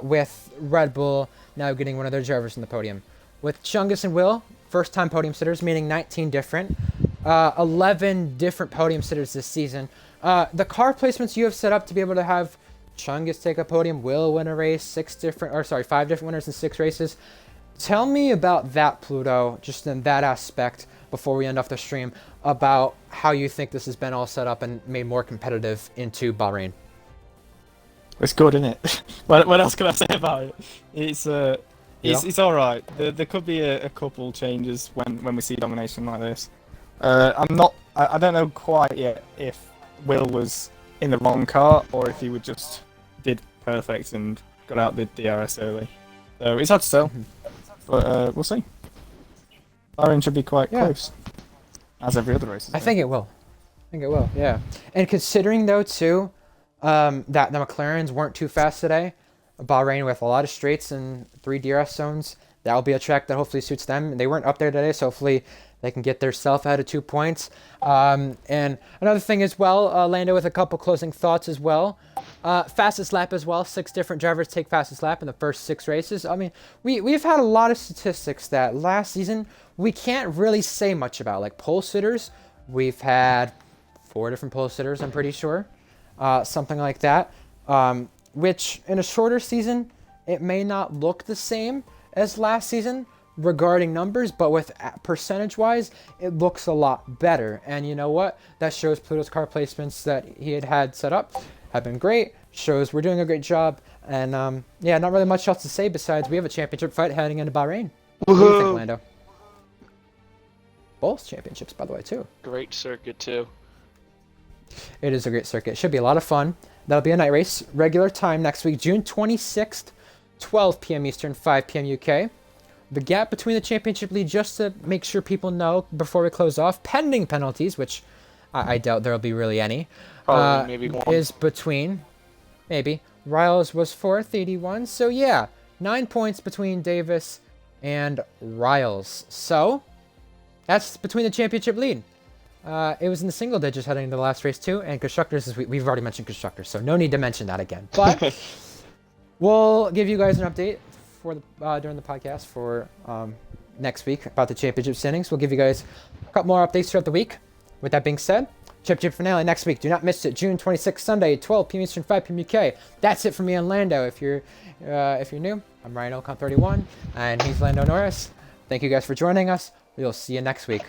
with Red Bull now getting one of their drivers on the podium. With Chungus and Will, first-time podium sitters, meaning 19 different. 11 different podium sitters this season. The car placements you have set up to be able to have Chungus take a podium, Will win a race, 5 different winners in 6 races. Tell me about that, Pluto, just in that aspect, before we end off the stream, about how you think this has been all set up and made more competitive into Bahrain. It's good, isn't it? What else can I say about it? It's all right. There could be a couple changes when we see domination like this. I don't know quite yet if Will was in the wrong car or if he would just did perfect and got out the DRS early. So it's hard to tell, but we'll see. Bahrain should be quite close, as every other race. I think it will. Yeah. And considering though too, that the McLarens weren't too fast today, Bahrain with a lot of straights and 3 DRS zones, that will be a track that hopefully suits them. They weren't up there today, so hopefully they can get their self ahead of 2 points. And another thing as well, Lando with a couple closing thoughts as well. Fastest lap as well. 6 different drivers take fastest lap in the first 6 races. I mean, we've had a lot of statistics that last season we can't really say much about. Like pole sitters, we've had 4 different pole sitters, I'm pretty sure. Something like that. Which in a shorter season, it may not look the same as last season regarding numbers, but with percentage-wise, it looks a lot better. And you know what? That shows Pluto's car placements that he had set up have been great. Shows we're doing a great job. And yeah, not really much else to say besides we have a championship fight heading into Bahrain. What do you think, Lando? Both championships, by the way, too. Great circuit, too. It is a great circuit. It should be a lot of fun. That'll be a night race. Regular time next week, June 26th, 12 p.m. Eastern, 5 p.m. UK. The gap between the championship lead, just to make sure people know before we close off, pending penalties, which I doubt there'll be really any, Maybe one. is between, maybe, Riles was 4th, 81. So yeah, 9 points between Davis and Riles. So that's between the championship lead. It was in the single digits heading into the last race too, and constructors, we've already mentioned constructors, so no need to mention that again. But we'll give you guys an update for the during the podcast for next week about the championship standings. We'll give you guys a couple more updates throughout the week. With that being said, championship finale next week. Do not miss it. June 26th, Sunday, 12 p.m. Eastern, 5 p.m. UK. That's it for me and Lando. If you're new, I'm Ryan Ocon31, and he's Lando Norris. Thank you guys for joining us. We'll see you next week.